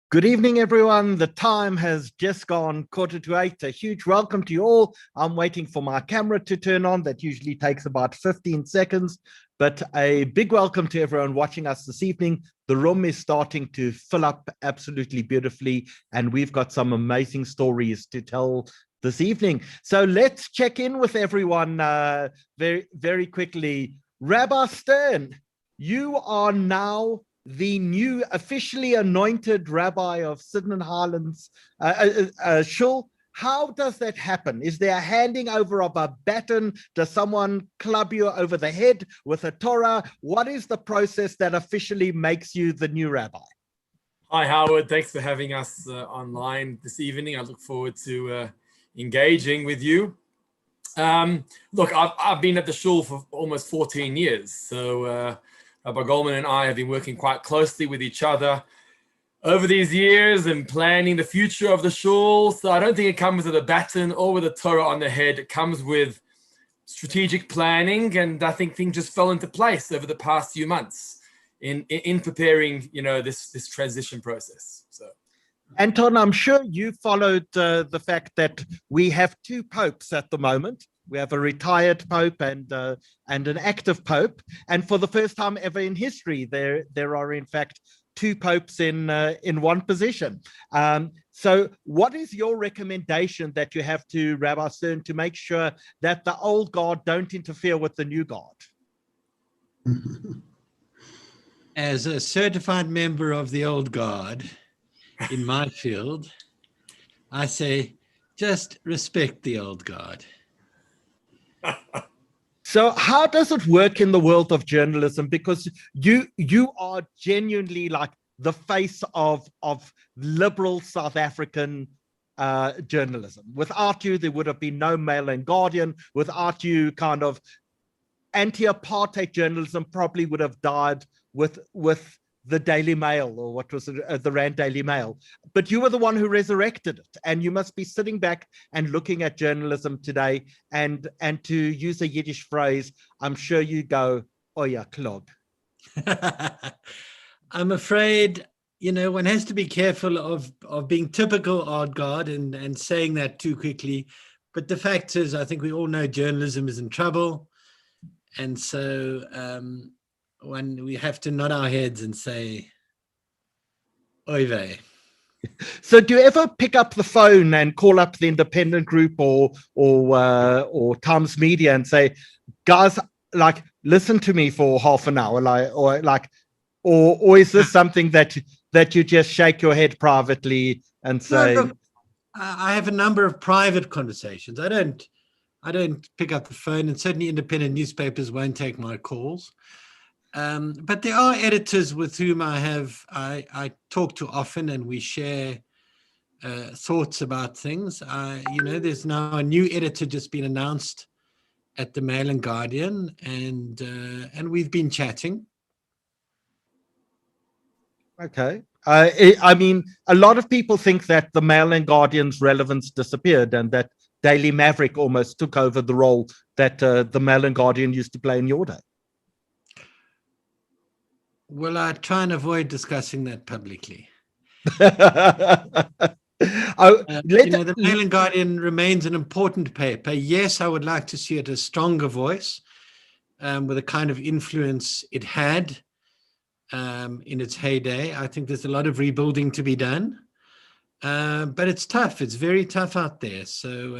Good evening, everyone. The time has just gone 7:45. A huge welcome to you all. I'm waiting for my camera to turn on. That usually takes about 15 seconds. But a big welcome to everyone watching us this evening. The room is starting to fill up absolutely beautifully, and we've got some amazing stories to tell this evening. So let's check in with everyone very, very quickly. Rabbi Stern, you are now the new officially anointed rabbi of Sydney Highlands Shul. How does that happen? Is there a handing over of a baton? Does someone club you over the head with a Torah? What is the process that officially makes you the new rabbi? Hi, Howard. Thanks for having us online this evening. I look forward to engaging with you. Look, I've been at the shul for almost 14 years. So Rabbi Goldman and I have been working quite closely with each other over these years and planning the future of the shul. So I don't think it comes with a baton or with a Torah on the head. It comes with strategic planning, and I think things just fell into place over the past few months in preparing, this transition process. So, Anton, I'm sure you followed the fact that we have two popes at the moment. We have a retired pope and an active pope, and for the first time ever in history, there are in fact two popes in one position. So, what is your recommendation that you have to Rabbi Stern to make sure that the old guard don't interfere with the new guard? As a certified member of the old guard in my field, I say just respect the old guard. So how does it work in the world of journalism? Because you are genuinely like the face of liberal South African journalism. Without you, there would have been no Mail and Guardian. Without you, kind of anti-apartheid journalism probably would have died with the Daily Mail, or what was it, the Rand Daily Mail. But you were the one who resurrected it, and you must be sitting back and looking at journalism today, and to use a Yiddish phrase, I'm sure you go, oh yeah, klog. I'm afraid, one has to be careful of being typical old guard and saying that too quickly. But the fact is, I think we all know journalism is in trouble. And so when we have to nod our heads and say, oy vey. So do you ever pick up the phone and call up the independent group or Times Media and say, guys, like, listen to me for half an hour, or is this something that you just shake your head privately and say? No, look, I have a number of private conversations. I don't pick up the phone, and certainly independent newspapers won't take my calls. But there are editors with whom I talk to often, and we share thoughts about things. There's now a new editor just been announced at the Mail and Guardian, and we've been chatting. Okay. I mean, a lot of people think that the Mail and Guardian's relevance disappeared, and that Daily Maverick almost took over the role that the Mail and Guardian used to play in your day. Well, I try and avoid discussing that publicly. The Mail and Guardian remains an important paper. Yes, I would like to see it a stronger voice with the kind of influence it had in its heyday. I think there's a lot of rebuilding to be done. But it's tough. It's very tough out there. So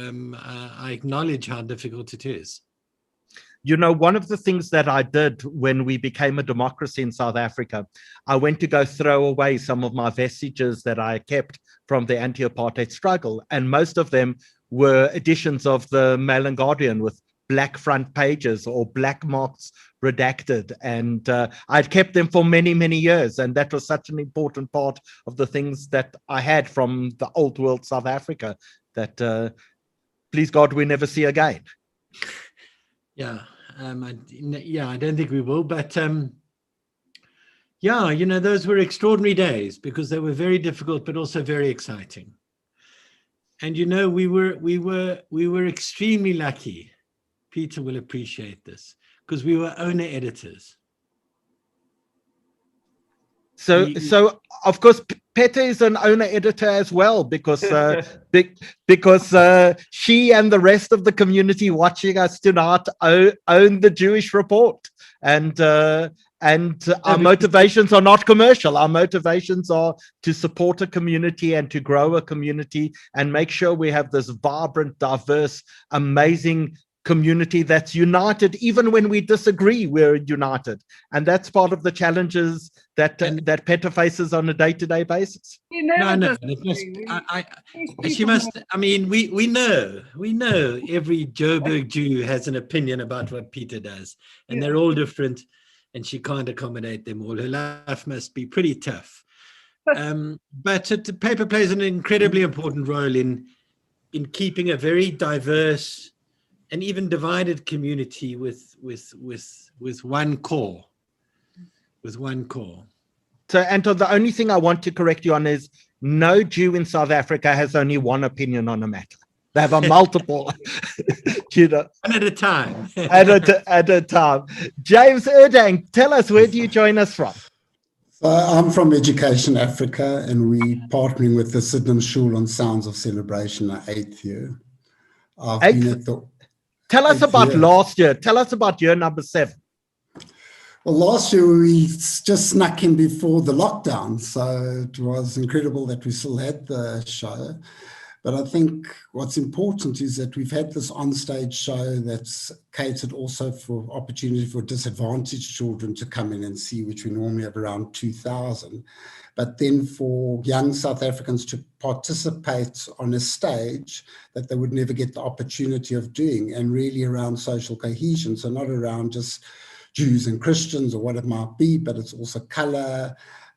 I acknowledge how difficult it is. One of the things that I did when we became a democracy in South Africa, I went to go throw away some of my vestiges that I kept from the anti-apartheid struggle. And most of them were editions of the Mail and Guardian with black front pages or black marks redacted. And I'd kept them for many, many years. And that was such an important part of the things that I had from the old world South Africa that, please God, we never see again. Yeah, I don't think we will. But those were extraordinary days because they were very difficult, but also very exciting. And we were extremely lucky. Peter will appreciate this because we were owner editors. So of course, Pete is an owner editor as well, because she and the rest of the community watching us tonight own the Jewish Report, and our motivations are not commercial. Our motivations are to support a community and to grow a community and make sure we have this vibrant, diverse, amazing community that's united. Even when we disagree, we're united, and that's part of the challenges that Peter faces on a day-to-day basis. No, she must. I mean, we know every Joburg Jew has an opinion about what Peter does, and they're all different, and she can't accommodate them all. Her life must be pretty tough. But the paper plays an incredibly important role in keeping a very diverse and even divided community with one core. So, Anton, the only thing I want to correct you on is no Jew in South Africa has only one opinion on a matter. They have a multiple, you know, one at a time. at a time. James Erdang, tell us, where do you join us from? So I'm from Education Africa, and we're partnering with the Sydenham Schule on Sounds of Celebration, our 8th year. I've been at the Tell us about last year. Tell us about year number 7. Well, last year we just snuck in before the lockdown, so it was incredible that we still had the show. But I think what's important is that we've had this on-stage show that's catered also for opportunity for disadvantaged children to come in and see, which we normally have around 2,000. But then for young South Africans to participate on a stage that they would never get the opportunity of doing, and really around social cohesion. So not around just Jews and Christians or what it might be, but it's also color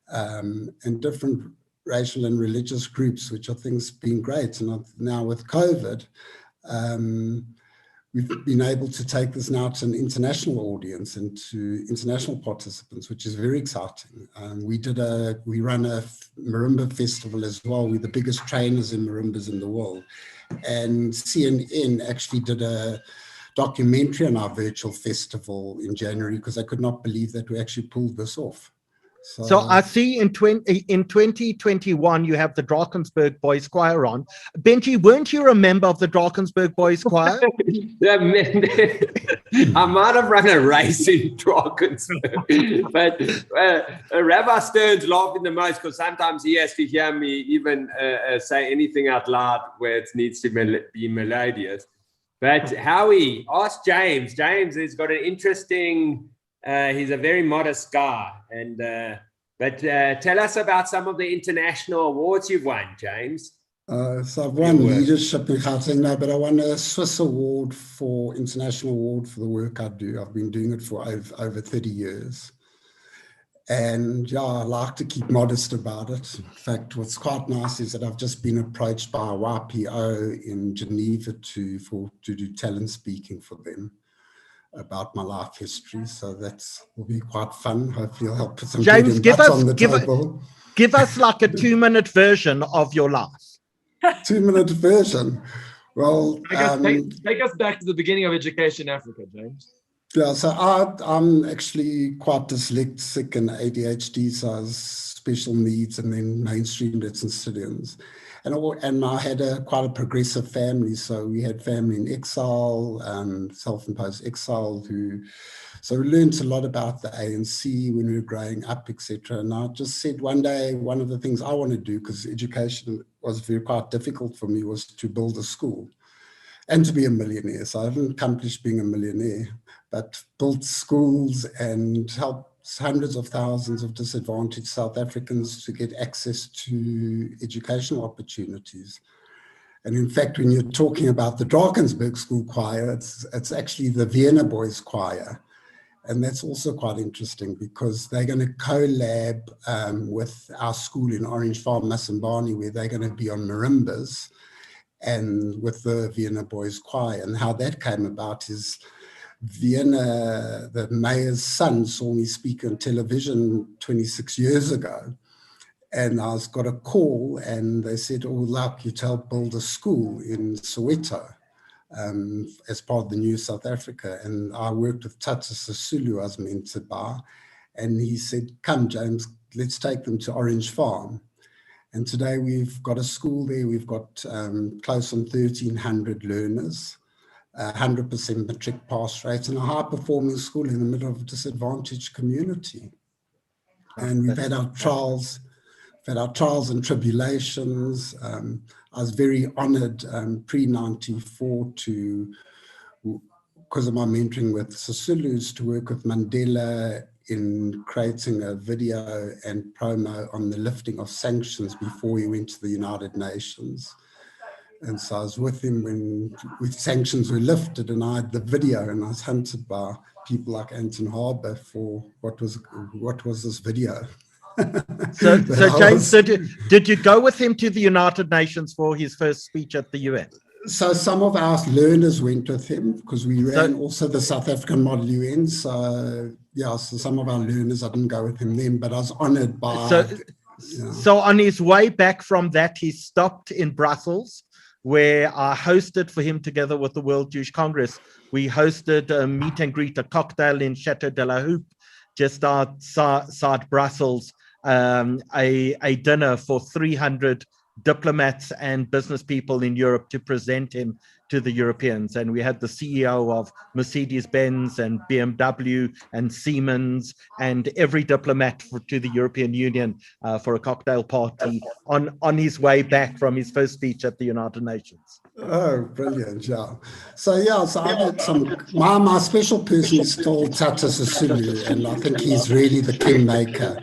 and different racial and religious groups, which I think has been great. And now with COVID, we've been able to take this now to an international audience and to international participants, which is very exciting. We run a marimba festival as well. We're the biggest trainers in marimbas in the world. And CNN actually did a documentary on our virtual festival in January, because I could not believe that we actually pulled this off. So I see in 2021, you have the Drakensberg Boys Choir on. Benji, weren't you a member of the Drakensberg Boys Choir? I might have run a race in Drakensberg, but Rabbi Stern's laughing the most because sometimes he has to hear me even say anything out loud where it needs to be melodious. But Howie, ask James. James has got an interesting... he's a very modest guy, but tell us about some of the international awards you've won, James. So I've won leadership in Gauteng now, but I won a Swiss award for international award for the work I do. I've been doing it for over 30 years. And yeah, I like to keep modest about it. In fact, what's quite nice is that I've just been approached by a YPO in Geneva to do talent speaking for them about my life history, so will be quite fun. Hopefully, I'll help put some James, give us like a 2-minute version of your life. 2-minute version. Well, take us back to the beginning of Education Africa, James. Yeah, so I'm actually quite dyslexic and ADHD, so I was special needs and then mainstreamed at St. Stithians. And I had quite a progressive family. So we had family in exile, self-imposed exile, so we learned a lot about the ANC when we were growing up, etc. And I just said one day, one of the things I want to do, because education was quite difficult for me, was to build a school and to be a millionaire. So I haven't accomplished being a millionaire, but built schools and helped hundreds of thousands of disadvantaged South Africans to get access to educational opportunities. And in fact, when you're talking about the Drakensberg School Choir, it's actually the Vienna Boys Choir. And that's also quite interesting because they're going to collab with our school in Orange Farm, Masambani, where they're going to be on marimbas and with the Vienna Boys Choir. And how that came about is Vienna, the mayor's son, saw me speak on television 26 years ago. And I got a call and they said, oh, we'd like you to help build a school in Soweto as part of the new South Africa. And I worked with Tata Sisulu, I was mentored by, And he said, come, James, let's take them to Orange Farm. And today we've got a school there. We've got close on 1,300 learners, 100% matric pass rate, and a high-performing school in the middle of a disadvantaged community. And we've had our trials, and tribulations. I was very honoured pre-94 because of my mentoring with Zulus, to work with Mandela in creating a video and promo on the lifting of sanctions before he went to the United Nations. And so I was with him when sanctions were lifted, and I had the video, and I was hunted by people like Anton Harber for what was this video. So James, did you go with him to the United Nations for his first speech at the UN? So some of our learners went with him, because we ran also the South African Model UN. So yeah, so some of our learners, I didn't go with him then, but I was honoured by. So on his way back from that, he stopped in Brussels, where I hosted for him, together with the World Jewish Congress. We hosted a meet and greet, a cocktail in Chateau de la Houppe, just outside Brussels, a dinner for 300 diplomats and business people in Europe to present him to the Europeans. And we had the CEO of Mercedes-Benz and BMW and Siemens and every diplomat to the European Union for a cocktail party on his way back from his first speech at the United Nations. Oh, brilliant, yeah. So I had some, my special person is still Tata Sisulu, and I think he's really the kingmaker.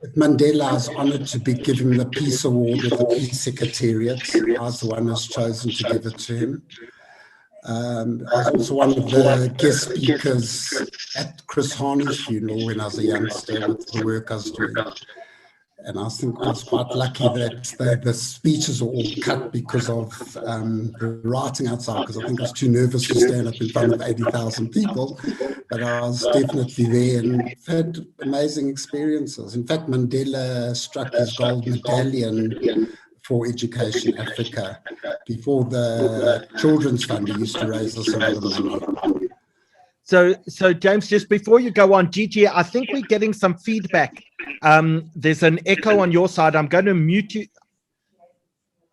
With Mandela, I was honoured to be given the Peace Award with the Peace Secretariat. I was the one who was chosen to give it to him. I was also one of the guest speakers at Chris Harney's funeral when I was a youngster, with the work I was doing. And I think I was quite lucky that the speeches were all cut because of the writing outside, because I think I was too nervous to stand up in front of 80,000 people. But I was definitely there and had amazing experiences. In fact, Mandela struck his gold medallion for Education Africa before the Children's Fund used to raise us a lot of money. So James, just before you go on, Gigi, I think we're getting some feedback. There's an echo on your side. I'm going to mute you.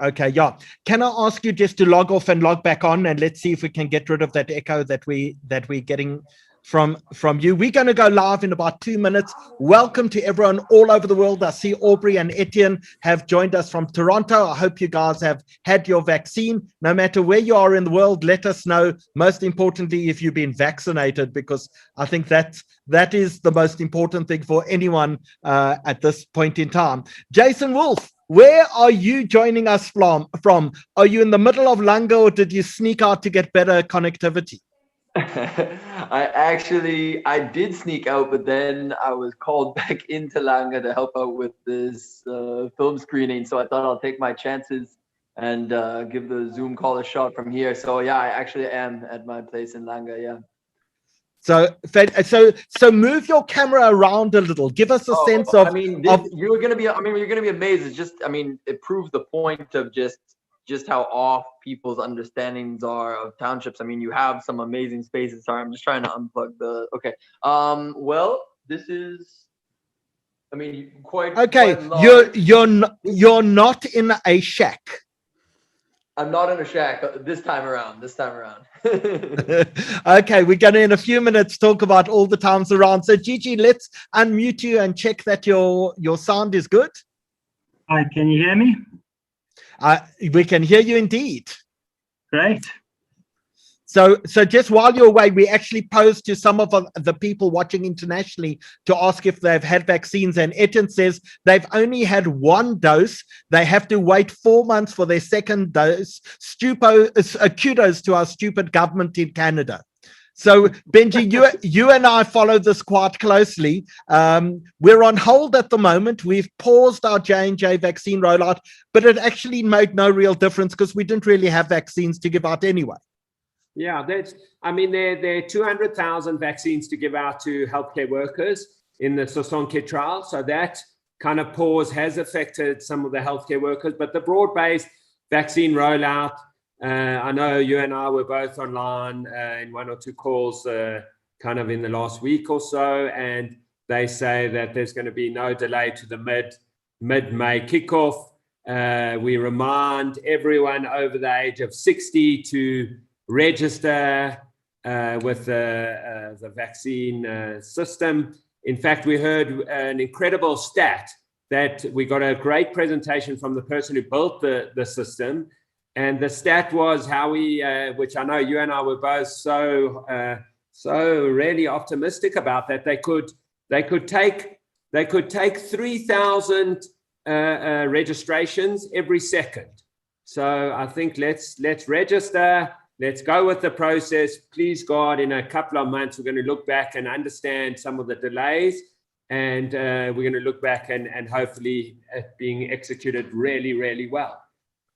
Okay, yeah. Can I ask you just to log off and log back on, and let's see if we can get rid of that echo that we're getting from you. We're going to go live in about 2 minutes. Welcome to everyone all over the world. I see Aubrey and Etienne have joined us from Toronto. I hope you guys have had your vaccine. No matter where you are in the world, let us know, most importantly, if you've been vaccinated, because I think that is the most important thing for anyone at this point in time. Jason Woolf, where are you joining us from? Are you in the middle of Langa, or did you sneak out to get better connectivity? I did sneak out, but then I was called back into Langa to help out with this film screening. So I thought I'll take my chances and give the Zoom call a shot from here. So yeah, I actually am at my place in Langa. Yeah. So move your camera around a little. Give us a sense of. You're gonna be amazed. It's just, it proves the point of just how off people's understandings are of townships. You have some amazing spaces. Sorry, I'm just trying to unplug the. Okay. Well, this is. Quite. Okay. Quite you're not in a shack. I'm not in a shack this time around. Okay, we're going to in a few minutes talk about all the towns around. So Gigi, let's unmute you and check that your sound is good. Hi, can you hear me? We can hear you indeed. Great. So just while you're away, we actually posed to some of the people watching internationally to ask if they've had vaccines. And Etienne says they've only had one dose. They have to wait 4 months for their second dose. Kudos to our stupid government in Canada. So Benji, you and I follow this quite closely. We're on hold at the moment. We've paused our J&J vaccine rollout, but it actually made no real difference because we didn't really have vaccines to give out anyway. Yeah, there are 200,000 vaccines to give out to healthcare workers in the Sosonke trial. So that kind of pause has affected some of the healthcare workers, but the broad-based vaccine rollout, I know you and I were both online in 1 or 2 calls kind of in the last week or so, and they say that there's going to be no delay to the mid-May kickoff. We remind everyone over the age of 60 to register with the vaccine system. In fact, we heard an incredible stat that we got a great presentation from the person who built the system. And the stat was how we, which I know you and I were both so really optimistic about, that they could take 3,000 registrations every second. So I think let's register. Let's go with the process. Please God, in a couple of months, we're going to look back and understand some of the delays, and we're going to look back and hopefully it being executed really, really well.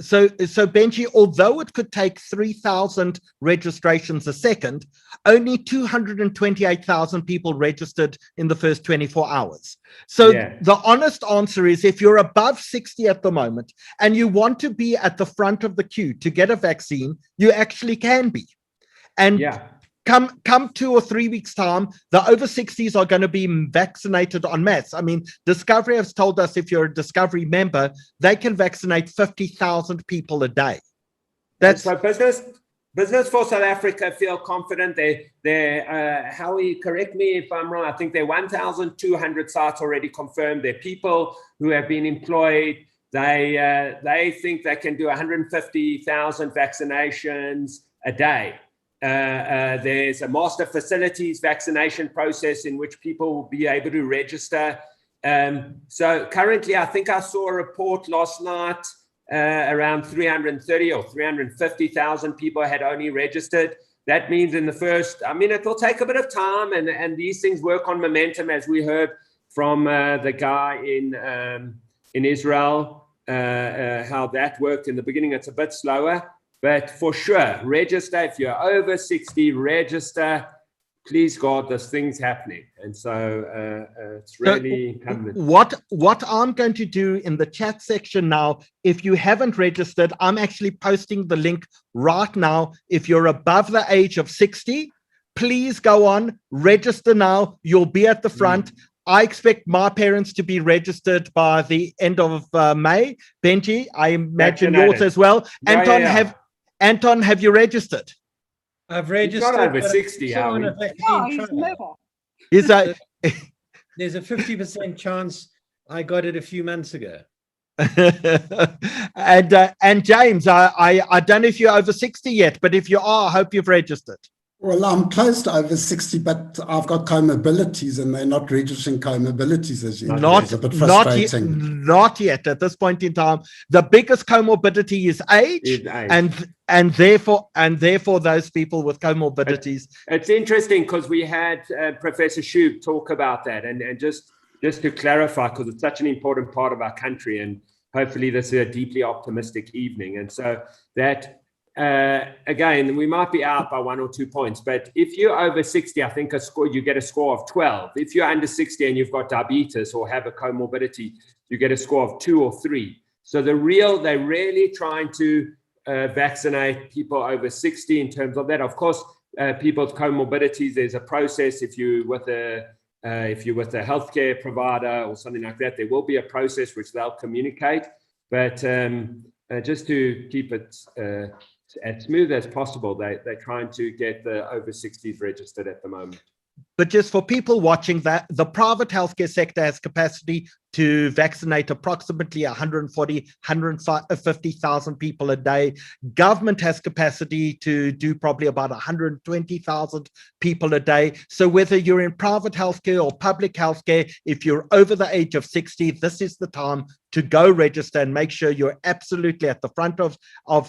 So Benji, although it could take 3,000 registrations a second, only 228,000 people registered in the first 24 hours. So the honest answer is, if you're above 60 at the moment and you want to be at the front of the queue to get a vaccine, you actually can be. And come 2 or 3 weeks' time, the over 60s are going to be vaccinated en masse. I mean, Discovery has told us, if you're a Discovery member, they can vaccinate 50,000 people a day. That's so business for South Africa feel confident. Howie, correct me if I'm wrong, I think there are 1,200 sites already confirmed. There are people who have been employed. They think they can do 150,000 vaccinations a day. There's a master facilities vaccination process in which people will be able to register. So currently, I think I saw a report last night, around 330 or 350,000 people had only registered. That means in the first, I mean, it will take a bit of time, and these things work on momentum, as we heard from the guy in Israel, how that worked in the beginning. It's a bit slower. But for sure, register. If you're over 60, register. Please God, this thing's happening. And so it's really incumbent. What I'm going to do in the chat section now, if you haven't registered, I'm actually posting the link right now. If you're above the age of 60, please go on, register now. You'll be at the front. I expect my parents to be registered by the end of May. Benji, I imagine yours as well. Anton, have you registered? I've registered. He's not over 60, Howie. There's a 50% chance I got it a few months ago. And James, I don't know if you're over 60 yet, but if you are, I hope you've registered. Well, I'm close to over 60, but I've got comorbidities and they're not registering comorbidities as yet. It's a bit frustrating. Not yet at this point in time. The biggest comorbidity is age. And therefore those people with comorbidities. It's interesting because we had Professor Shub talk about that, and just to clarify, because it's such an important part of our country, and hopefully this is a deeply optimistic evening. And so that, again, we might be out by 1 or 2 points, but if you're over 60, I think you get a score of 12. If you're under 60 and you've got diabetes or have a comorbidity, you get a score of 2 or 3. So they're really trying to vaccinate people over 60 in terms of that. Of course, people with comorbidities, there's a process. If you're with a healthcare provider or something like that, there will be a process which they'll communicate. But just to keep it as smooth as possible, they're trying to get the over 60s registered at the moment. But just for people watching, that the private healthcare sector has capacity to vaccinate approximately 140, 150,000 people a day. Government has capacity to do probably about 120,000 people a day. So whether you're in private healthcare or public healthcare, if you're over the age of 60, this is the time to go register and make sure you're absolutely at the front of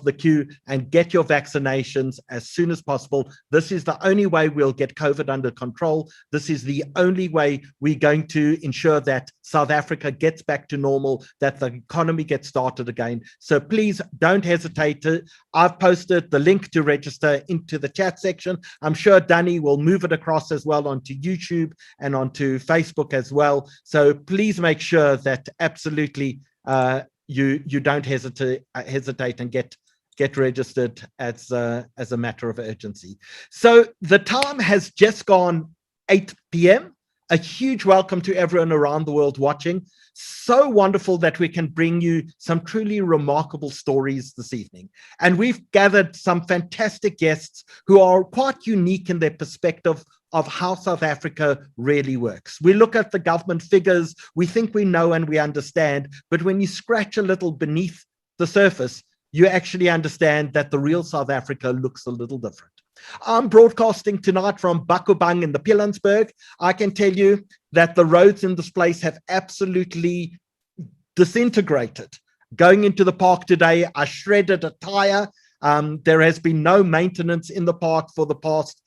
the queue and get your vaccinations as soon as possible. This is the only way we'll get COVID under control. This is the only way we're going to ensure that South Africa gets back to normal, that the economy gets started again. So please don't hesitate. I've posted the link to register into the chat section. I'm sure Danny will move it across as well onto YouTube and onto Facebook as well. So please make sure that absolutely you don't hesitate and get get registered as a matter of urgency. So the time has just gone 8 p.m. A huge welcome to everyone around the world watching. So wonderful that we can bring you some truly remarkable stories this evening. And we've gathered some fantastic guests who are quite unique in their perspective of how South Africa really works. We look at the government figures, we think we know and we understand, but when you scratch a little beneath the surface, you actually understand that the real South Africa looks a little different. I'm broadcasting tonight from Bakubang in the Pilanesberg. I can tell you that the roads in this place have absolutely disintegrated. Going into the park today, I shredded a tire. There has been no maintenance in the park for the past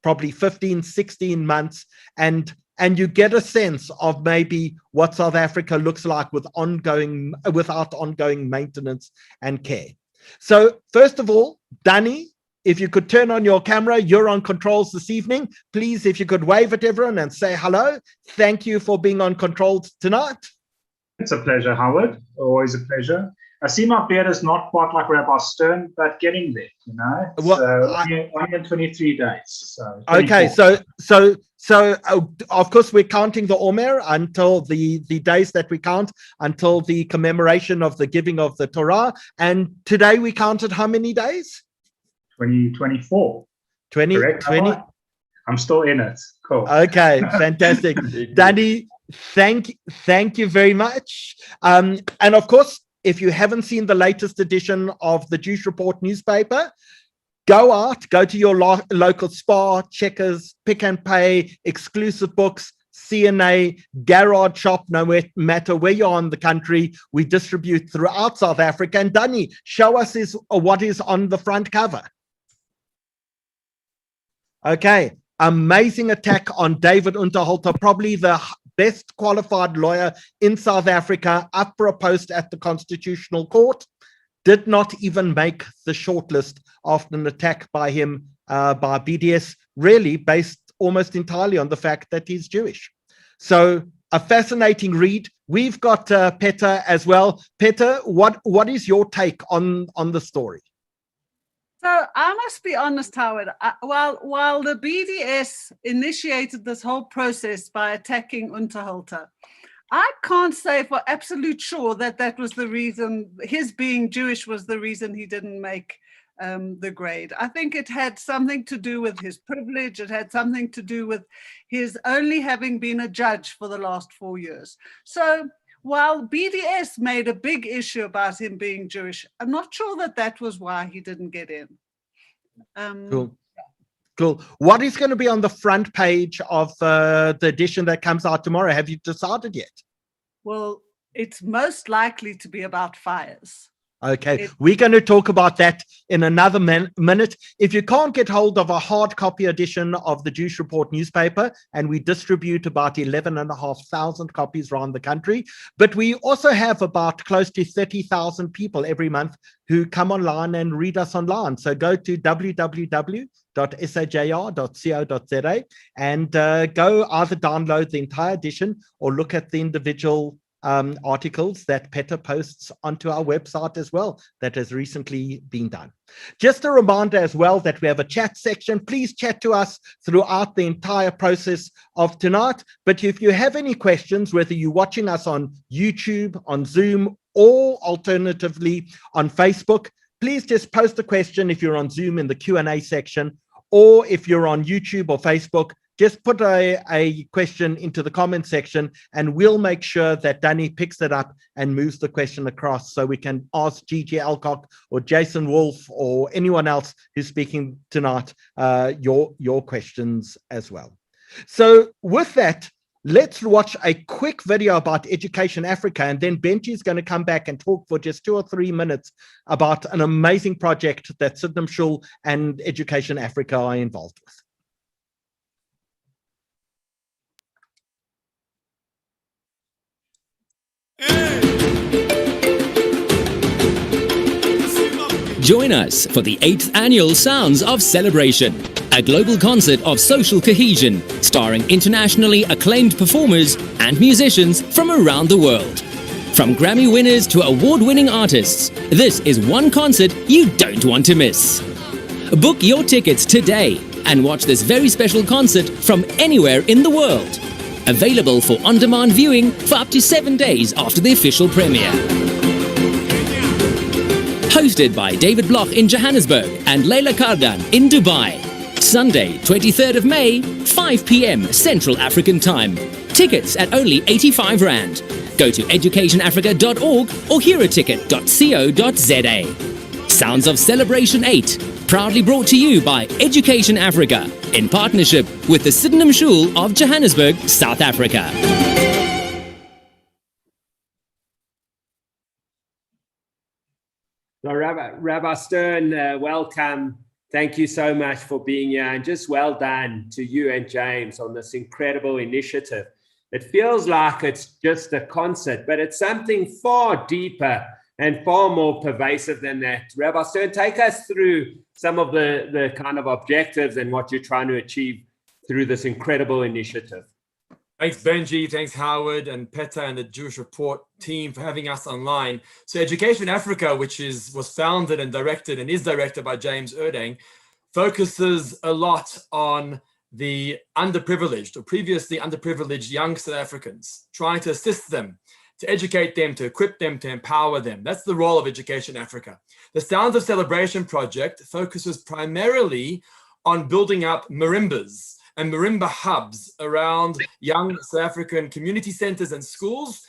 probably 15, 16 months. And you get a sense of maybe what South Africa looks like without ongoing maintenance and care. So first of all, Danny, if you could turn on your camera, you're on controls this evening. Please, if you could wave at everyone and say hello. Thank you for being on controls tonight. It's a pleasure, Howard. Always a pleasure. I see my beard is not quite like Rabbi Stern, but getting there, you know. Well, only in 23 days. So okay, so of course we're counting the Omer until the days that we count until the commemoration of the giving of the Torah. And today we counted how many days? 2024. 20. I'm still in it. Cool. Okay, fantastic. Danny, thank you very much. And of course, if you haven't seen the latest edition of the Jewish Report newspaper, go to your local Spar, Checkers, Pick and Pay, Exclusive Books, CNA, Garage Shop, no matter where you are in the country, we distribute throughout South Africa. And Danny, show us what is on the front cover. Okay, amazing attack on David Unterhalter, probably the best qualified lawyer in South Africa, up for a post at the Constitutional Court. Did not even make the shortlist after an attack by him by BDS, really based almost entirely on the fact that he's Jewish. So a fascinating read. We've got Peter as well. Peter, what is your take on the story? So I must be honest, Howard, while the BDS initiated this whole process by attacking Unterhalter, I can't say for absolute sure that was the reason, his being Jewish was the reason he didn't make the grade. I think it had something to do with his privilege. It had something to do with his only having been a judge for the last 4 years. So while BDS made a big issue about him being Jewish, I'm not sure that was why he didn't get in. Cool. What is going to be on the front page of the edition that comes out tomorrow? Have you decided yet? Well, it's most likely to be about fires. Okay, we're going to talk about that in another minute. If you can't get hold of a hard copy edition of the Jewish Report newspaper, and we distribute about 11,500 copies around the country, but we also have about close to 30,000 people every month who come online and read us online. So go to www.sajr.co.za and go either download the entire edition or look at the individual articles that Peter posts onto our website as well that has recently been done. Just a reminder as well that we have a chat section. Please chat to us throughout the entire process of tonight. But if you have any questions, whether you're watching us on YouTube, on Zoom, or alternatively on Facebook, please just post a question if you're on Zoom in the Q&A section, or if you're on YouTube or Facebook, just put a question into the comment section and we'll make sure that Danny picks it up and moves the question across so we can ask Gigi Alcock or Jason Woolf or anyone else who's speaking tonight your questions as well. So with that, let's watch a quick video about Education Africa, and then Benji is going to come back and talk for just 2 or 3 minutes about an amazing project that Sydenham Shul and Education Africa are involved with. Join us for the 8th annual Sounds of Celebration, a global concert of social cohesion, starring internationally acclaimed performers and musicians from around the world. From Grammy winners to award-winning artists, this is one concert you don't want to miss. Book your tickets today and watch this very special concert from anywhere in the world. Available for on-demand viewing for up to 7 days after the official premiere. Hosted by David Bloch in Johannesburg and Leila Kardan in Dubai. Sunday, 23rd of May, 5 p.m. Central African Time. Tickets at only 85 Rand. Go to educationafrica.org or heroticket.co.za. Sounds of Celebration 8, proudly brought to you by Education Africa in partnership with the Sydenham School of Johannesburg, South Africa. So Rabbi Stern, welcome. Thank you so much for being here, and just well done to you and James on this incredible initiative. It feels like it's just a concert, but it's something far deeper and far more pervasive than that. Rabbi Stern, take us through some of the kind of objectives and what you're trying to achieve through this incredible initiative. Thanks, Benji. Thanks, Howard and Peta and the Jewish Report team for having us online. So Education Africa, which was founded and directed and is directed by James Erdang, focuses a lot on the underprivileged or previously underprivileged young South Africans, trying to assist them, to educate them, to equip them, to empower them. That's the role of Education Africa. The Sounds of Celebration project focuses primarily on building up marimbas and marimba hubs around young South African community centers and schools,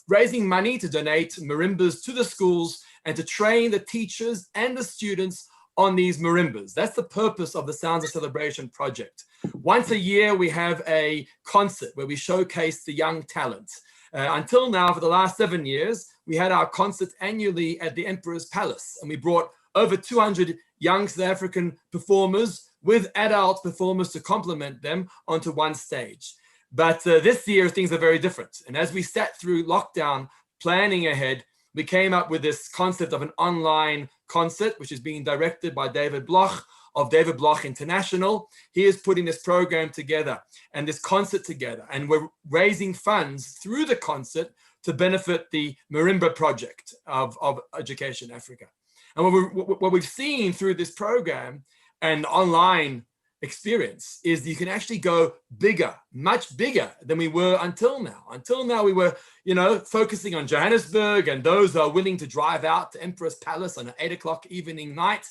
raising money to donate marimbas to the schools and to train the teachers and the students on these marimbas. That's the purpose of the Sounds of Celebration project. Once a year, we have a concert where we showcase the young talent. Until now, for the last 7 years, we had our concert annually at the Emperor's Palace, and we brought over 200 young South African performers with adult performers to complement them onto one stage. But this year, things are very different. And as we sat through lockdown, planning ahead, we came up with this concept of an online concert, which is being directed by David Bloch of David Bloch International. He is putting this program together and this concert together, and we're raising funds through the concert to benefit the Marimba project of Education Africa. And what we've seen through this program and online experience is you can actually go bigger, much bigger than we were until now. Until now, we were, focusing on Johannesburg and those who are willing to drive out to Emperor's Palace on an 8 o'clock evening night.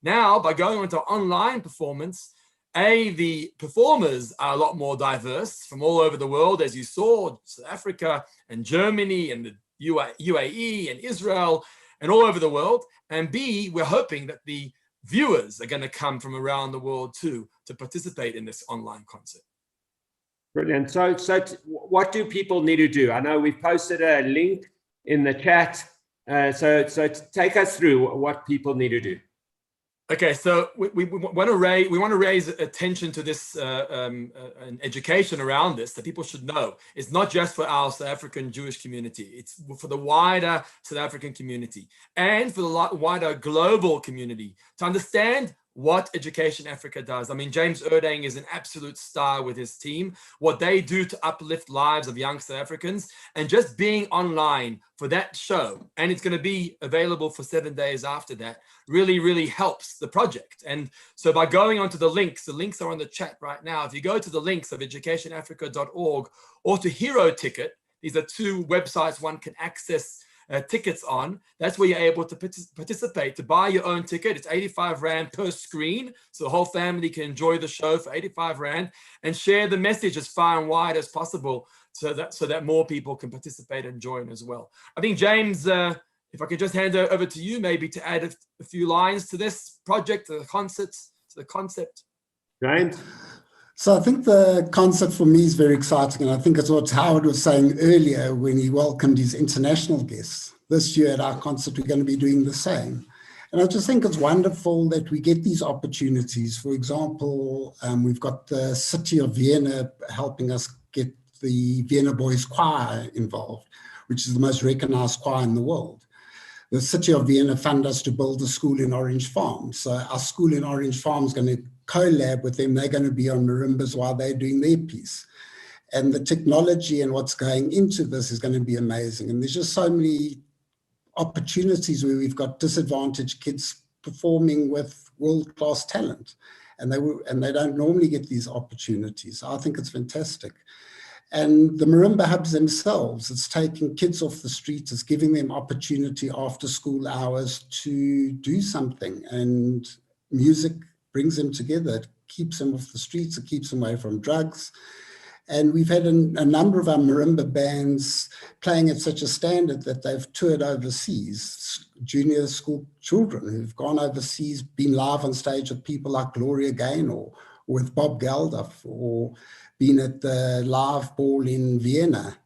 Now, by going on to online performance, the performers are a lot more diverse from all over the world, as you saw, South Africa and Germany and the UAE and Israel and all over the world. And B, we're hoping that the viewers are going to come from around the world too to participate in this online concert. Brilliant. So what do people need to do? I know we've posted a link in the chat. So take us through what people need to do. Okay, so we want to raise attention to this an education around this that people should know. It's not just for our South African Jewish community. It's for the wider South African community and for the wider global community to understand what Education Africa does. I mean, James Erdang is an absolute star with his team, what they do to uplift lives of young South Africans, and just being online for that show, and it's going to be available for 7 days after that, really, really helps the project. And so by going onto the links are on the chat right now. If you go to the links of educationafrica.org or to Hero Ticket, these are two websites one can access tickets on. That's where you're able to participate, to buy your own ticket. It's 85 Rand per screen, so the whole family can enjoy the show for 85 Rand and share the message as far and wide as possible so that more people can participate and join as well. I think, James, if I could just hand it over to you maybe to add a few lines to this project, to the concept. James? So I think the concept for me is very exciting, and I think it's what Howard was saying earlier when he welcomed his international guests. This year at our concert, we're going to be doing the same. And I just think it's wonderful that we get these opportunities. For example, we've got the city of Vienna helping us get the Vienna Boys Choir involved, which is the most recognized choir in the world. The city of Vienna funded us to build a school in Orange Farm. So our school in Orange Farm is going to collab with them. They're going to be on marimbas while they're doing their piece. And the technology and what's going into this is going to be amazing. And there's just so many opportunities where we've got disadvantaged kids performing with world-class talent. And they don't normally get these opportunities. I think it's fantastic. And the marimba hubs themselves, it's taking kids off the street, it's giving them opportunity after school hours to do something. And music brings them together. It keeps them off the streets, it keeps them away from drugs. And we've had a number of our marimba bands playing at such a standard that they've toured overseas. Junior school children who've gone overseas, been live on stage with people like Gloria Gaynor, or with Bob Geldof, or been at the live ball in Vienna.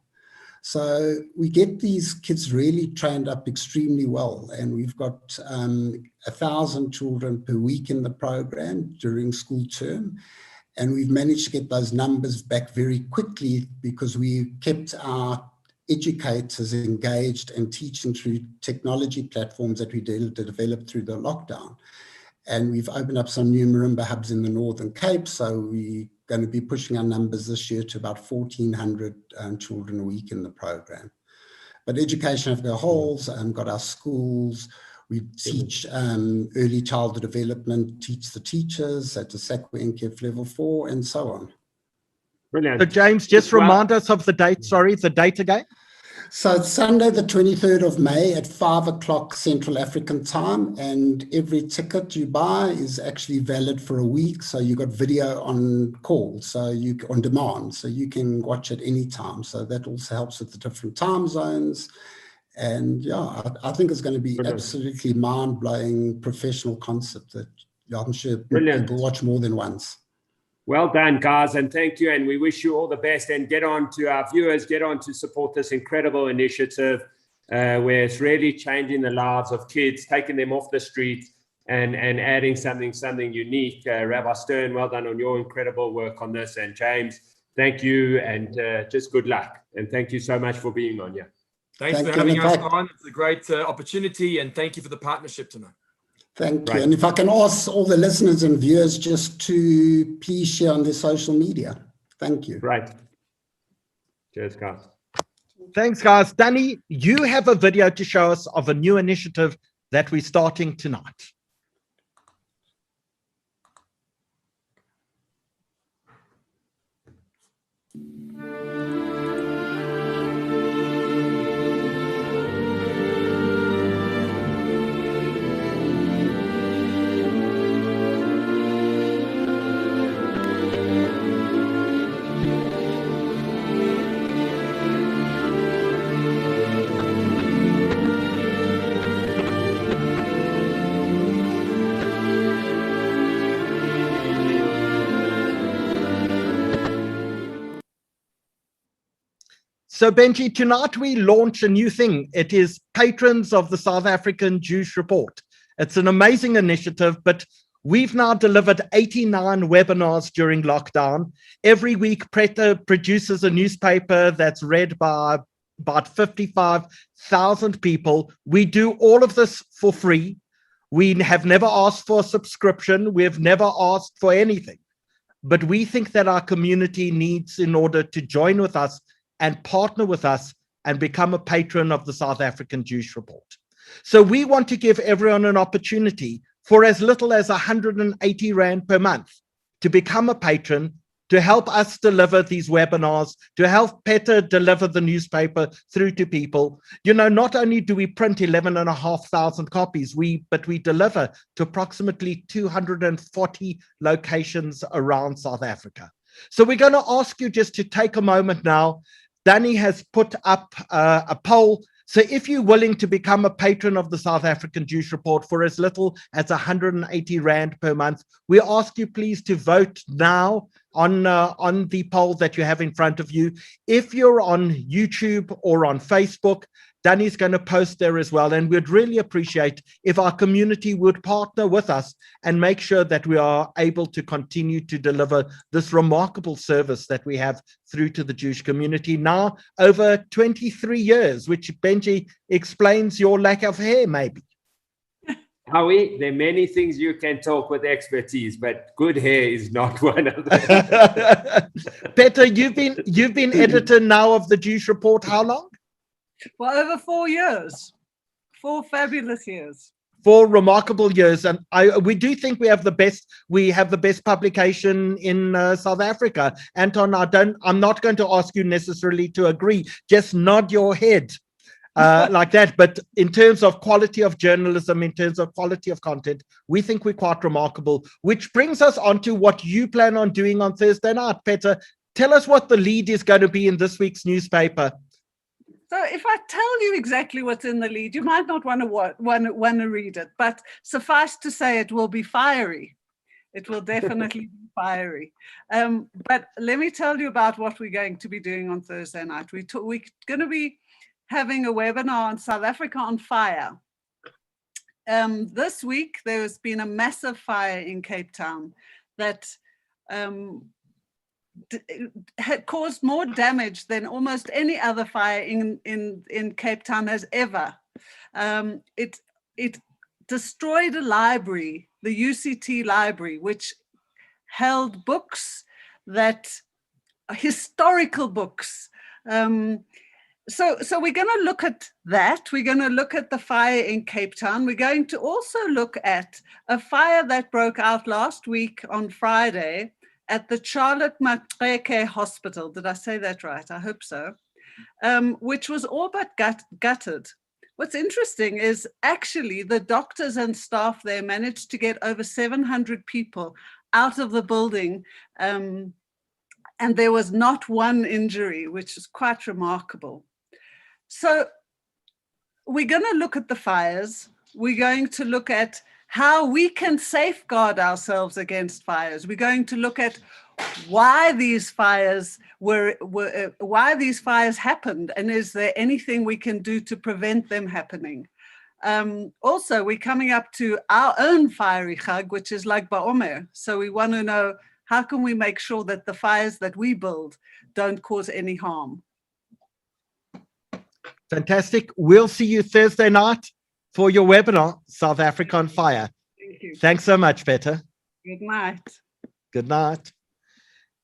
So we get these kids really trained up extremely well. And we've got 1,000 children per week in the program during school term. And we've managed to get those numbers back very quickly because we kept our educators engaged and teaching through technology platforms that we developed through the lockdown. And we've opened up some new marimba hubs in the Northern Cape. So we're going to be pushing our numbers this year to about 1,400 children a week in the program. But education of the wholes, got our schools. We teach early childhood development, teach the teachers at the Sakwa NKF level 4 and so on. Brilliant. So James, just remind us of the date, the date again. So it's Sunday, the 23rd of May at 5 o'clock Central African time. And every ticket you buy is actually valid for a week. So you got video on call, so on demand, so you can watch at any time. So that also helps with the different time zones. And yeah, I think it's going to be absolutely mind-blowing professional concept that I'm sure people watch more than once. Well done, guys, and thank you. And we wish you all the best. And get on to our viewers, get on to support this incredible initiative where it's really changing the lives of kids, taking them off the street and adding something unique. Rabbi Stern, well done on your incredible work on this. And James, thank you, and just good luck. And thank you so much for being on here. Thanks for having us on. It's a great opportunity, and thank you for the partnership tonight. Thank you. And if I can ask all the listeners and viewers just to please share on their social media. Thank you. Right. Cheers, guys. Thanks, guys. Danny, you have a video to show us of a new initiative that we're starting tonight. So Benji, tonight we launch a new thing. It is Patrons of the South African Jewish Report. It's an amazing initiative, but we've now delivered 89 webinars during lockdown. Every week, Preta produces a newspaper that's read by about 55,000 people. We do all of this for free. We have never asked for a subscription. We've never asked for anything. But we think that our community needs, in order to join with us and partner with us and become a patron of the South African Jewish Report. So we want to give everyone an opportunity for as little as 180 Rand per month to become a patron, to help us deliver these webinars, to help Peter deliver the newspaper through to people. You know, not only do we print 11,500 copies, but we deliver to approximately 240 locations around South Africa. So we're going to ask you just to take a moment now. Danny has put up a poll. So if you're willing to become a patron of the South African Jewish Report for as little as 180 Rand per month, we ask you please to vote now on the poll that you have in front of you. If you're on YouTube or on Facebook, Danny's going to post there as well. And we'd really appreciate if our community would partner with us and make sure that we are able to continue to deliver this remarkable service that we have through to the Jewish community now over 23 years, which Benji explains your lack of hair, maybe. Howie, there are many things you can talk with expertise, but good hair is not one of them. Peter, you've been editor now of the Jewish Report. How long? Well, over 4 years, 4 fabulous years. 4 remarkable years, and we do think we have the best publication in South Africa. Anton, I'm not going to ask you necessarily to agree. Just nod your head like that. But in terms of quality of journalism, in terms of quality of content, we think we're quite remarkable. Which brings us on to what you plan on doing on Thursday night, Peter. Tell us what the lead is going to be in this week's newspaper. So if I tell you exactly what's in the lead, you might not want to read it, but suffice to say it will be fiery. It will definitely be fiery. But let me tell you about what we're going to be doing on Thursday night. We're going to be having a webinar on South Africa on fire. This week, there has been a massive fire in Cape Town that had caused more damage than almost any other fire in Cape Town has ever. It destroyed a library, the UCT library, which held books, historical books. So we're going to look at that. We're going to look at the fire in Cape Town. We're going to also look at a fire that broke out last week on Friday at the Charlotte Maxeke Hospital. Did I say that right? I hope so. Which was all but gutted. What's interesting is actually the doctors and staff there managed to get over 700 people out of the building, and there was not one injury, which is quite remarkable. So we're going to look at the fires. We're going to look at how we can safeguard ourselves against fires. We're going to look at why these fires why these fires happened, and is there anything we can do to prevent them happening? Also, we're coming up to our own fiery chag, which is like Ba'omer. So we want to know, how can we make sure that the fires that we build don't cause any harm? Fantastic. We'll see you Thursday night for your webinar, South Africa on Fire. Thank you. Thanks so much, Peter. Good night. Good night.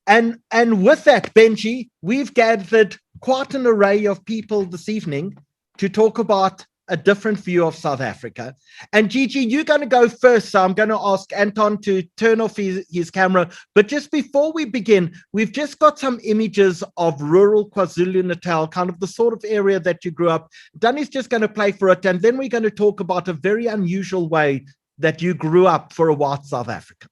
And with that, Benji, we've gathered quite an array of people this evening to talk about a different view of South Africa. And Gigi, you're going to go first, so I'm going to ask Anton to turn off his camera. But just before we begin, we've just got some images of rural KwaZulu-Natal, kind of the sort of area that you grew up. Danny's just going to play for it, and then we're going to talk about a very unusual way that you grew up for a white South Africa.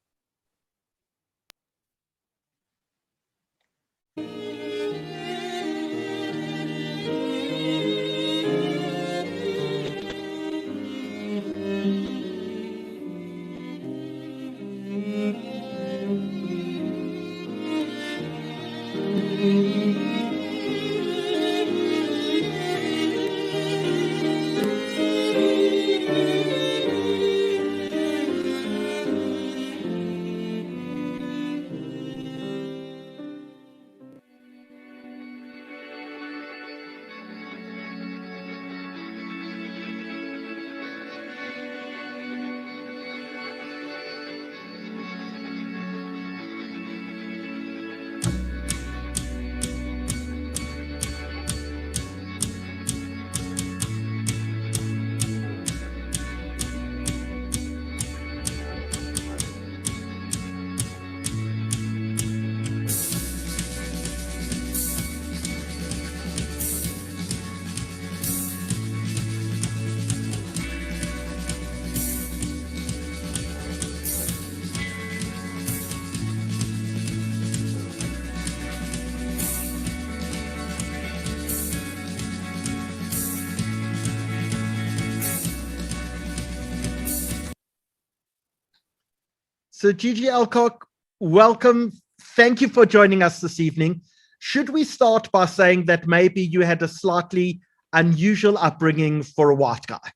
So Gigi Alcock, welcome. Thank you for joining us this evening. Should we start by saying that maybe you had a slightly unusual upbringing for a white guy?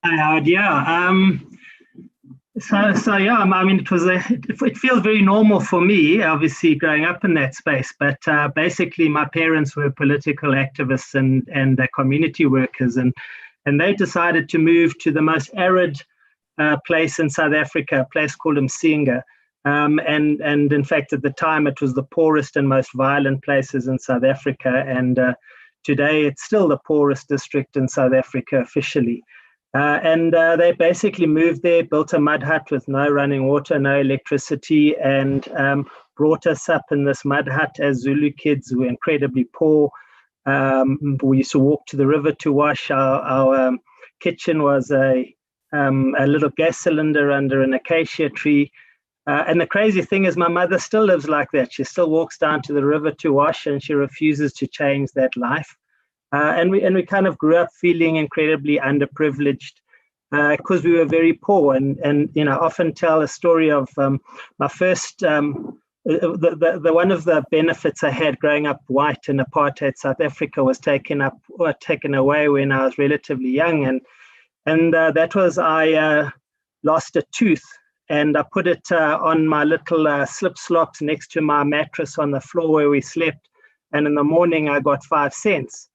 Yeah. So yeah, I mean, it feels very normal for me, obviously, growing up in that space. But basically, my parents were political activists and community workers, and and they decided to move to the most arid place in South Africa, a place called Msinga. And in fact, at the time, it was the poorest and most violent places in South Africa. And today, it's still the poorest district in South Africa officially. And they basically moved there, built a mud hut with no running water, no electricity, and brought us up in this mud hut as Zulu kids. We were incredibly poor. We used to walk to the river to wash. Our kitchen was a little gas cylinder under an acacia tree. And the crazy thing is my mother still lives like that. She still walks down to the river to wash, and she refuses to change that life. And we kind of grew up feeling incredibly underprivileged because we were very poor. And you know, often tell a story of my first, the one of the benefits I had growing up white in apartheid South Africa was taken away when I was relatively young. And that was I lost a tooth, and I put it on my little slip slops next to my mattress on the floor where we slept. And in the morning, I got 5 cents.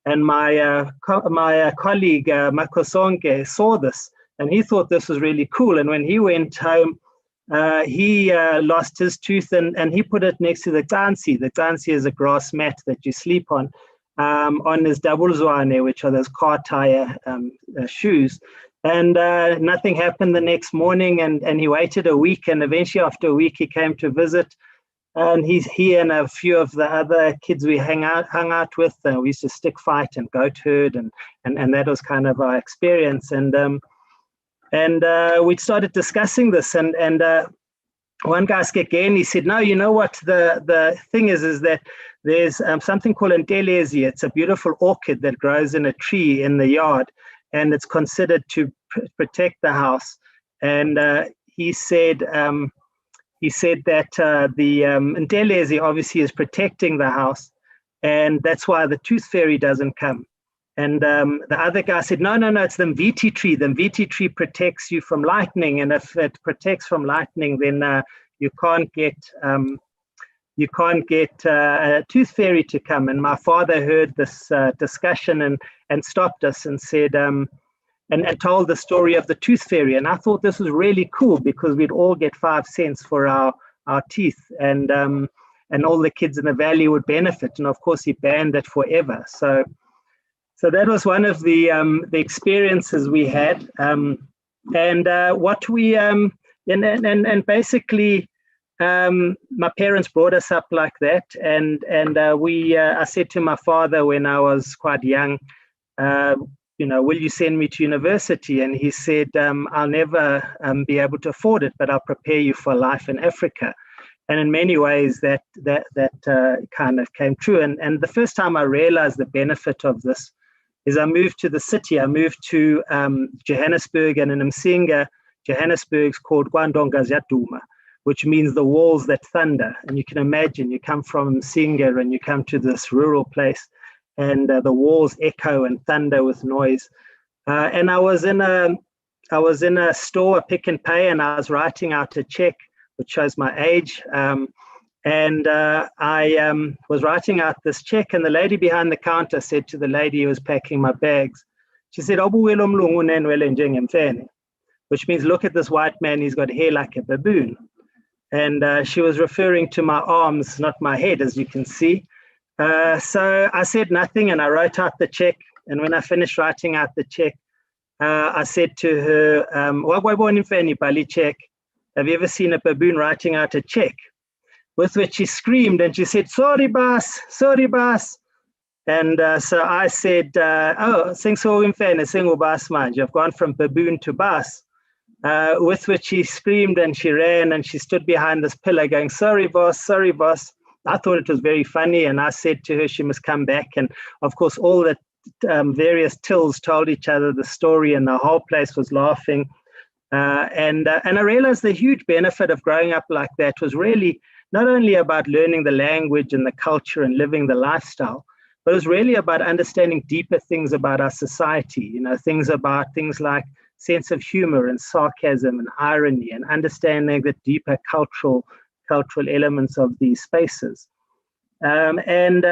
And my colleague, Makosonke, saw this, and he thought this was really cool. And when he went home, he lost his tooth, and he put it next to the tsansi. The tsansi is a grass mat that you sleep on his dabulzwane, which are those car tire shoes. And nothing happened the next morning, and he waited a week, and eventually after a week he came to visit. And he and a few of the other kids we hung out with, we used to stick fight and goat herd, and that was kind of our experience. And we started discussing this, and one guy again, he said, no, you know what the thing is that there's something called Ntelezi. It's a beautiful orchid that grows in a tree in the yard, and it's considered to protect the house. And he said that the Ntelezi obviously is protecting the house, and that's why the tooth fairy doesn't come. And the other guy said, no, it's the Mviti tree. The Mviti tree protects you from lightning, and if it protects from lightning, then you can't get a tooth fairy to come. And my father heard this discussion and stopped us and said, and told the story of the tooth fairy. And I thought this was really cool because we'd all get 5 cents for our teeth, and all the kids in the valley would benefit. And of course, he banned it forever. So that was one of the experiences we had. And what we and basically my parents brought us up like that. And I said to my father when I was quite young, will you send me to university? And he said, I'll never be able to afford it, but I'll prepare you for life in Africa. And in many ways, that kind of came true. And the first time I realized the benefit of this is I moved to the city. I moved to Johannesburg, and in Msinga, Johannesburg's called Kwandonga Ziyaduma, which means the walls that thunder. And you can imagine, you come from Msinga and you come to this rural place, and the walls echo and thunder with noise. And I was in a store, a Pick and Pay, and I was writing out a check, which shows my age. And I was writing out this check, and the lady behind the counter said to the lady who was packing my bags, she said, which means, look at this white man, he's got hair like a baboon. And she was referring to my arms, not my head, as you can see. So I said nothing, and I wrote out the check. And when I finished writing out the check, I said to her, have you ever seen a baboon writing out a check? With which she screamed and she said, sorry, boss. And so I said, I've gone from baboon to boss. With which she screamed and she ran and she stood behind this pillar going, sorry, boss. I thought it was very funny, and I said to her she must come back. And of course, all the various tills told each other the story, and the whole place was laughing. And I realized the huge benefit of growing up like that was really not only about learning the language and the culture and living the lifestyle, but it was really about understanding deeper things about our society, things like sense of humor and sarcasm and irony, and understanding the deeper cultural elements of these spaces. And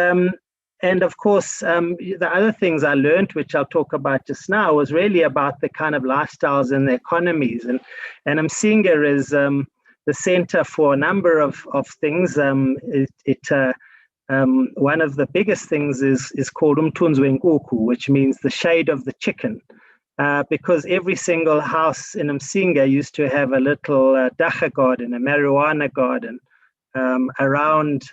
of course, the other things I learned, which I'll talk about just now, was really about the kind of lifestyles and the economies. And Msinga is the center for a number of things. One of the biggest things is called umthunzi wenkuku, which means the shade of the chicken. Because every single house in Msinga used to have a little dacha garden, a marijuana garden, around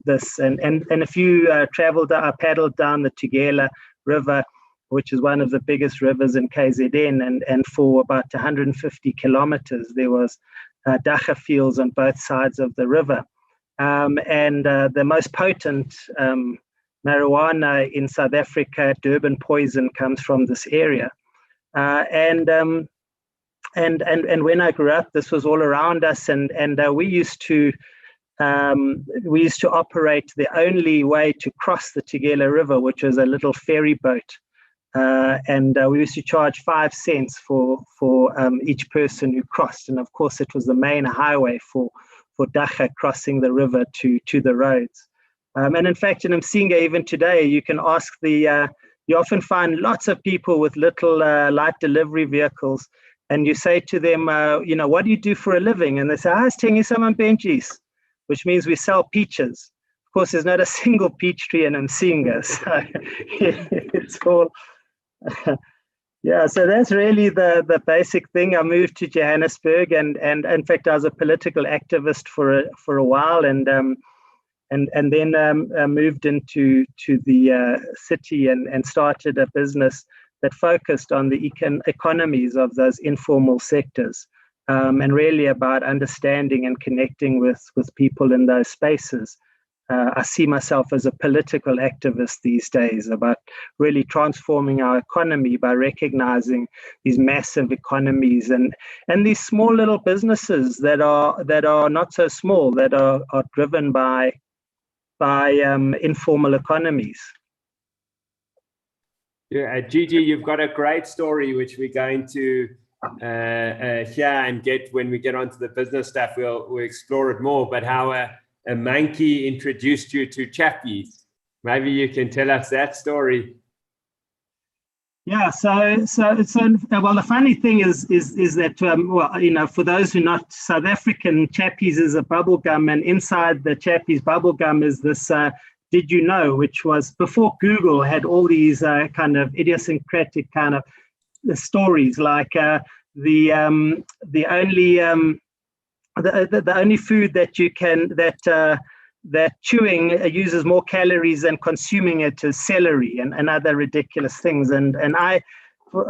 this. And if you paddled down the Tugela River, which is one of the biggest rivers in KZN, and for about 150 kilometers, there was dacha fields on both sides of the river. And the most potent marijuana in South Africa, Durban poison, comes from this area. And when I grew up, this was all around us, and we used to operate the only way to cross the Tugela River, which was a little ferry boat, and we used to charge 5 cents for each person who crossed, and of course it was the main highway for dacha crossing the river to the roads. And in fact, in Msinga, even today, you can ask you often find lots of people with little light delivery vehicles, and you say to them, what do you do for a living? And they say, "Sithengisa Benjis," which means we sell peaches. Of course, there's not a single peach tree in Msinga, so it's all. Yeah, so that's really the basic thing. I moved to Johannesburg, and in fact, I was a political activist for a while, and then moved into the city and started a business that focused on the economies of those informal sectors, and really about understanding and connecting with people in those spaces. I see myself as a political activist these days, about really transforming our economy by recognizing these massive economies and these small little businesses that are not so small, that are driven by informal economies. Yeah, Gigi, you've got a great story which we're going to hear and get when we get onto the business stuff. We'll explore it more. But how a monkey introduced you to chappies? Maybe you can tell us that story. Yeah, so well, the funny thing is that for those who are not South African, chappies is a bubble gum, and inside the chappies bubble gum is this did you know, which was before Google had all these kind of idiosyncratic kind of stories, like the only food that you can that chewing uses more calories than consuming it is celery and other ridiculous things. And I,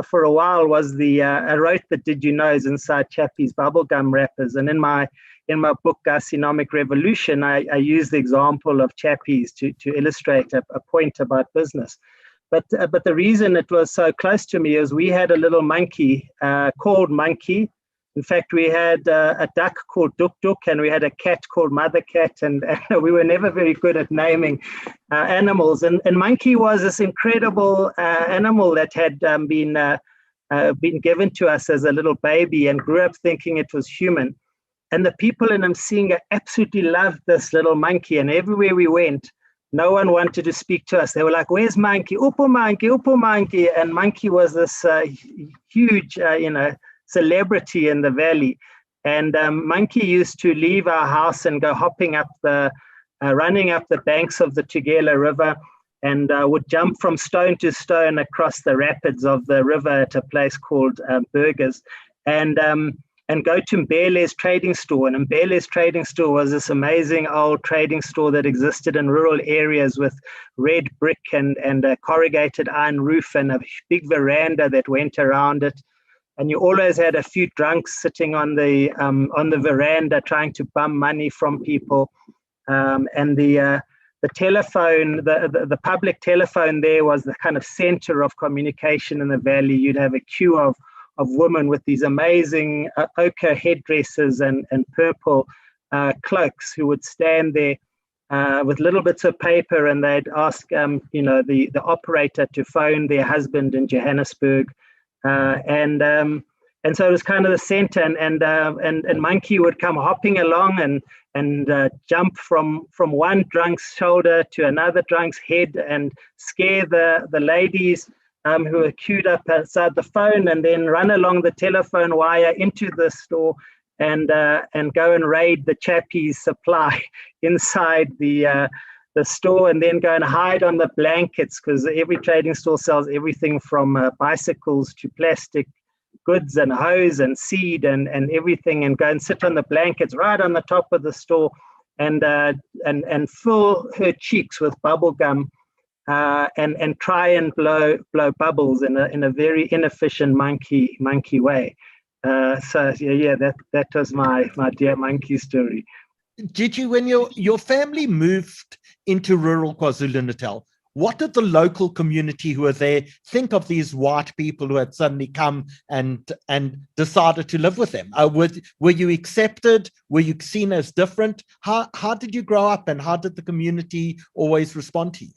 for a while, was I wrote the did you knows inside Chappie's bubblegum wrappers. And in my book, Kasinomics Revolution, I use the example of Chappie's to illustrate a point about business. But the reason it was so close to me is we had a little monkey called Monkey. In fact, we had a duck called Duk Duk, and we had a cat called Mother Cat, and we were never very good at naming animals. And Monkey was this incredible animal that had been given to us as a little baby and grew up thinking it was human. And the people in Msinga absolutely loved this little monkey, and everywhere we went, no one wanted to speak to us. They were like, "Where's Monkey? Upo Monkey, Upo Monkey." And Monkey was this huge, celebrity in the valley. And Monkey used to leave our house and go hopping up running up the banks of the Tugela River, and would jump from stone to stone across the rapids of the river at a place called Burgers, and go to Mbele's trading store. And Mbele's trading store was this amazing old trading store that existed in rural areas with red brick and a corrugated iron roof and a big veranda that went around it. And you always had a few drunks sitting on the veranda trying to bum money from people. And the telephone, the public telephone there was the kind of center of communication in the valley. You'd have a queue of women with these amazing ochre headdresses and purple cloaks who would stand there with little bits of paper, and they'd ask the operator to phone their husband in Johannesburg. And and so it was kind of the center, and Monkey would come hopping along and jump from one drunk's shoulder to another drunk's head and scare the ladies who were queued up outside the phone, and then run along the telephone wire into the store and go and raid the chappies' supply inside the store, and then go and hide on the blankets, because every trading store sells everything from bicycles to plastic goods and hose and seed and everything, and go and sit on the blankets right on the top of the store and fill her cheeks with bubble gum and try and blow bubbles in a very inefficient monkey way. So yeah, that was my dear monkey story. Gigi, when your family moved into rural KwaZulu-Natal, what did the local community who were there think of these white people who had suddenly come and decided to live with them? Were you accepted? Were you seen as different? How did you grow up, and how did the community always respond to you?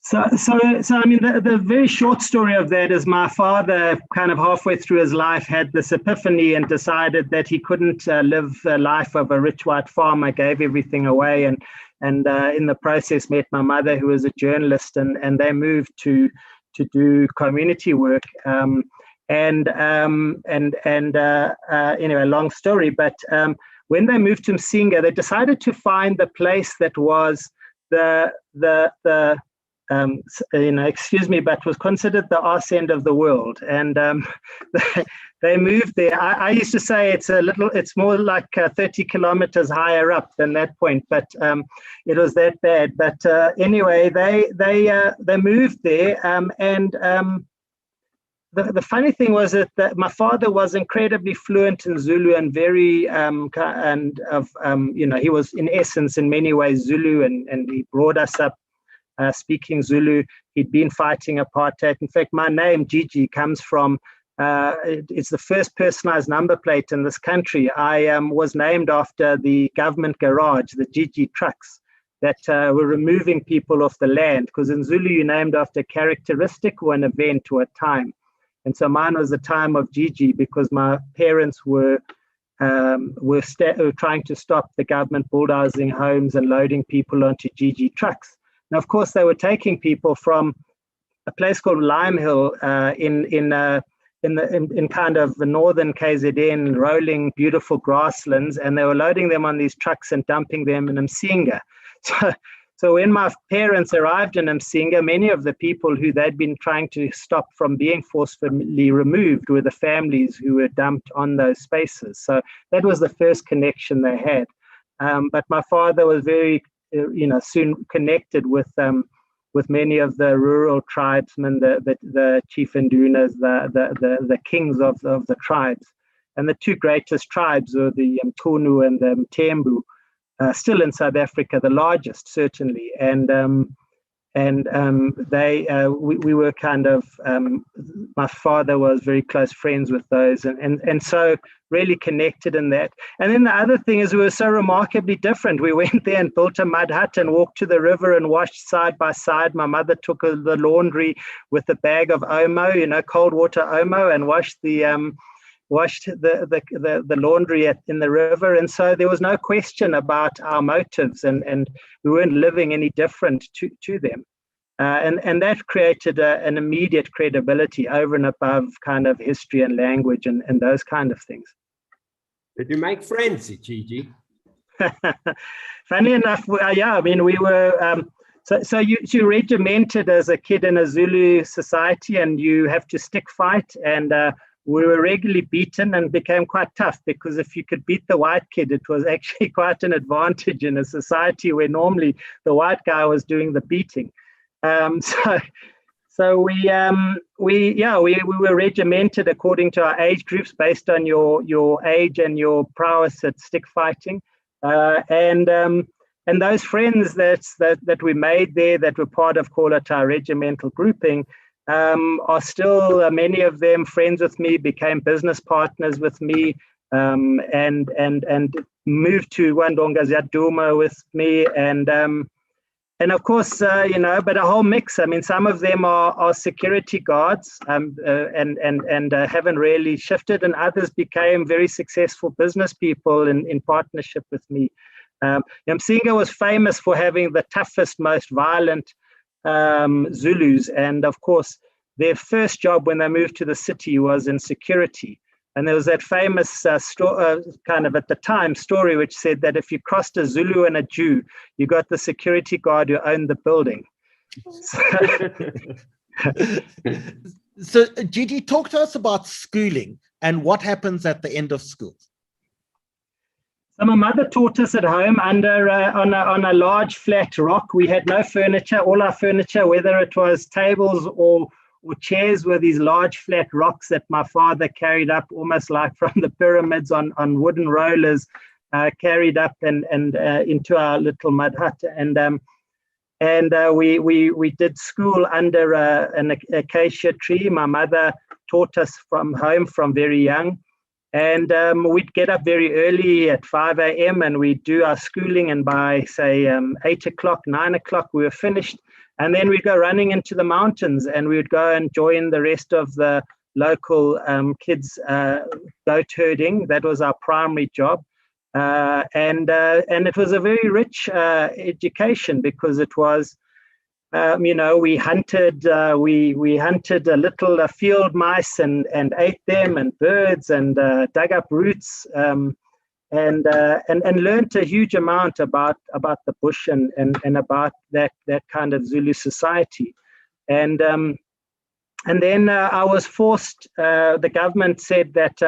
So I mean, the very short story of that is my father, kind of halfway through his life, had this epiphany and decided that he couldn't live a life of a rich white farmer, gave everything away, and in the process met my mother, who was a journalist, and they moved to do community work. Anyway, long story, but when they moved to Msinga, they decided to find the place that was excuse me, but was considered the arse end of the world, and they moved there. I used to say it's more like 30 kilometers higher up than that point, but it was that bad. But anyway, they moved there, the funny thing was that my father was incredibly fluent in Zulu and very he was in essence in many ways Zulu, and he brought us up speaking Zulu. He'd been fighting apartheid. In fact, my name, Gigi, comes from, it's the first personalized number plate in this country. I was named after the government garage, the Gigi trucks that were removing people off the land, because in Zulu you're named after a characteristic or an event or a time. And so mine was the time of Gigi, because my parents were trying to stop the government bulldozing homes and loading people onto Gigi trucks. Now, of course, they were taking people from a place called Lime Hill in kind of the northern KZN, rolling beautiful grasslands, and they were loading them on these trucks and dumping them in Msinga. So when my parents arrived in Msinga, many of the people who they'd been trying to stop from being forcefully removed were the families who were dumped on those spaces. So that was the first connection they had. But my father was very soon connected with many of the rural tribesmen, the chief indunas, the kings of the tribes. And the two greatest tribes were the Mchunu and the Mtembu, still in South Africa, the largest certainly. We were kind of, my father was very close friends with those, and so really connected in that. And then the other thing is we were so remarkably different. We went there and built a mud hut and walked to the river and washed side by side. My mother took the laundry with a bag of Omo, cold water Omo, and washed the laundry in the river. And so there was no question about our motives, and we weren't living any different to them. And that created an immediate credibility over and above kind of history and language and those kind of things. Did you make friends, Gigi? Funny enough, we were, so you're regimented as a kid in a Zulu society, and you have to stick fight, and we were regularly beaten and became quite tough, because if you could beat the white kid, it was actually quite an advantage in a society where normally the white guy was doing the beating. So we were regimented according to our age groups based on your age and your prowess at stick fighting, and those friends that we made there that were part of, call it, our regimental grouping, are still many of them friends with me, became business partners with me, and moved to Wandonga Zaduma with me, and of course, but a whole mix. I mean, some of them are security guards and haven't really shifted, and others became very successful business people in partnership with me. Msinga was famous for having the toughest, most violent Zulus, and of course, their first job when they moved to the city was in security. And there was that famous kind of at the time story which said that if you crossed a Zulu and a Jew, you got the security guard who owned the building. So Gigi, talk to us about schooling and what happens at the end of school. So my mother taught us at home under on a large flat rock. We had no furniture. All our furniture, whether it was tables or chairs, were these large flat rocks that my father carried up, almost like from the pyramids on wooden rollers, carried up and into our little mud hut. And we did school under an acacia tree. My mother taught us from home from very young. And we'd get up very early at 5 a.m. and we'd do our schooling. And by, say, 8 o'clock, 9 o'clock, we were finished. And then we'd go running into the mountains and we would go and join the rest of the local kids goat herding. That was our primary job. And it was a very rich education because it was, we hunted a little field mice and ate them, and birds, and dug up roots, and learned a huge amount about the bush and about that kind of Zulu society. And then I was forced. The government said that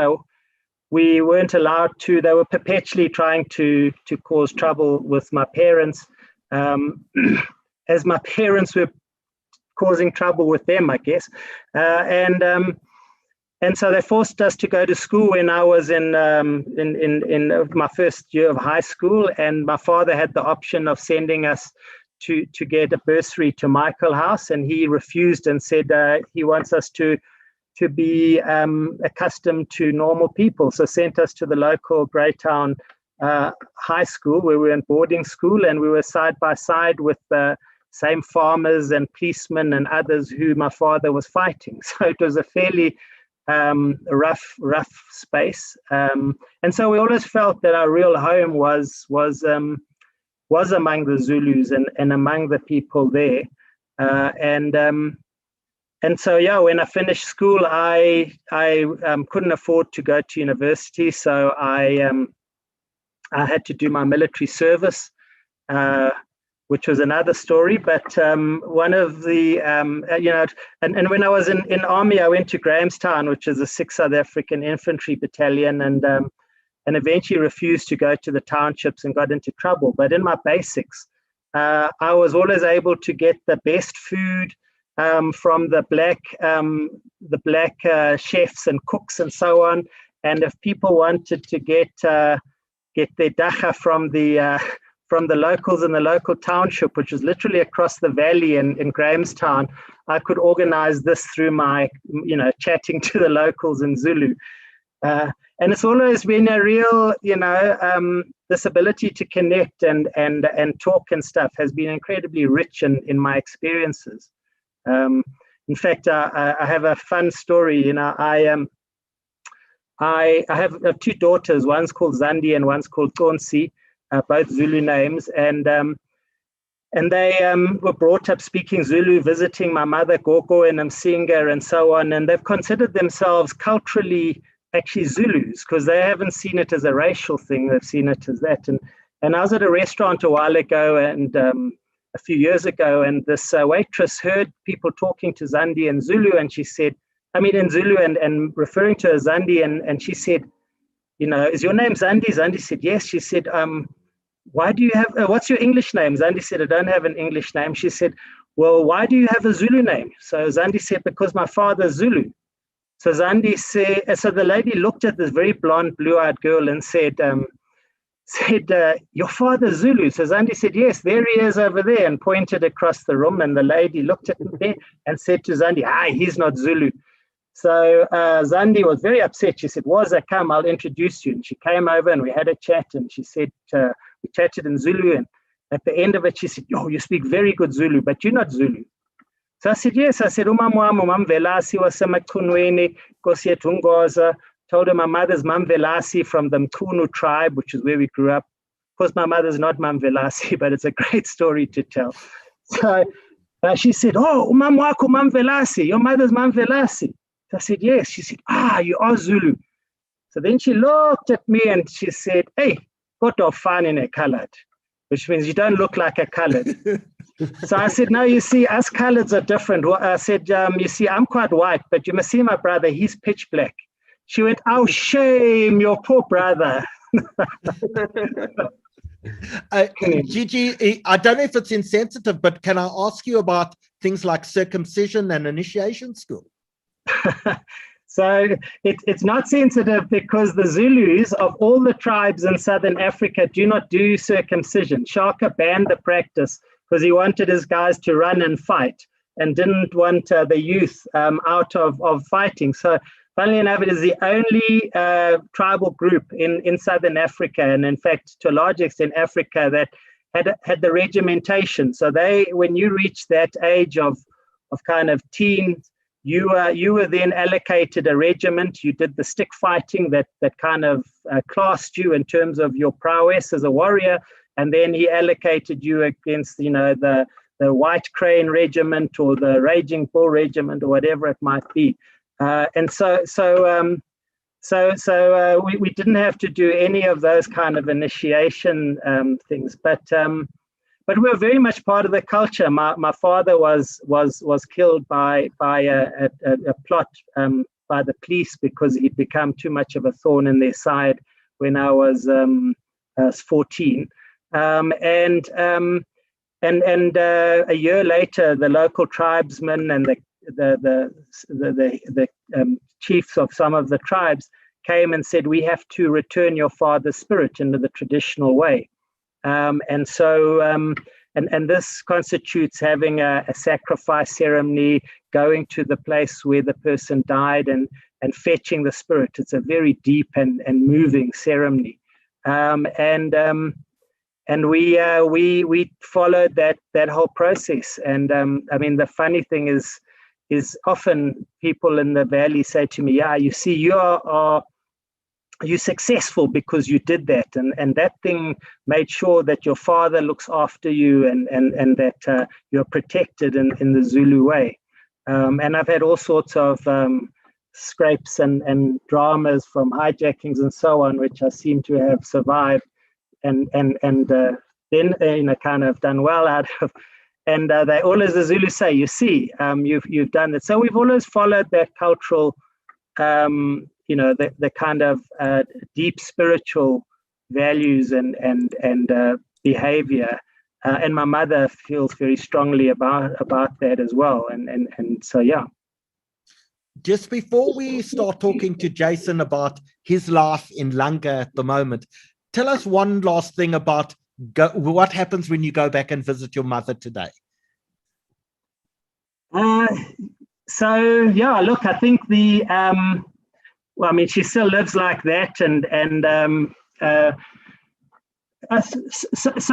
we weren't allowed to. They were perpetually trying to cause trouble with my parents. As my parents were causing trouble with them, I guess. And so they forced us to go to school when I was in my first year of high school. And my father had the option of sending us to get a bursary to Michael House, and he refused and said he wants us to be accustomed to normal people. So sent us to the local Greytown high school, where we were in boarding school, and we were side by side with the same farmers and policemen and others who my father was fighting. So it was a fairly rough space. And so we always felt that our real home was among the Zulus and among the people there. And so, yeah, when I finished school, I couldn't afford to go to university. So I had to do my military service, which was another story. But one of the, and when I was in army, I went to Grahamstown, which is a 6th South African Infantry Battalion, and eventually refused to go to the townships and got into trouble. But in my basics, I was always able to get the best food from the black chefs and cooks and so on. And if people wanted to get their dacha from the locals in the local township, which is literally across the valley in Grahamstown, I could organize this through my, chatting to the locals in Zulu. And it's always been a real, this ability to connect and talk and stuff has been incredibly rich in my experiences. In fact, I have a fun story. I have 2 daughters. One's called Zandi and one's called Tonsi, both Zulu names, and they were brought up speaking Zulu, visiting my mother Gogo and Msinga and so on, and they've considered themselves culturally actually Zulus because they haven't seen it as a racial thing. They've seen it as that. And I was at a restaurant a while ago and a few years ago, and this waitress heard people talking to Zandi in Zulu, and she said, in Zulu and referring to her Zandi, and she said, is your name Zandi? Zandi said, yes. She said, why do you have, what's your English name? Zandi said, I don't have an English name. She said, well, why do you have a Zulu name? So Zandi said, because my father's Zulu. So Zandi said, so the lady looked at this very blonde, blue-eyed girl and said, your father's Zulu? So Zandi said, yes, there he is over there, and pointed across the room. And the lady looked at him there and said to Zandi, he's not Zulu. So Zandi was very upset. She said, Waza, come, I'll introduce you. And she came over and we had a chat, and she said, we chatted in Zulu, At the end of it, she said, "Yo, you speak very good Zulu, but you're not Zulu." So I said, "Yes." I said, Umam Velasi was Semakunweni, Kosietungoza. Told her my mother's Mam Velasi from the Mkunu tribe, which is where we grew up. Of course, my mother's not Mam Velasi, but it's a great story to tell. So she said, "Oh, Umam Wako Mam Velasi, your mother's Mam Velasi." So I said, "Yes." She said, "Ah, you are Zulu." So then she looked at me and she said, "Hey, koto fine colored," which means you don't look like a colored. So I said, "No, you see, us coloreds are different." I said, "You see, I'm quite white, but you must see my brother, he's pitch black." She went, "Oh, shame, your poor brother." Gigi, I don't know if it's insensitive, but can I ask you about things like circumcision and initiation school? So it's not sensitive because the Zulus of all the tribes in Southern Africa do not do circumcision. Shaka banned the practice because he wanted his guys to run and fight and didn't want the youth out of fighting. So funnily enough, it is the only tribal group in Southern Africa, and in fact, to a large extent, Africa, that had the regimentation. So when you reach that age of kind of teens, you were then allocated a regiment. You did the stick fighting that kind of classed you in terms of your prowess as a warrior, and then he allocated you against, the White Crane Regiment or the Raging Bull Regiment or whatever it might be. And so we didn't have to do any of those kind of initiation things, but we were very much part of the culture. My father was killed by a plot by the police because he'd become too much of a thorn in their side when I was 14. And a year later, the local tribesmen and the chiefs of some of the tribes came and said, "We have to return your father's spirit into the traditional way." And this constitutes having a sacrifice ceremony, going to the place where the person died and fetching the spirit. It's a very deep and moving ceremony. And we followed that whole process. And I mean, the funny thing is often people in the valley say to me, "Yeah, you see, you're successful because you did that, and that thing made sure that your father looks after you and that you're protected in the Zulu way." And I've had all sorts of scrapes and dramas from hijackings and so on, which I seem to have survived and then kind of done well out of. And they always, the Zulu say, "You see, you've done that." So we've always followed that cultural, the kind of deep spiritual values and behavior. And my mother feels very strongly about that as well. And so, yeah. Just before we start talking to Jason about his life in Langa at the moment, tell us one last thing about what happens when you go back and visit your mother today. So yeah, look, I think well, I mean, she still lives like that, so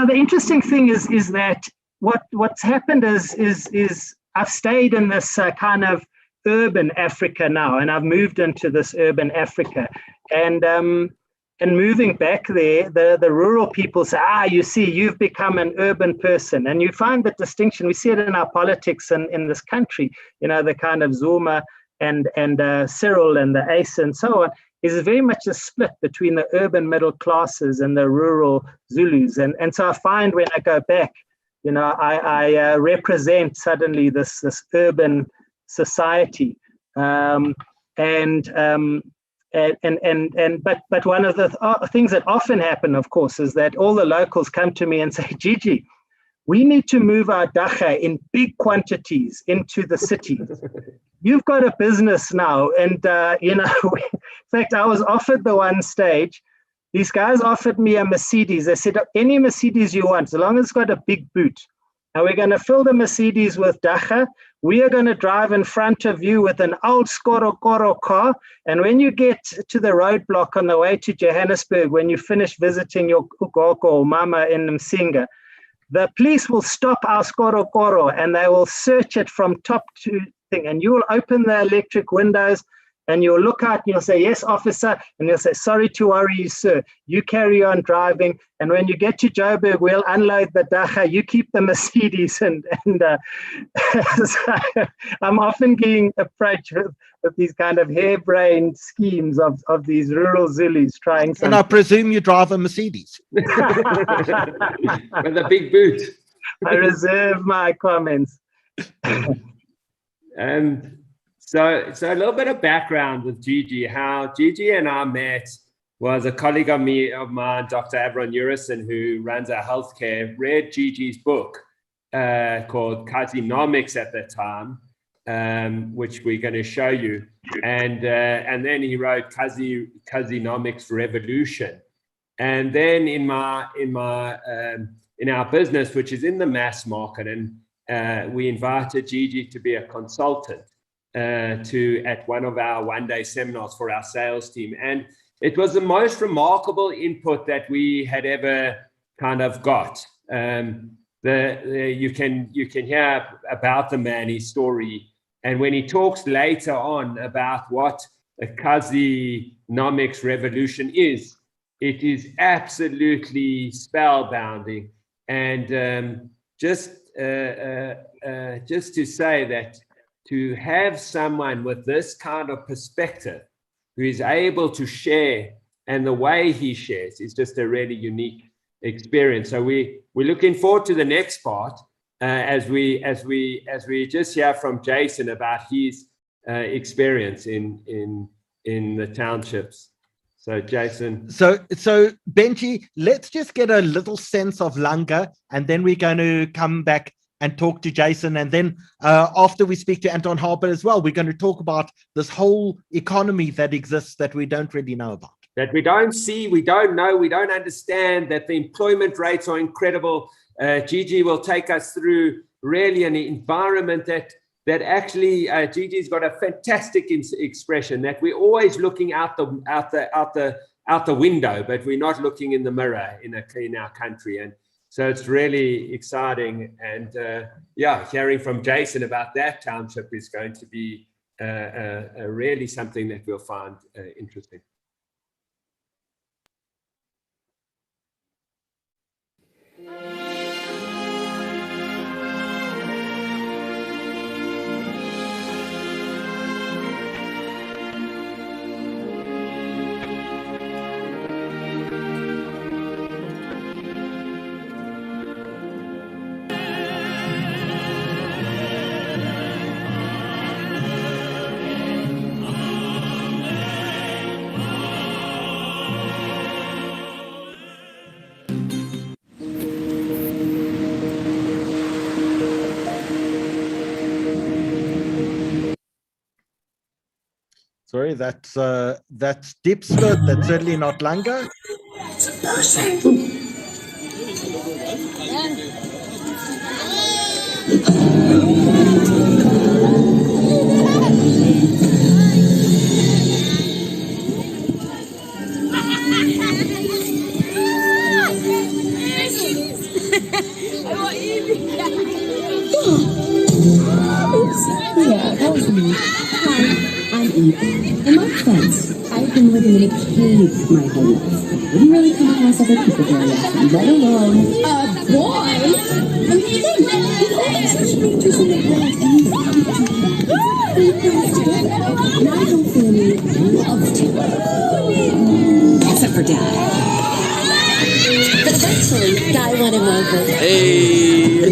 the interesting thing is that what's happened is I've stayed in this kind of urban Africa now, and I've moved into this urban Africa, and moving back there, the rural people say, "You see, you've become an urban person," and you find the distinction. We see it in our politics in this country. The kind of Zuma and Cyril and the ACE and so on is very much a split between the urban middle classes and the rural Zulus. And so I find when I go back, I represent suddenly this urban society. But one of the things that often happen, of course, is that all the locals come to me and say, "Gigi, we need to move our dacha in big quantities into the city. You've got a business now." And, in fact, I was offered the one stage. These guys offered me a Mercedes. They said, "Any Mercedes you want, as long as it's got a big boot. Now we're going to fill the Mercedes with dacha. We are going to drive in front of you with an old Skoro car. And when you get to the roadblock on the way to Johannesburg, when you finish visiting your gogo or mama in Msinga, the police will stop our skorokoro and they will search it from top to thing. And you will open the electric windows and you'll look out and you'll say, yes, officer. And you'll say, sorry to worry you, sir. You carry on driving. And when you get to Joburg, we'll unload the Dacha. You keep the Mercedes. And so I'm often getting approached with these kind of harebrained schemes of these rural Zulus trying something. And I presume you drive a Mercedes. With a big boot. I reserve my comments. So a little bit of background with Gigi. How Gigi and I met was a colleague of mine, Dr. Avron Urison, who runs our healthcare, read Gigi's book called Kasinomics at that time, which we're going to show you. And then he wrote Kasinomics Revolution. And then in our business, which is in the mass market, and we invited Gigi to be a consultant at one of our one-day seminars for our sales team. And it was the most remarkable input that we had ever kind of got. You can hear about the man, his story. And when he talks later on about what a Kasinomics revolution is, it is absolutely spellbinding. And just to say that to have someone with this kind of perspective who is able to share, and the way he shares is just a really unique experience. So we're looking forward to the next part as we just hear from Jason about his experience in the townships. So Jason. So Benji, let's just get a little sense of Langa, and then we're going to come back and talk to Jason. And then after we speak to Anton Harber as well, we're going to talk about this whole economy that exists that we don't really know about. That we don't see, we don't know, we don't understand, that the employment rates are incredible. Gigi will take us through really an environment that actually Gigi's got a fantastic expression, that we're always looking out the window, but we're not looking in the mirror in our country. And so it's really exciting. And hearing from Jason about that township is going to be really something that we'll find interesting. Sorry, that's Diepsloot. That's certainly not Langa. It's a person. Yeah, that was me. Hi, I'm Eve. And my friends. I've been living in a cave my whole life. I didn't really come across other people very often, let alone a boy. I mean, think, with all these creatures in the world, and we friends together. My whole family loves to. Except for Dad. But eventually, Guy won him over. Hey!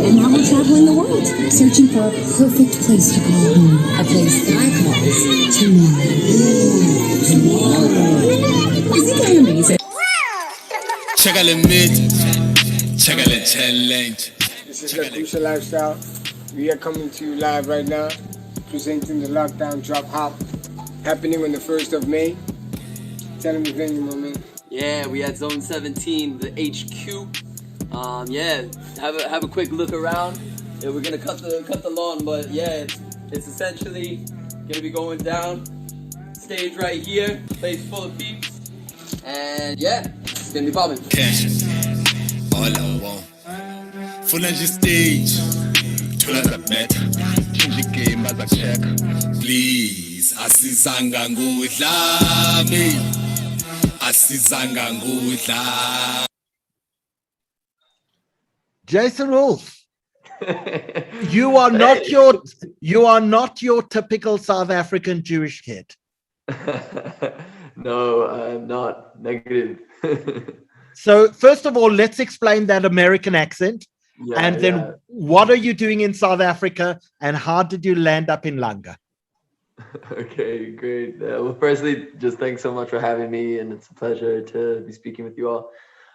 And now we're traveling the world, searching for a perfect place to call home. A place Guy calls tomorrow. Isn't that amazing? Challenge. This is the Crucial Lifestyle. We are coming to you live right now, presenting the lockdown drop hop happening on the 1st of May. Tell them the venue, my man. Yeah, we at Zone 17, the HQ. Have a quick look around. Yeah, we're gonna cut the lawn, but yeah, it's essentially gonna be going down. Stage right here, place full of peeps, and yeah, it's gonna be popping. Hola, funa nje stage. Thola the better. Change the game as a check. Please, asizanga ngudlame. Asizanga ngudlame. Jason Woolf. You are not your typical South African Jewish kid. No, I'm not. Negative. So first of all, let's explain that American accent. And then what are you doing in South Africa and how did you land up in Langa? Okay, great. Well, firstly, just thanks so much for having me, and it's a pleasure to be speaking with you all.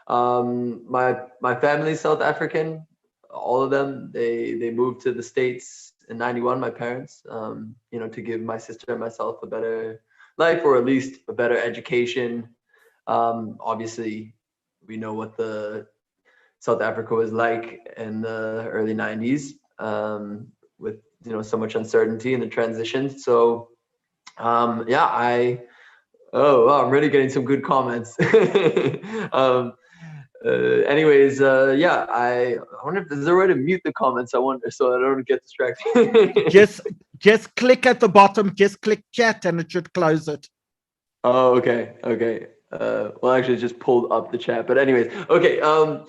My family's South African, all of them. They moved to the States in '91, my parents, to give my sister and myself a better life, or at least a better education. Obviously, we know what the South Africa was like in the early '90s, with so much uncertainty in the transition. So I'm really getting some good comments. I wonder if there's a way to mute the comments. I wonder, so I don't get distracted. just click at the bottom, just click chat and it should close it. Oh, okay. Well, actually, it just pulled up the chat, but anyways, okay. I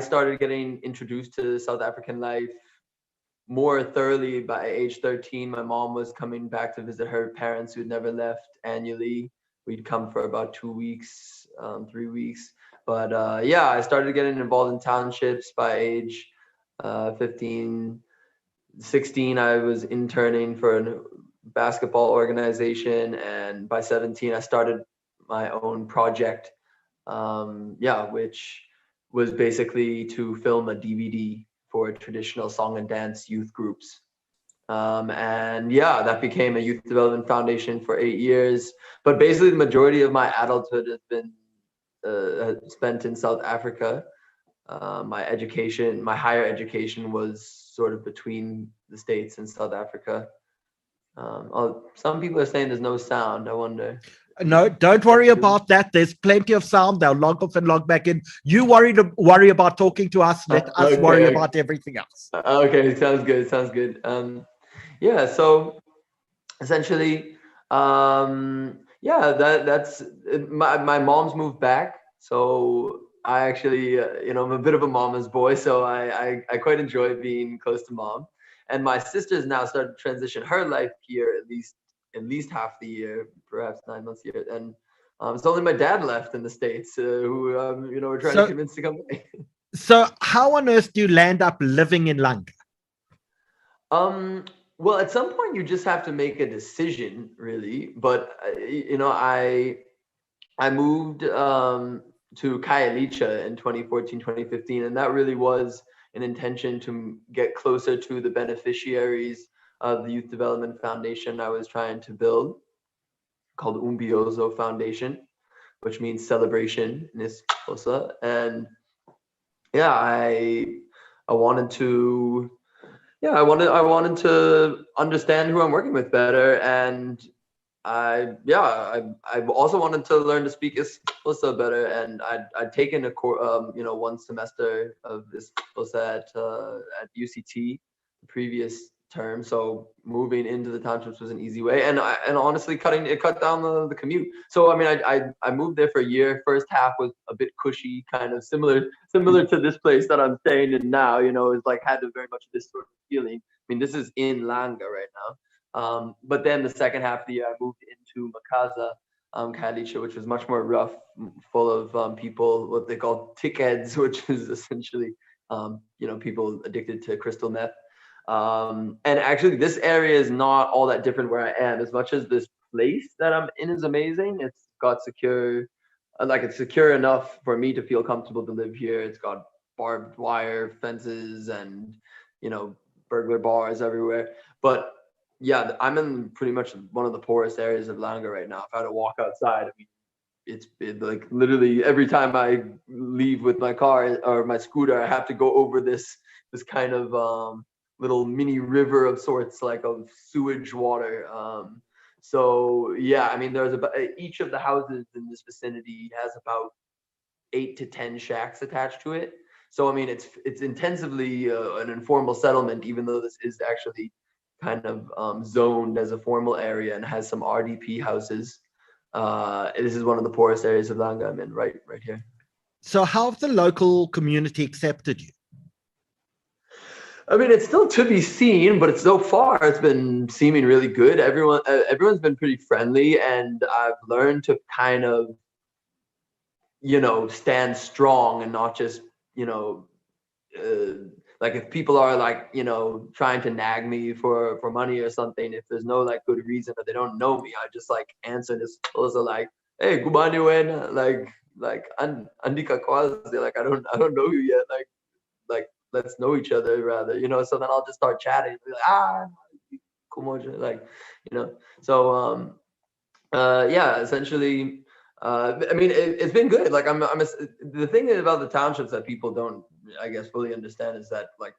started getting introduced to South African life more thoroughly by age 13. My mom was coming back to visit her parents who had never left annually. We'd come for about 2 weeks, 3 weeks. But I started getting involved in townships by age 15, 16. I was interning for a basketball organization, and by 17 I started my own project, which was basically to film a DVD for traditional song and dance youth groups. That became a youth development foundation for 8 years. But basically the majority of my adulthood has been spent in South Africa. My higher education was sort of between the States and South Africa. Some people are saying there's no sound. I wonder. No, don't worry about that. There's plenty of sound. They'll log off and log back in. You worry about talking to us. Let us worry about everything else. Okay, sounds good. So essentially, that's my mom's moved back. So I actually, I'm a bit of a mama's boy. So I quite enjoy being close to mom. And my sister's now started to transition her life here at least half the year, perhaps 9 months a year. And it's only my dad left in the States, who we're trying to convince to come back. So how on earth do you land up living in Langa? Well, at some point you just have to make a decision, really. But I moved to Khayelitsha in 2014, 2015, and that really was an intention to get closer to the beneficiaries of the Youth Development Foundation I was trying to build, called Umbiozo Foundation, which means celebration in isiXhosa. And I wanted to understand who I'm working with better, and I also wanted to learn to speak isiXhosa better. And I'd taken a one semester of isiXhosa at UCT the previous term, so moving into the townships was an easy way, and honestly it cut down the commute. So I moved there for a year. First half was a bit cushy, kind of similar to this place that I'm staying in now. It's like had very much this sort of feeling. I mean, this is in Langa right now. But then the second half of the year I moved into Makaza, Khayelitsha, which was much more rough, full of people, what they call tickheads, which is essentially people addicted to crystal meth. And actually this area is not all that different where I am. As much as this place that I'm in is amazing, it's got it's secure enough for me to feel comfortable to live here. It's got barbed wire fences and burglar bars everywhere. But I'm in pretty much one of the poorest areas of Langa right now. If I had to walk outside, it's like literally every time I leave with my car or my scooter, I have to go over this kind of little mini river of sorts, like of sewage water. So yeah, I mean, there's about each of the houses in this vicinity has about 8 to 10 shacks attached to it. So I mean, it's intensively an informal settlement, even though this is actually kind of zoned as a formal area and has some RDP houses. This is one of the poorest areas of Langa I'm in, right here. So how have the local community accepted you? I mean, it's still to be seen, but so far it's been seeming really good. Everyone's been pretty friendly, and I've learned to kind of, stand strong and not just, like if people are like, trying to nag me for money or something, if there's no like good reason or they don't know me, I just like answer this also like, hey, Gubani Wena, like Andika Kwazi, like I don't know you yet, like let's know each other rather, so then I'll just start chatting, be like, so yeah, essentially, I mean, it's been good. Like the thing about the townships that people don't, I guess, fully understand is that like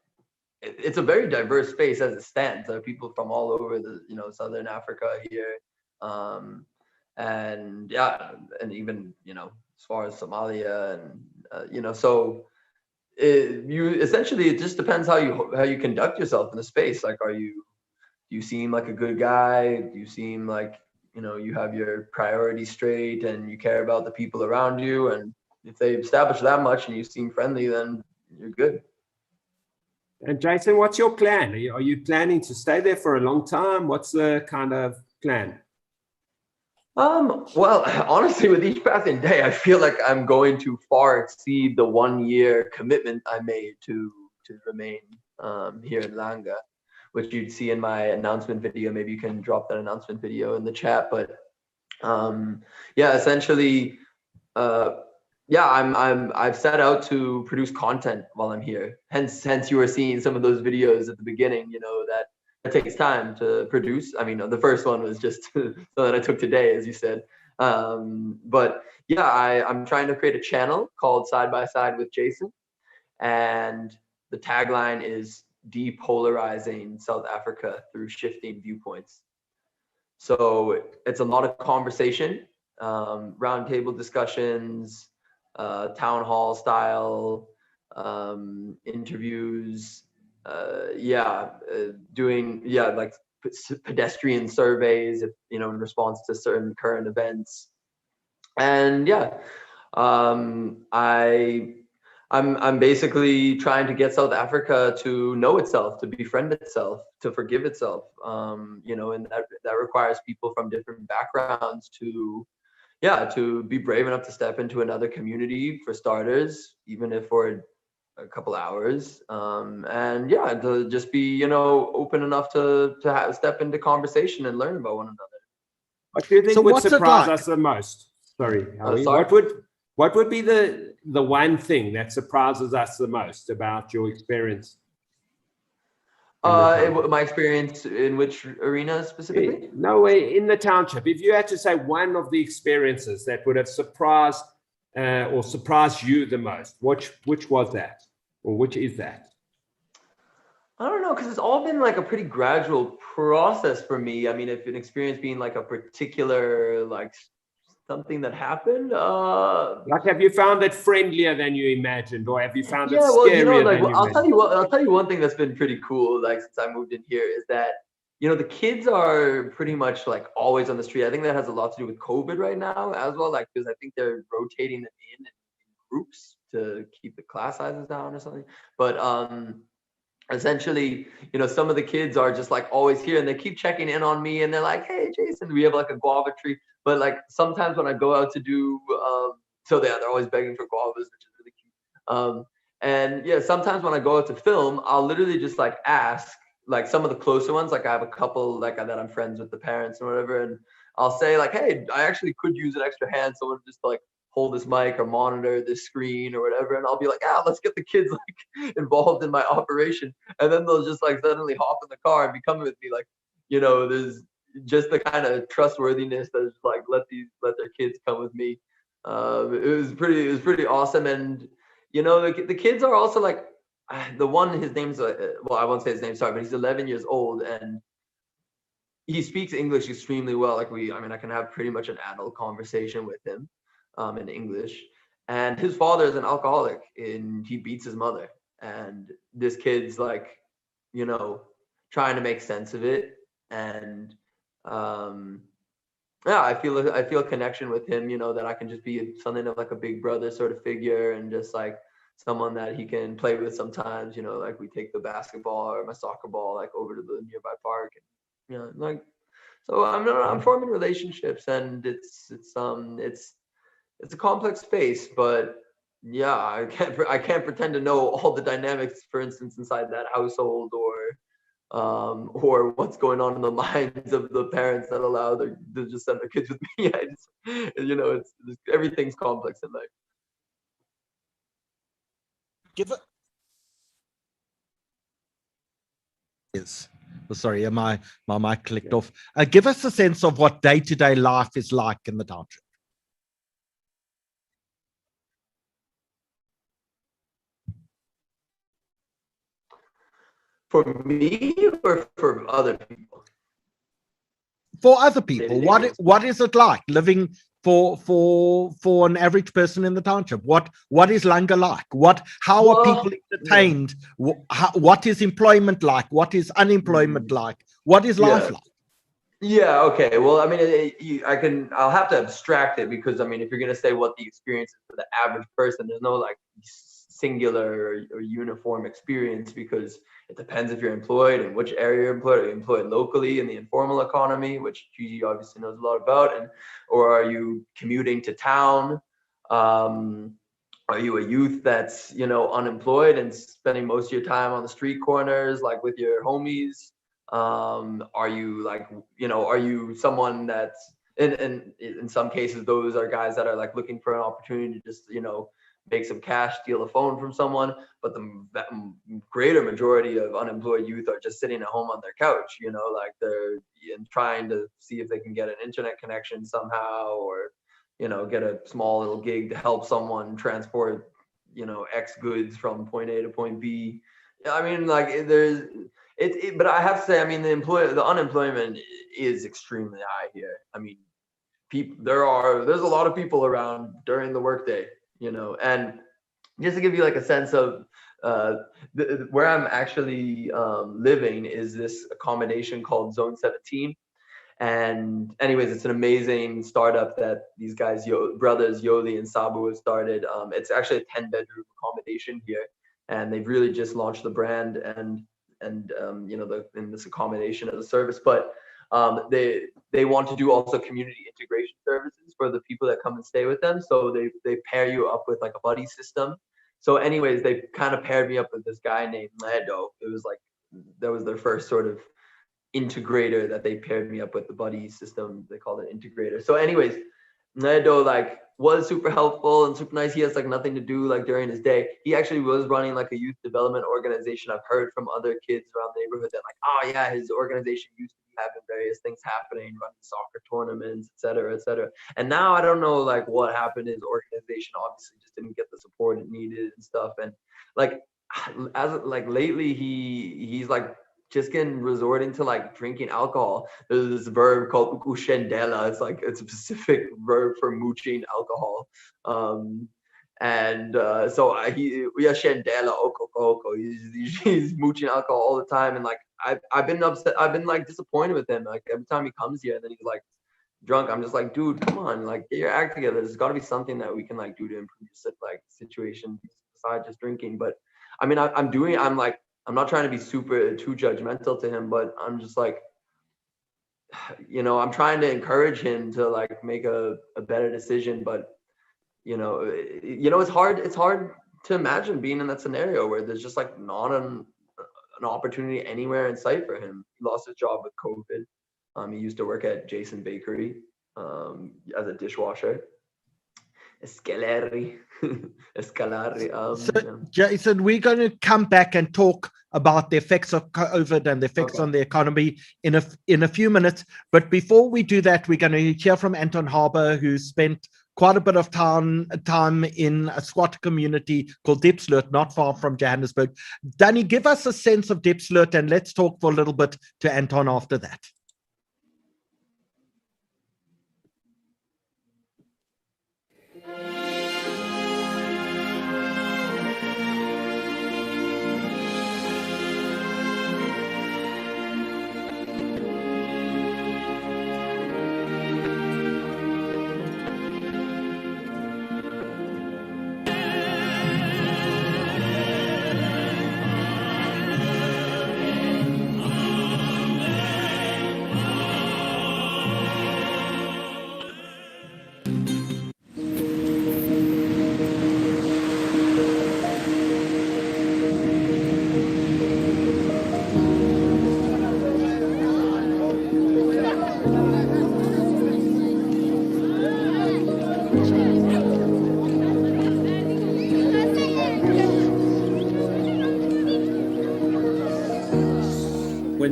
it's a very diverse space as it stands. There are people from all over the Southern Africa here, and yeah, and even as far as Somalia, and so it just depends how you conduct yourself in the space. Like, do you seem like a good guy? Do you seem like you have your priorities straight and you care about the people around you? And if they establish that much and you seem friendly, then you're good. And Jason, what's your plan? Are you planning to stay there for a long time? What's the kind of plan? Well, honestly, with each passing day, I feel like I'm going to far exceed the 1 year commitment I made to remain here in Langa, which you'd see in my announcement video. Maybe you can drop that announcement video in the chat. But yeah, essentially, yeah, I've set out to produce content while I'm here. Hence you were seeing some of those videos at the beginning. That it takes time to produce. I mean, the first one was just something that I took today, as you said. But yeah, I'm trying to create a channel called Side by Side with Jason, and the tagline is depolarizing South Africa through shifting viewpoints. So it's a lot of conversation, roundtable discussions, town hall style interviews, doing like pedestrian surveys, in response to certain current events. And yeah, I'm basically trying to get South Africa to know itself, to befriend itself, to forgive itself, and that requires people from different backgrounds to be brave enough to step into another community, for starters, even if for a couple hours, and yeah, to just be open enough to step into conversation and learn about one another. What do you think would surprise us the most? Sorry, what would be the one thing that surprises us the most about your experience? My experience in which arena specifically? No way, in the township. If you had to say one of the experiences that would have surprised or surprised you the most, which was that, or which is that? I don't know, because it's all been like a pretty gradual process for me. I mean, if an experience being like a particular something that happened, like, have you found it friendlier than you imagined, or have you found it scarier than you imagined? I'll tell you one thing that's been pretty cool, like since I moved in here, is that the kids are pretty much like always on the street. I think that has a lot to do with COVID right now as well, like because I think they're rotating them in groups to keep the class sizes down or something. But essentially, some of the kids are just like always here, and they keep checking in on me, and they're like, hey Jason, we have like a guava tree. But like sometimes when I go out to do they're always begging for guavas, which is really cute. And yeah, sometimes when I go out to film, I'll literally just like ask like some of the closer ones, like I have a couple like that I'm friends with the parents or whatever, and I'll say like, hey, I actually could use an extra hand, someone just like hold this mic or monitor this screen or whatever, and I'll be like, let's get the kids like involved in my operation, and then they'll just like suddenly hop in the car and be coming with me. Like, there's just the kind of trustworthiness that is like, let their kids come with me. It was pretty awesome. And the kids are also like, the one, his name's well, I won't say his name, sorry, but he's 11 years old, and he speaks English extremely well. Like I can have pretty much an adult conversation with him in English. And his father is an alcoholic and he beats his mother. And this kid's like, you know, trying to make sense of it. And yeah, I feel a connection with him, you know, that I can just be something of like a big brother sort of figure and just like someone that he can play with sometimes, you know, like we take the basketball or my soccer ball like over to the nearby park, and you know, like, so I'm forming relationships, and it's a complex space, but yeah, I can't pretend to know all the dynamics, for instance, inside that household, or what's going on in the minds of the parents that allow to just send their kids with me. You know, everything's complex in life. Give it. Yes. Sorry, my mic clicked off. Give us a sense of what day-to-day life is like in the township. For me or for other people? For other people, what is it like living for an average person in the township? What is Langa like? How are people entertained? What is employment like? What is unemployment like? What is life like? Yeah. Okay. Well, I mean, I'll have to abstract it, because I mean, if you're gonna say what the experience is for the average person, there's no like singular or uniform experience, because it depends if you're employed and which area you're employed. Are you employed locally in the informal economy, which Gigi obviously knows a lot about, or are you commuting to town? Are you a youth that's, you know, unemployed and spending most of your time on the street corners, like with your homies? Are you like, you know, are you someone that's in some cases, those are guys that are like looking for an opportunity to just, you know, make some cash, steal a phone from someone, but the greater majority of unemployed youth are just sitting at home on their couch, you know, like they're trying to see if they can get an internet connection somehow, or, you know, get a small little gig to help someone transport, you know, X goods from point A to point B. I mean, like but I have to say, I mean, the unemployment is extremely high here. I mean, there's a lot of people around during the workday, you know. And just to give you like a sense of where I'm actually living is this accommodation called Zone 17. And anyways, it's an amazing startup that these guys, brothers Yoli and Sabu, have started. It's actually a 10-bedroom accommodation here, and they've really just launched the brand and you know, in this accommodation as a service. But they want to do also community integration services for the people that come and stay with them. So they pair you up with like a buddy system. So anyways, they kind of paired me up with this guy named Ledo. It was like, that was their first sort of integrator that they paired me up with, the buddy system. They called it integrator. So anyways, Ledo like was super helpful and super nice. He has like nothing to do like during his day. He actually was running like a youth development organization. I've heard from other kids around the neighborhood that like, oh yeah, his organization used to be having various things happening, running soccer tournaments, et cetera, et cetera. And now I don't know like what happened. His organization obviously just didn't get the support it needed and stuff. And like, as like lately, he's like just resorting to like drinking alcohol. There's this verb called ukushendela. It's a specific verb for mooching alcohol. So shendela oko. He's mooching alcohol all the time, and like I've been upset. I've been like disappointed with him. Like every time he comes here, and then he's like drunk. I'm just like, dude, come on, like get your act together. There's got to be something that we can like do to improve like situation besides just drinking. But I mean, I'm not trying to be too judgmental to him, but I'm just like, you know, I'm trying to encourage him to like make a better decision. But you know, it's hard to imagine being in that scenario where there's just like not an opportunity anywhere in sight for him. He lost his job with COVID. He used to work at Jason Bakery as a dishwasher. Escalari. So, Jason, we're going to come back and talk about the effects of COVID and the effects on the economy in a few minutes. But before we do that, we're going to hear from Anton Harber, who spent quite a bit of time in a squatter community called Diepsloot, not far from Johannesburg. Danny, give us a sense of Diepsloot, and let's talk for a little bit to Anton after that.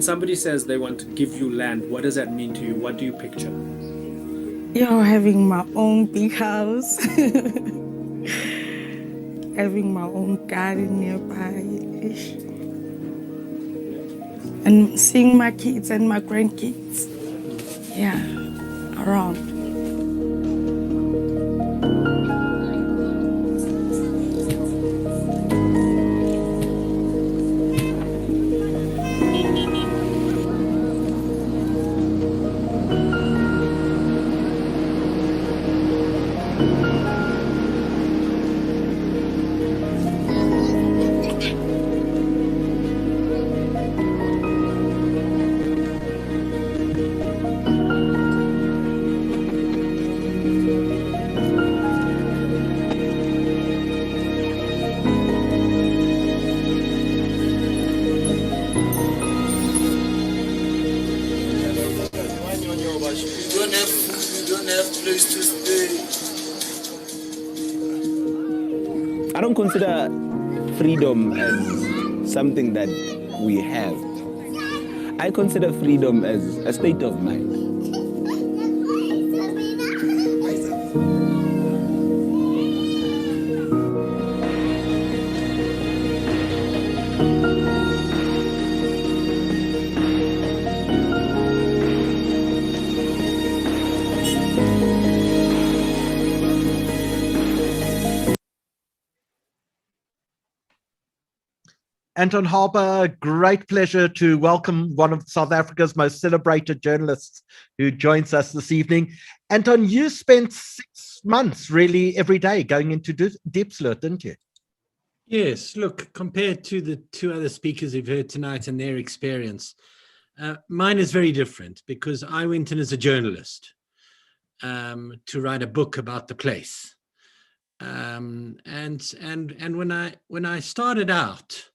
somebody says they want to give you land, what does that mean to you? What do you picture? Having my own big house, having my own garden nearby, and seeing my kids and my grandkids, around. I don't consider freedom as something that we have. I consider freedom as a state of mind. Anton Harber, great pleasure to welcome one of South Africa's most celebrated journalists who joins us this evening. Anton, you spent 6 months really every day going into Diepsloot, didn't you? Yes, look, compared to the two other speakers we've heard tonight and their experience, mine is very different because I went in as a journalist to write a book about the place. And when I started out,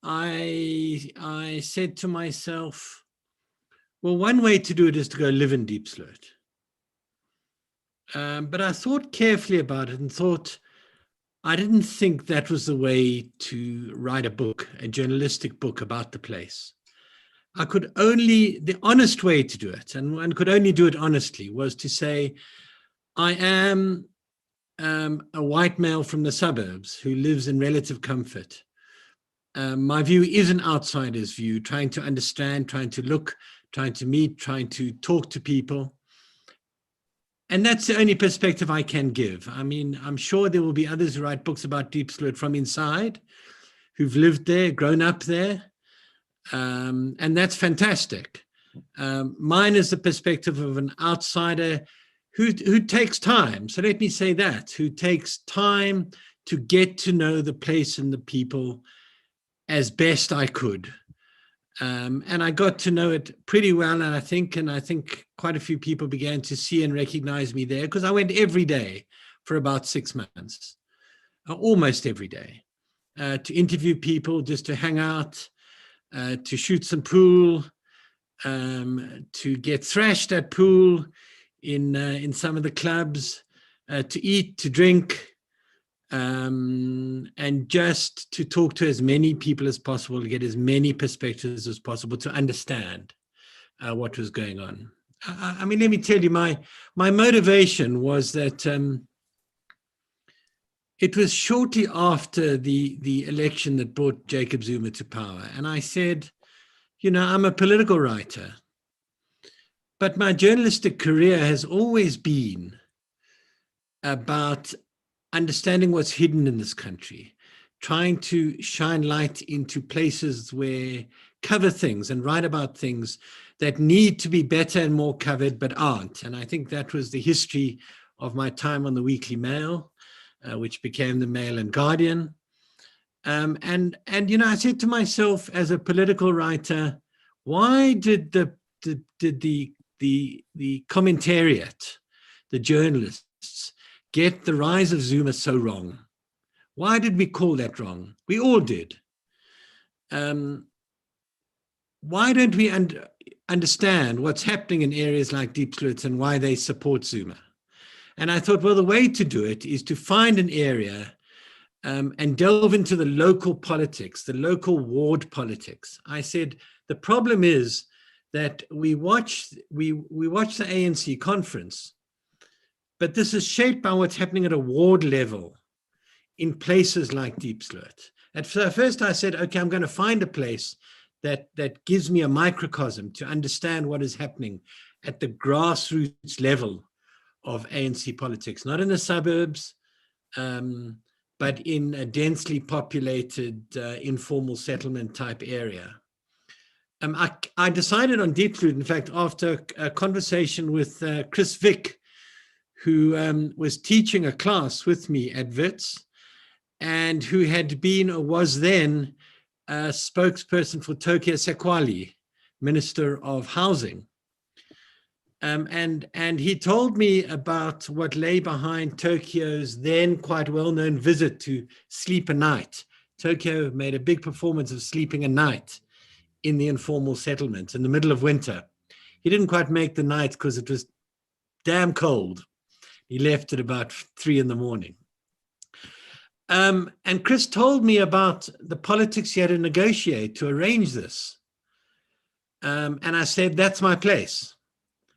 I said to myself, well, one way to do it is to go live in Diepsloot. But I thought carefully about it and thought, I didn't think that was the way to write a book, a journalistic book about the place. The honest way to do it, and one could only do it honestly, was to say, I am a white male from the suburbs who lives in relative comfort. My view is an outsider's view, trying to understand, trying to look, trying to meet, trying to talk to people. And that's the only perspective I can give. I mean, I'm sure there will be others who write books about Diepsloot from inside, who've lived there, grown up there, and that's fantastic. Mine is the perspective of an outsider who takes time. So let me say that, who takes time to get to know the place and the people as best I could. And I got to know it pretty well, and I think quite a few people began to see and recognize me there because I went every day for about 6 months, almost every day, to interview people, just to hang out, to shoot some pool, to get thrashed at pool in some of the clubs, to eat, to drink, and just to talk to as many people as possible, to get as many perspectives as possible, to understand what was going on. I mean, let me tell you, my motivation was that it was shortly after the election that brought Jacob Zuma to power. And I said, you know, I'm a political writer, but my journalistic career has always been about understanding what's hidden in this country, trying to shine light into places where cover things and write about things that need to be better and more covered, but aren't. And I think that was the history of my time on the Weekly Mail, which became the Mail and Guardian. And you know, I said to myself as a political writer, why did the commentariat, the journalists, get the rise of Zuma so wrong? Why did we call that wrong? We all did. Why don't we understand what's happening in areas like Diepsloot and why they support Zuma? And I thought, well, the way to do it is to find an area and delve into the local politics, the local ward politics. I said, the problem is that we watch the ANC conference, but this is shaped by what's happening at a ward level in places like Diepsloot. At first I said, okay, I'm going to find a place that gives me a microcosm to understand what is happening at the grassroots level of ANC politics, not in the suburbs, but in a densely populated informal settlement type area. I decided on Diepsloot, in fact, after a conversation with Chris Vick, who was teaching a class with me at Wits, and who had been or was then a spokesperson for Tokyo Sekwali, Minister of Housing. And he told me about what lay behind Tokyo's then quite well-known visit to Sleep a Night. Tokyo made a big performance of sleeping a night in the informal settlement in the middle of winter. He didn't quite make the night because it was damn cold. He left at about 3 a.m. And Chris told me about the politics he had to negotiate to arrange this. And I said, that's my place.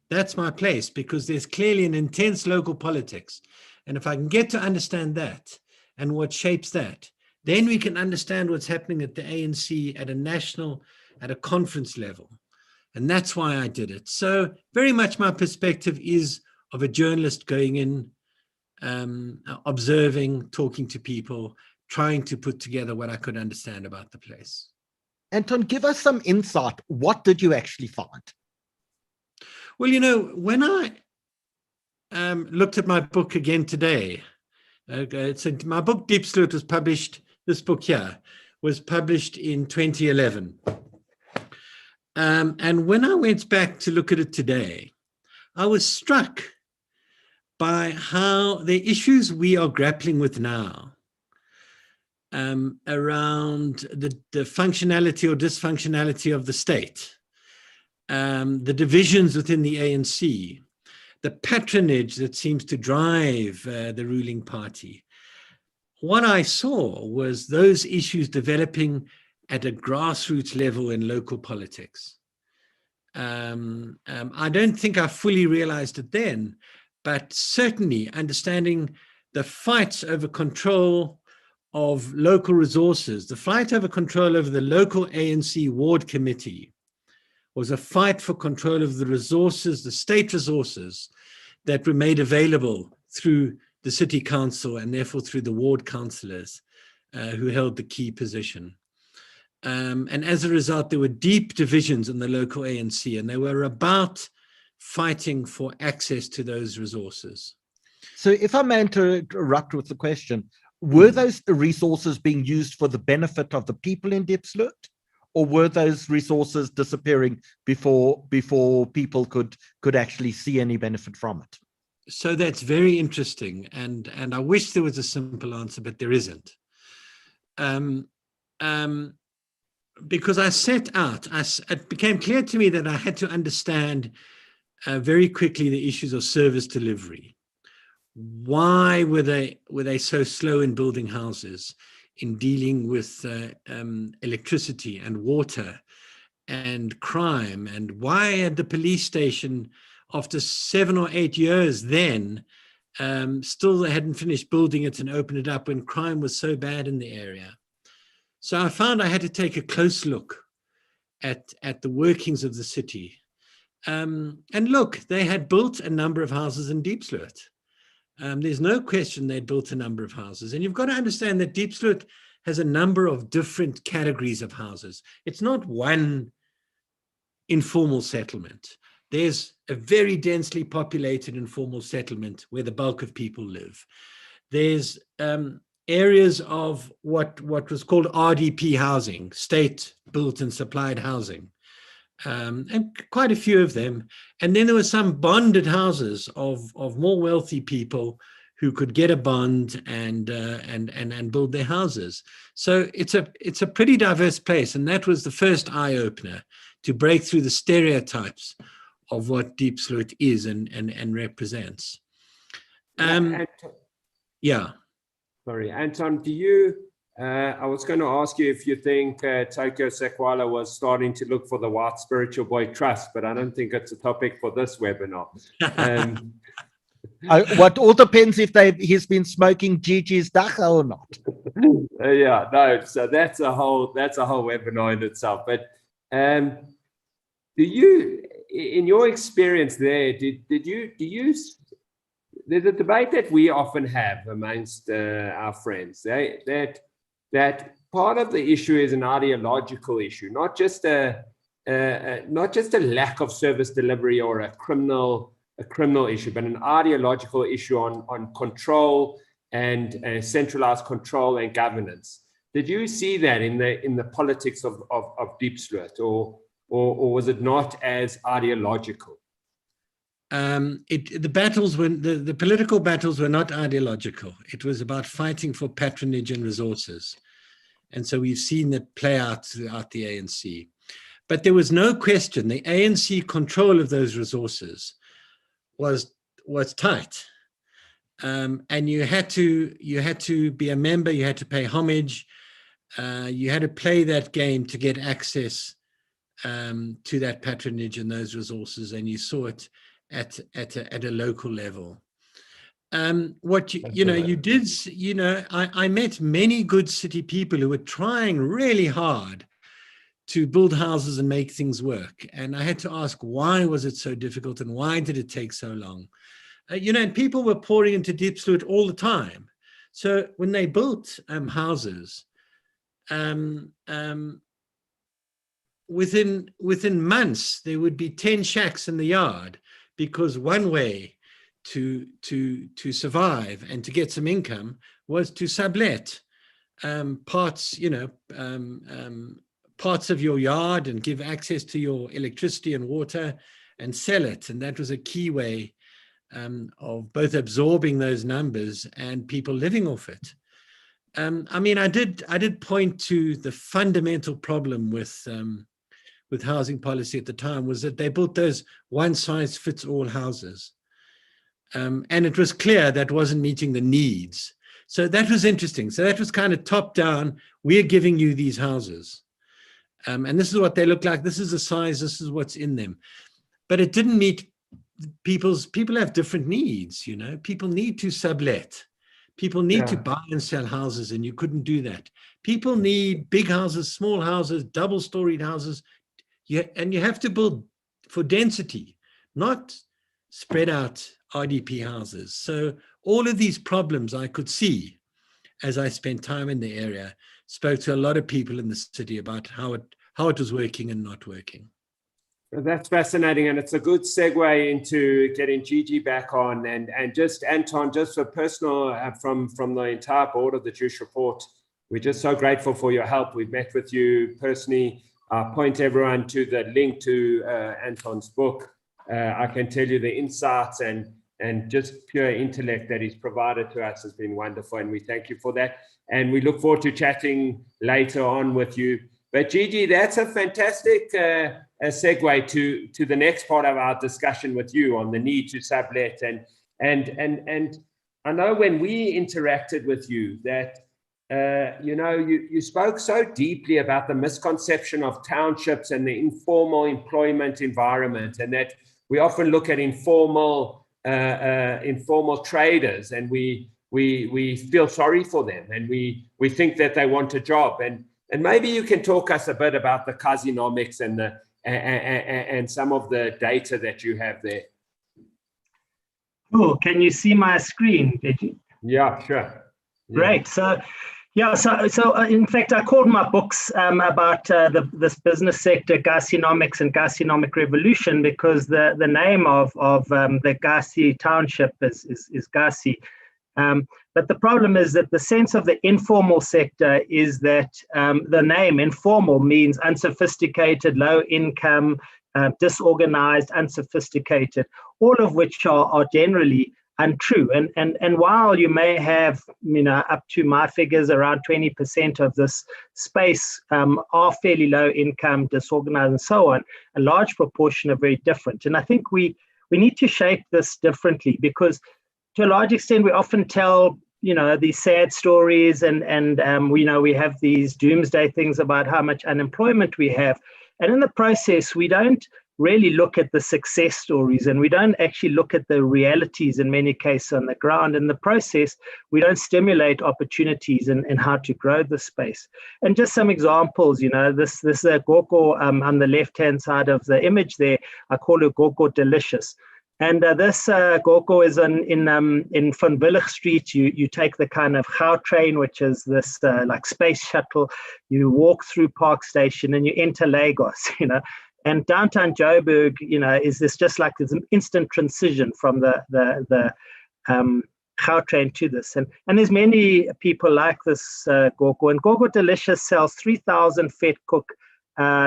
That's my place, because there's clearly an intense local politics. And if I can get to understand that and what shapes that, then we can understand what's happening at the ANC at a national, at a conference level. And that's why I did it. So very much my perspective is of a journalist going in, observing, talking to people, trying to put together what I could understand about the place. Anton, give us some insight. What did you actually find? Well, you know, when I looked at my book again today, so my book Diepsloot was published, this book here was published in 2011. And when I went back to look at it today, I was struck by how the issues we are grappling with now around the functionality or dysfunctionality of the state, the divisions within the ANC, the patronage that seems to drive the ruling party. What I saw was those issues developing at a grassroots level in local politics. I don't think I fully realized it then, but certainly understanding the fights over control of local resources, the fight over control over the local ANC ward committee was a fight for control of the resources, the state resources that were made available through the city council and therefore through the ward councillors who held the key position. And as a result, there were deep divisions in the local ANC, and they were about fighting for access to those resources. So if I may interrupt with the question, were those resources being used for the benefit of the people in Diepsloot, or were those resources disappearing before people could actually see any benefit from it? So that's very interesting, and I wish there was a simple answer, but there isn't. Because I set out, it became clear to me that I had to understand very quickly the issues of service delivery. Why were they so slow in building houses, in dealing with electricity and water and crime? And why had the police station, after 7 or 8 years then, still they hadn't finished building it and opened it up when crime was so bad in the area? So I found I had to take a close look at the workings of the city. And look, they had built a number of houses in Diepsloot. There's no question they'd built a number of houses. And you've got to understand that Diepsloot has a number of different categories of houses. It's not one informal settlement. There's a very densely populated informal settlement where the bulk of people live. There's areas of what was called RDP housing, state built and supplied housing, and quite a few of them. And then there were some bonded houses of more wealthy people who could get a bond and build their houses. So it's a pretty diverse place, and that was the first eye opener to break through the stereotypes of what Diepsloot is and represents. Yeah. Sorry, Anton, do you, I was going to ask you if you think Tokyo Sequala was starting to look for the white spiritual boy trust, but I don't think it's a topic for this webinar. What all depends if he's been smoking Gigi's dacha or not. Yeah, no, so that's a whole webinar in itself. But do you, in your experience there, did you there's a debate that we often have amongst our friends, that part of the issue is an ideological issue, not just a lack of service delivery or a criminal issue, but an ideological issue on control and centralized control and governance. Did you see that in the politics of Diepsloot, or was it not as ideological? The political battles were not ideological. It was about fighting for patronage and resources. And so we've seen that play out throughout the ANC. But there was no question the ANC control of those resources was tight. And you had to be a member, you had to pay homage, you had to play that game to get access to that patronage and those resources, and you saw it at a local level. I met many good city people who were trying really hard to build houses and make things work. And I had to ask, why was it so difficult and why did it take so long? And people were pouring into Diepsloot all the time. So when they built houses, within months, there would be 10 shacks in the yard, because one way to survive and to get some income was to sublet parts of your yard and give access to your electricity and water and sell it. And that was a key way of both absorbing those numbers and people living off it. I did point to the fundamental problem with housing policy at the time, was that they built those one-size-fits-all houses. And it was clear that wasn't meeting the needs. So that was interesting. So that was kind of top-down. We're giving you these houses. And this is what they look like. This is the size. This is what's in them. But it didn't meet people have different needs. People need to sublet. People need to buy and sell houses, and you couldn't do that. People need big houses, small houses, double-storied houses. And you have to build for density, not spread out RDP houses. So all of these problems I could see as I spent time in the area, spoke to a lot of people in the city about how it was working and not working. That's fascinating, and it's a good segue into getting Gigi back on. And just Anton, just for personal, from the entire board of the Jewish Report, we're just so grateful for your help. We've met with you personally. Point everyone to the link to Anton's book. I can tell you the insights and just pure intellect that he's provided to us has been wonderful, and we thank you for that. And we look forward to chatting later on with you. But Gigi, that's a fantastic segue to the next part of our discussion with you on the need to sublet. And I know when we interacted with you that you spoke so deeply about the misconception of townships and the informal employment environment, and that we often look at informal traders and we feel sorry for them, and we think that they want a job. And maybe you can talk us a bit about the Kasinomics and some of the data that you have there. Cool. Can you see my screen, Gigi? Yeah, sure. Great. So in fact, I called my books about this business sector, Kasinomics and Kasinomic Revolution, because the name of the Kasi township is Kasi. But the problem is that the sense of the informal sector is that the name informal means unsophisticated, low income, disorganized, unsophisticated, all of which are generally untrue. And while you may have, up to my figures, around 20% of this space are fairly low income, disorganized, and so on, a large proportion are very different. And I think we need to shape this differently, because to a large extent, we often tell these sad stories, and we have these doomsday things about how much unemployment we have. And in the process, we don't really look at the success stories, and we don't actually look at the realities in many cases on the ground. In the process, we don't stimulate opportunities and how to grow the space. And just some examples, this Goko on the left-hand side of the image there, I call it Goko Delicious. And this Goko is in Van Willig Street. You take the kind of Gau train, which is this like space shuttle. You walk through Park Station and you enter Lagos, And downtown Joburg, is this just like this instant transition from the Gau train to this. And there's many people like this Goko. And Goko Delicious sells 3,000 vet cook,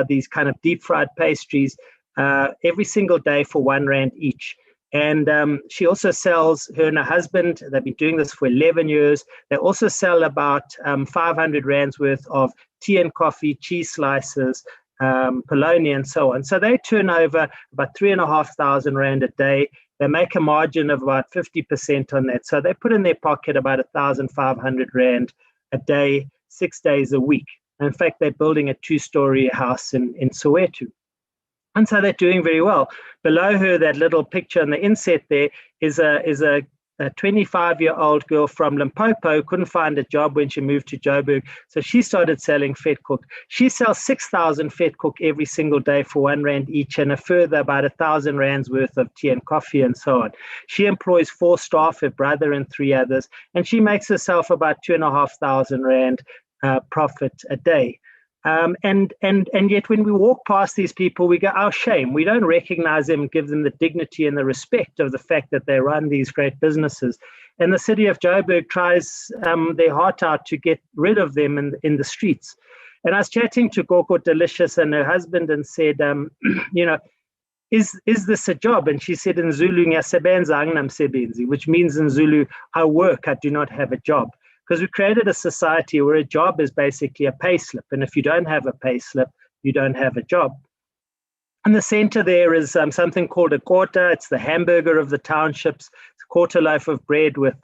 these kind of deep fried pastries every single day for R1 each. And she also sells, her and her husband, they've been doing this for 11 years. They also sell about 500 Rands worth of tea and coffee, cheese slices, polony, and so on. So they turn over about 3,500 Rand a day. They make a margin of about 50% on that. So they put in their pocket about 1,500 Rand a day, 6 days a week. And in fact, they're building a 2-story house in Soweto. And so they're doing very well. Below her, that little picture on the inset there is a 25-year-old girl from Limpopo, couldn't find a job when she moved to Joburg. So she started selling vet cook. She sells 6,000 vet cook every single day for R1 each, and a further about 1,000 Rands worth of tea and coffee and so on. She employs 4 staff, her brother and 3 others, and she makes herself about 2,500 Rand profit a day. And yet when we walk past these people, we go, our shame. We don't recognize them and give them the dignity and the respect of the fact that they run these great businesses. And the city of Joburg tries their heart out to get rid of them in the streets. And I was chatting to Goko Delicious and her husband and said, is this a job? And she said in Zulu, which means in Zulu, I work, I do not have a job. Because we created a society where a job is basically a pay slip. And if you don't have a pay slip, you don't have a job. In the center there is something called a kota. It's the hamburger of the townships. It's a quarter loaf of bread with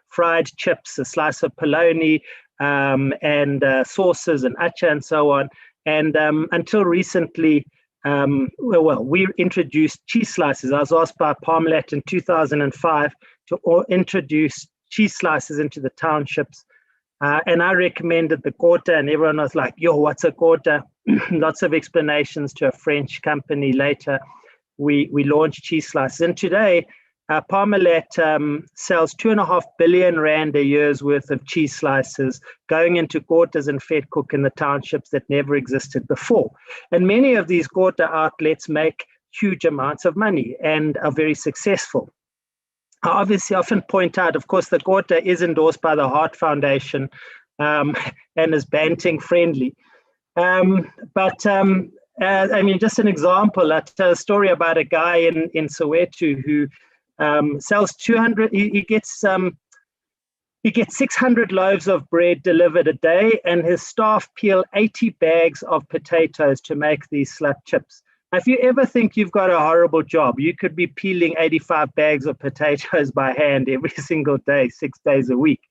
fried chips, a slice of polony, and sauces and acha and so on. And until recently, we introduced cheese slices. I was asked by Parmalat in 2005 to introduce cheese slices into the townships. And I recommended the kota, and everyone was like, yo, what's a kota? Lots of explanations to a French company later. We launched cheese slices. And today, Parmalat sells 2.5 billion Rand a year's worth of cheese slices going into kotas and vet cook in the townships that never existed before. And many of these kota outlets make huge amounts of money and are very successful. I obviously often point out, of course, the kota is endorsed by the Heart Foundation and is Banting friendly. Just an example, I tell a story about a guy in Soweto who sells 200, he gets 600 loaves of bread delivered a day, and his staff peel 80 bags of potatoes to make these slap chips. If you ever think you've got a horrible job, you could be peeling 85 bags of potatoes by hand every single day, 6 days a week.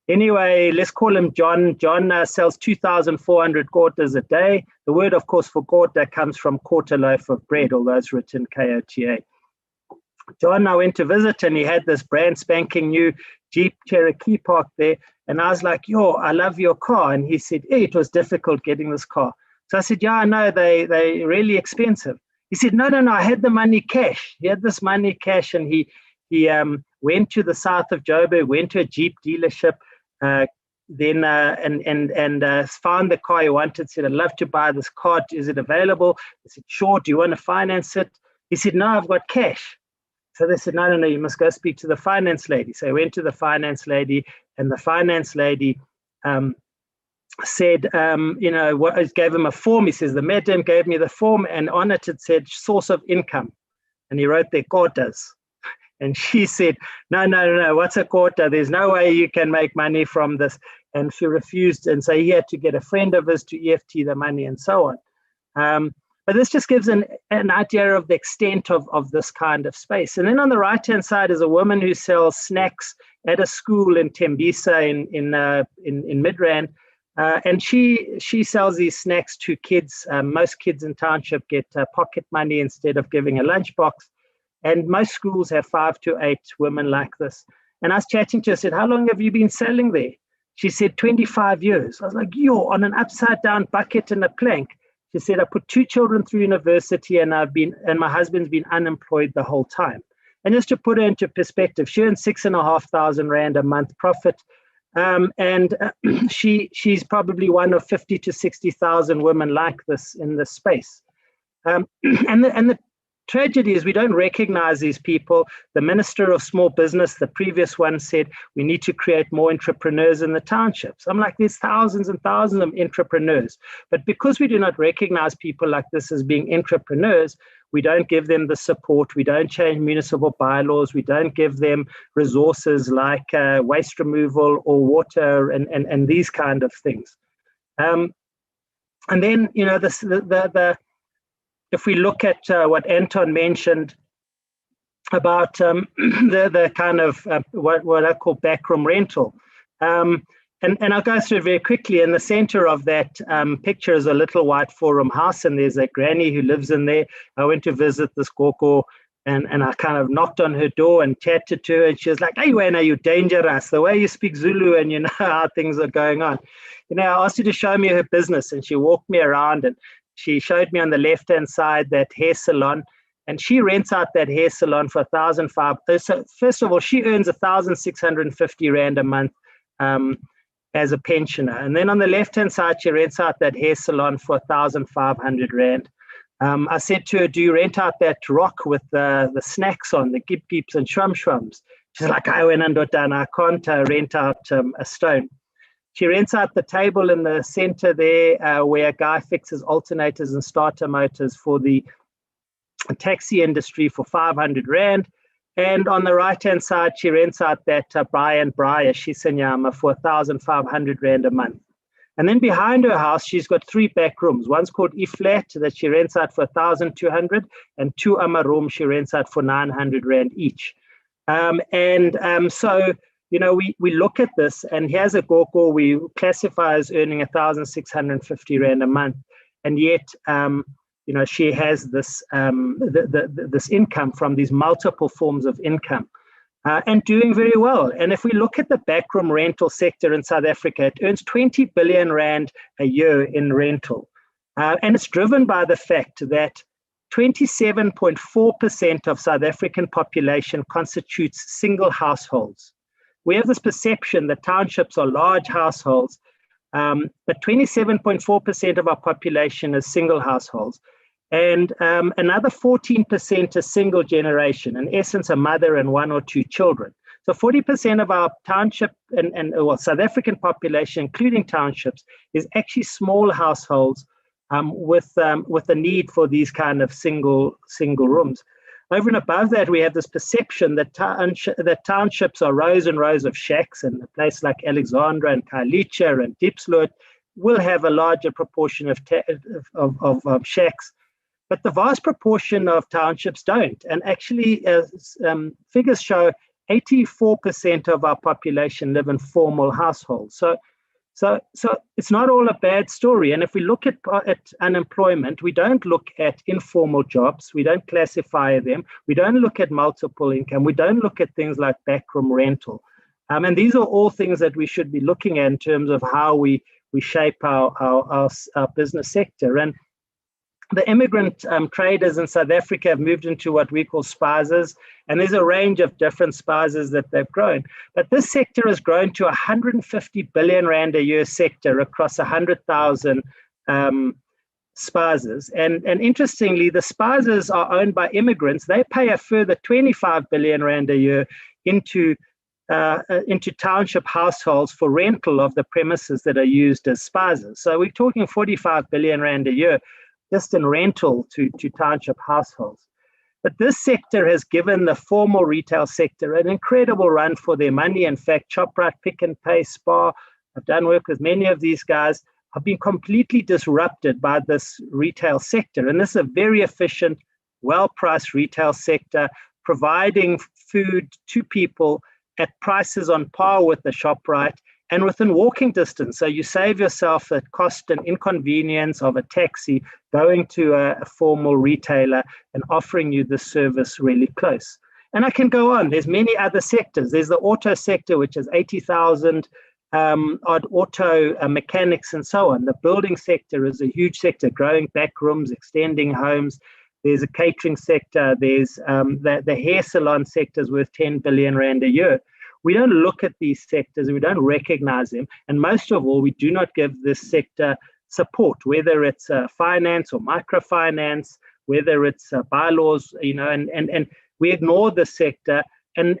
Anyway, let's call him John. John sells 2,400 kotas a day. The word, of course, for kota comes from quarter loaf of bread, although it's written K-O-T-A. John, I went to visit, and he had this brand spanking new Jeep Cherokee parked there. And I was like, yo, I love your car. And he said, hey, it was difficult getting this car. So I said, yeah, I know, they're really expensive. He said, no, I had the money cash. He had this money cash, and he went to the south of Joburg, went to a Jeep dealership, and found the car he wanted, said, I'd love to buy this car. Is it available? I said, sure. Do you want to finance it? He said, no, I've got cash. So they said, no, you must go speak to the finance lady. So he went to the finance lady, and the finance lady said, gave him a form. He says, the madam gave me the form, and on it said source of income. And he wrote their kotas. And she said, no, what's a kota? There's no way you can make money from this. And she refused. And so he had to get a friend of his to EFT the money and so on. But this just gives an idea of the extent of this kind of space. And then on the right-hand side is a woman who sells snacks at a school in Tembisa in Midrand. And she sells these snacks to kids. Most kids in township get pocket money instead of giving a lunchbox. And most schools have 5 to 8 women like this. And I was chatting to her, I said, how long have you been selling there? She said, 25 years. I was like, you're on an upside down bucket and a plank. She said, I put 2 children through university and my husband's been unemployed the whole time. And just to put her into perspective, she earns 6,500 Rand a month profit. She's probably one of 50 to 60,000 women like this in this space. And the tragedy is we don't recognize these people. The Minister of Small Business, the previous one, said we need to create more entrepreneurs in the townships. I'm like, there's thousands and thousands of entrepreneurs. But because we do not recognize people like this as being entrepreneurs, we don't give them the support. We don't change municipal bylaws. We don't give them resources like waste removal or water and these kind of things. And then, you know, if we look at what Anton mentioned about the kind of what I call backroom rental, and I'll go through it very quickly. In the center of that picture is a little white four-room house, and there's a granny who lives in there. I went to visit this Goko, and I kind of knocked on her door and chatted to her, and she was like, hey, Wayne, are you dangerous? The way you speak Zulu and you know how things are going on. You know, I asked her to show me her business, and she walked me around, and she showed me on the left-hand side that hair salon, and she rents out that hair salon for 1,500. So first of all, she earns 1,650 Rand a month as a pensioner. And then on the left-hand side, she rents out that hair salon for 1,500 Rand. I said to her, do you rent out that rock with the snacks on, the gip gips and shrum shrums? She's like, I went and done. I can't rent out a stone. She rents out the table in the center there where a guy fixes alternators and starter motors for the taxi industry for 500 Rand. And on the right-hand side, she rents out that Brian Breyer Shisanyama for 1,500 Rand a month. And then behind her house, she's got 3 back rooms. One's called E-Flat that she rents out for 1,200, and 2 rooms she rents out for 900 Rand each. So, you know, we look at this, and here's a Goko we classify as earning 1,650 Rand a month, and yet, you know, she has this this income from these multiple forms of income, and doing very well. And if we look at the backroom rental sector in South Africa, it earns 20 billion Rand a year in rental, and it's driven by the fact that 27.4% of South African population constitutes single households. We have this perception that townships are large households, but 27.4% of our population is single households. And another 14% is single generation, in essence, a mother and 1 or 2 children. So 40% of our township and South African population, including townships, is actually small households with the need for these kind of single rooms. Over and above that, we have this perception that townships are rows and rows of shacks, and a place like Alexandra and Khayelitsha and Diepsloot will have a larger proportion of shacks. But the vast proportion of townships don't. And actually, figures show 84% of our population live in formal households. So it's not all a bad story. And if we look at unemployment, we don't look at informal jobs. We don't classify them. We don't look at multiple income. We don't look at things like backroom rental. And these are all things that we should be looking at in terms of how we shape our business sector. And the immigrant traders in South Africa have moved into what we call spazes, and there's a range of different spazes that they've grown. But this sector has grown to 150 billion Rand a year sector across 100,000 spazes. And interestingly, the spazes are owned by immigrants. They pay a further 25 billion Rand a year into township households for rental of the premises that are used as spazes. So we're talking 45 billion Rand a year just in rental to township households. But this sector has given the formal retail sector an incredible run for their money. In fact, ShopRite, Pick n Pay, Spar, I've done work with many of these guys, have been completely disrupted by this retail sector. And this is a very efficient, well-priced retail sector, providing food to people at prices on par with the ShopRite and within walking distance. So you save yourself the cost and inconvenience of a taxi going to a formal retailer and offering you the service really close. And I can go on. There's many other sectors. There's the auto sector, which is 80,000 odd auto mechanics and so on. The building sector is a huge sector, growing back rooms, extending homes. There's a catering sector. There's the hair salon sector is worth 10 billion rand a year. We don't look at these sectors, we don't recognize them. And most of all, we do not give this sector support, whether it's finance or microfinance, whether it's bylaws, and we ignore the sector. And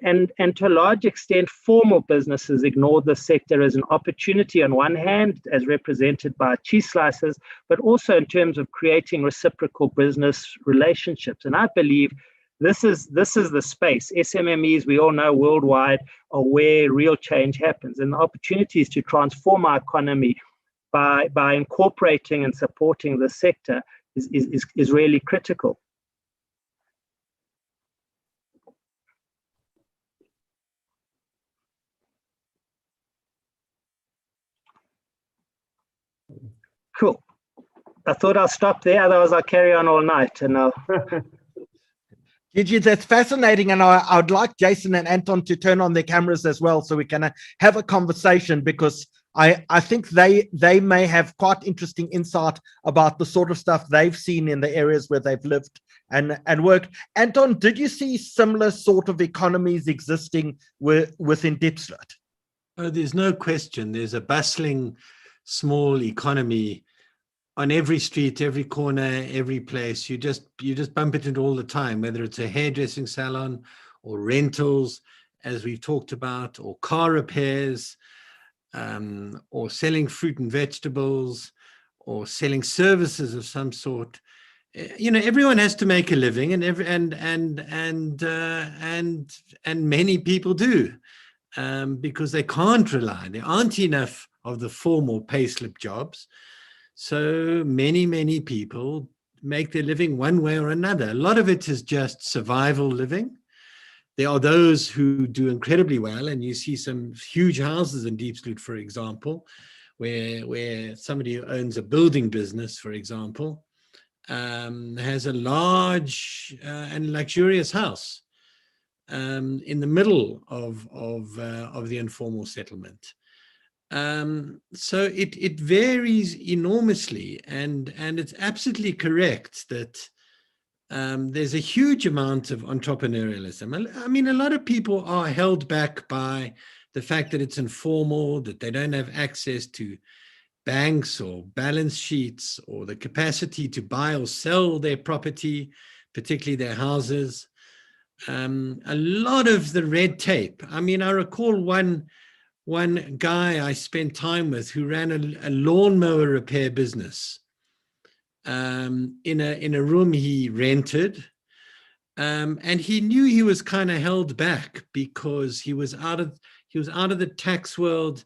to a large extent, formal businesses ignore the sector as an opportunity on one hand, as represented by cheese slices, but also in terms of creating reciprocal business relationships. And I believe this is the space. SMMEs, we all know worldwide, are where real change happens. And the opportunities to transform our economy by incorporating and supporting the sector is really critical. Cool. I thought I'll stop there, otherwise I'll carry on all night. And I'll... Gigi, that's fascinating. And I would like Jason and Anton to turn on their cameras as well so we can have a conversation, because I think they may have quite interesting insight about the sort of stuff they've seen in the areas where they've lived and worked. Anton, did you see similar sort of economies existing within Diepsloot? Oh, there's no question. There's a bustling small economy on every street, every corner, every place. You just bump into it all the time, whether it's a hairdressing salon or rentals, as we've talked about, or car repairs, or selling fruit and vegetables, or selling services of some sort. Everyone has to make a living, and many people do, because they can't rely. There aren't enough of the formal payslip jobs. So many people make their living one way or another. A lot of it is just survival living. There are those who do incredibly well, and you see some huge houses in Diepsloot, for example, where somebody who owns a building business, for example, has a large and luxurious house in the middle of the informal settlement. So it varies enormously, and it's absolutely correct that there's a huge amount of entrepreneurialism. I mean, a lot of people are held back by the fact that it's informal, that they don't have access to banks or balance sheets or the capacity to buy or sell their property, particularly their houses. A lot of the red tape. I mean, I recall one guy I spent time with who ran a lawnmower repair business in a room he rented, and he knew he was kind of held back because he was out of the tax world,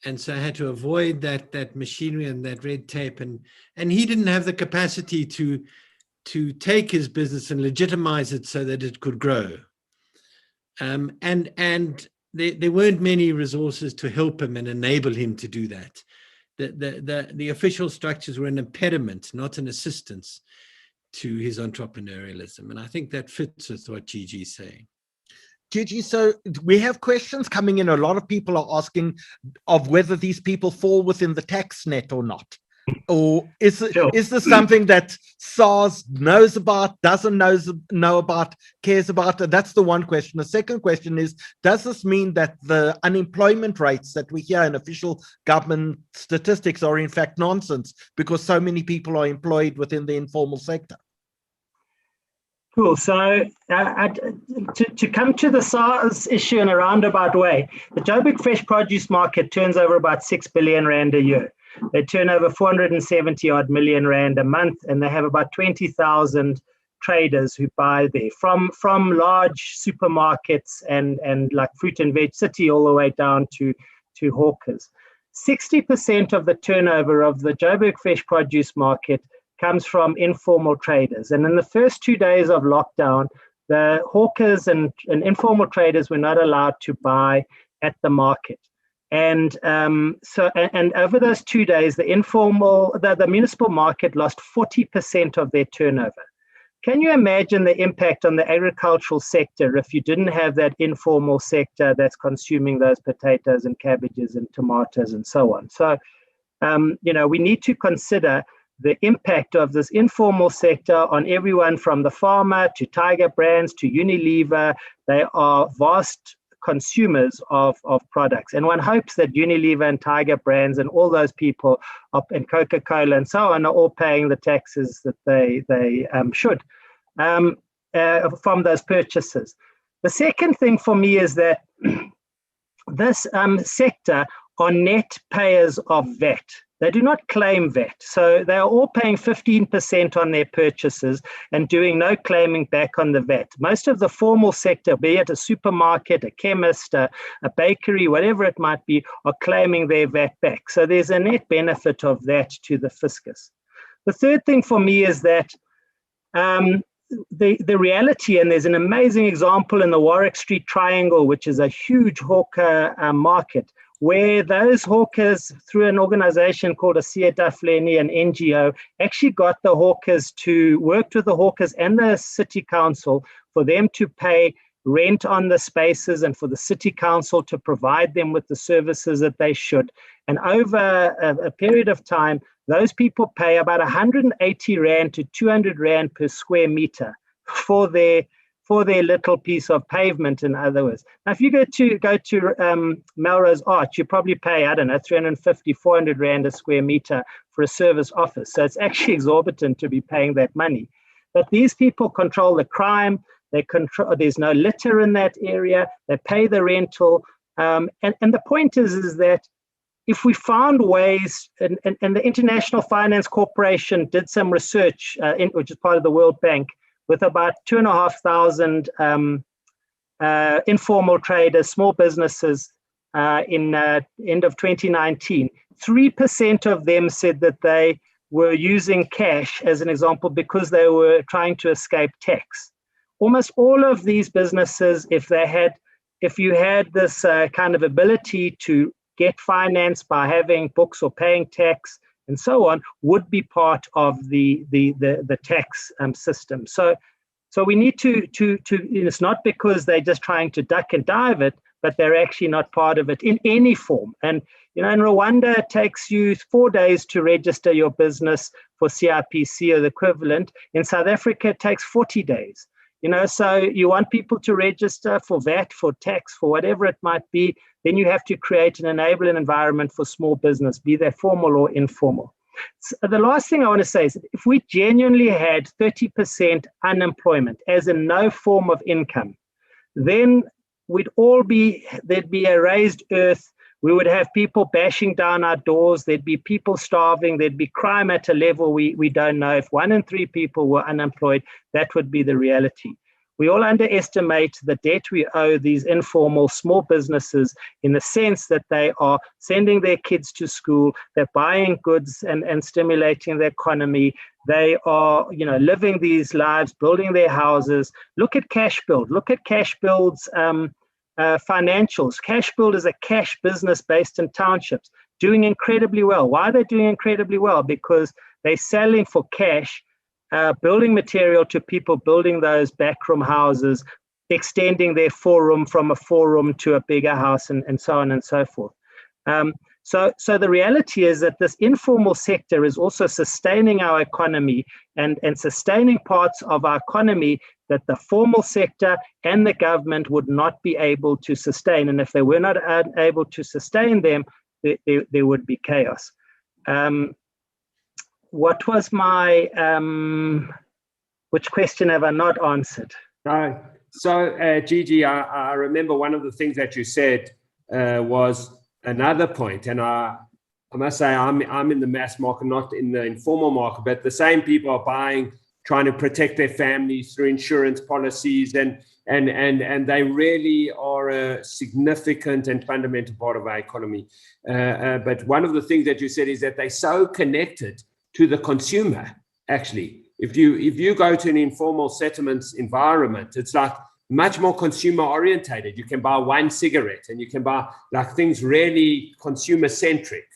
and so had to avoid that machinery and that red tape, and he didn't have the capacity to take his business and legitimize it so that it could grow, and there weren't many resources to help him and enable him to do that. The official structures were an impediment, not an assistance to his entrepreneurialism. And I think that fits with what Gigi's saying. Gigi, so we have questions coming in. A lot of people are asking of whether these people fall within the tax net or not. Or is this something that SARS knows about, doesn't know about, cares about? That's the one question. The second question is, does this mean that the unemployment rates that we hear in official government statistics are in fact nonsense because so many people are employed within the informal sector? Cool. So to come to the SARS issue in a roundabout way, the Joburg fresh produce market turns over about 6 billion rand a year. They turn over 470 odd million rand a month, and they have about 20,000 traders who buy there from large supermarkets and like fruit and veg city all the way down to hawkers. 60% of the turnover of the Joburg fresh produce market comes from informal traders. And in the first 2 days of lockdown, the hawkers and informal traders were not allowed to buy at the market. And and over those 2 days, the municipal market lost 40% of their turnover. Can you imagine the impact on the agricultural sector if you didn't have that informal sector that's consuming those potatoes and cabbages and tomatoes and so on? So, we need to consider the impact of this informal sector on everyone from the farmer to Tiger Brands to Unilever. They are vast consumers of products. And one hopes that Unilever and Tiger Brands and all those people and Coca-Cola and so on are all paying the taxes that they should from those purchases. The second thing for me is that this sector are net payers of VAT. They do not claim VAT. So they are all paying 15% on their purchases and doing no claiming back on the VAT. Most of the formal sector, be it a supermarket, a chemist, a bakery, whatever it might be, are claiming their VAT back. So there's a net benefit of that to the fiscus. The third thing for me is that the reality, and there's an amazing example in the Warwick Street Triangle, which is a huge hawker market, where those hawkers, through an organization called a Sietafleni, an NGO, actually got the hawkers to work with the hawkers and the city council for them to pay rent on the spaces and for the city council to provide them with the services that they should. And over a period of time, those people pay about 180 Rand to 200 Rand per square meter for their little piece of pavement, in other words. Now, if you go to Melrose Arch, you probably pay, 350, 400 Rand a square meter for a service office. So it's actually exorbitant to be paying that money. But these people control the crime. There's no litter in that area. They pay the rental. And the point is that if we found ways, and the International Finance Corporation did some research, which is part of the World Bank, with about 2,500 informal traders, small businesses in end of 2019. 3% of them said that they were using cash, as an example, because they were trying to escape tax. Almost all of these businesses, if you had this kind of ability to get finance by having books or paying tax and so on, would be part of the tax system. So we need to it's not because they're just trying to duck and dive it, but they're actually not part of it in any form. And in Rwanda, it takes you 4 days to register your business for CIPC or the equivalent. In South Africa, it takes 40 days. So you want people to register for VAT, for tax, for whatever it might be, then you have to create an enabling environment for small business, be they formal or informal. So the last thing I want to say is that if we genuinely had 30% unemployment, as in no form of income, then there'd be a raised earth. We would have people bashing down our doors. There'd be people starving. There'd be crime at a level we don't know. If 1 in 3 people were unemployed, that would be the reality. We all underestimate the debt we owe these informal small businesses in the sense that they are sending their kids to school, they're buying goods and stimulating the economy. They are, living these lives, building their houses. Look at Cashbuild. Look at Cashbuild's financials. Cashbuild is a cash business based in townships, doing incredibly well. Why are they doing incredibly well? Because they're selling for cash, building material to people building those backroom houses, extending their forum from a forum to a bigger house, and so on and so forth. So the reality is that this informal sector is also sustaining our economy and sustaining parts of our economy that the formal sector and the government would not be able to sustain. And if they were not able to sustain them, there would be chaos. What was my, which question have I not answered? So Gigi, I remember one of the things that you said was another point, and I must say I'm in the mass market, not in the informal market, but the same people are buying, trying to protect their families through insurance policies, and they really are a significant and fundamental part of our economy. But one of the things that you said is that they're so connected to the consumer, actually, if you go to an informal settlements environment, it's like much more consumer orientated. You can buy one cigarette and you can buy like things really consumer centric,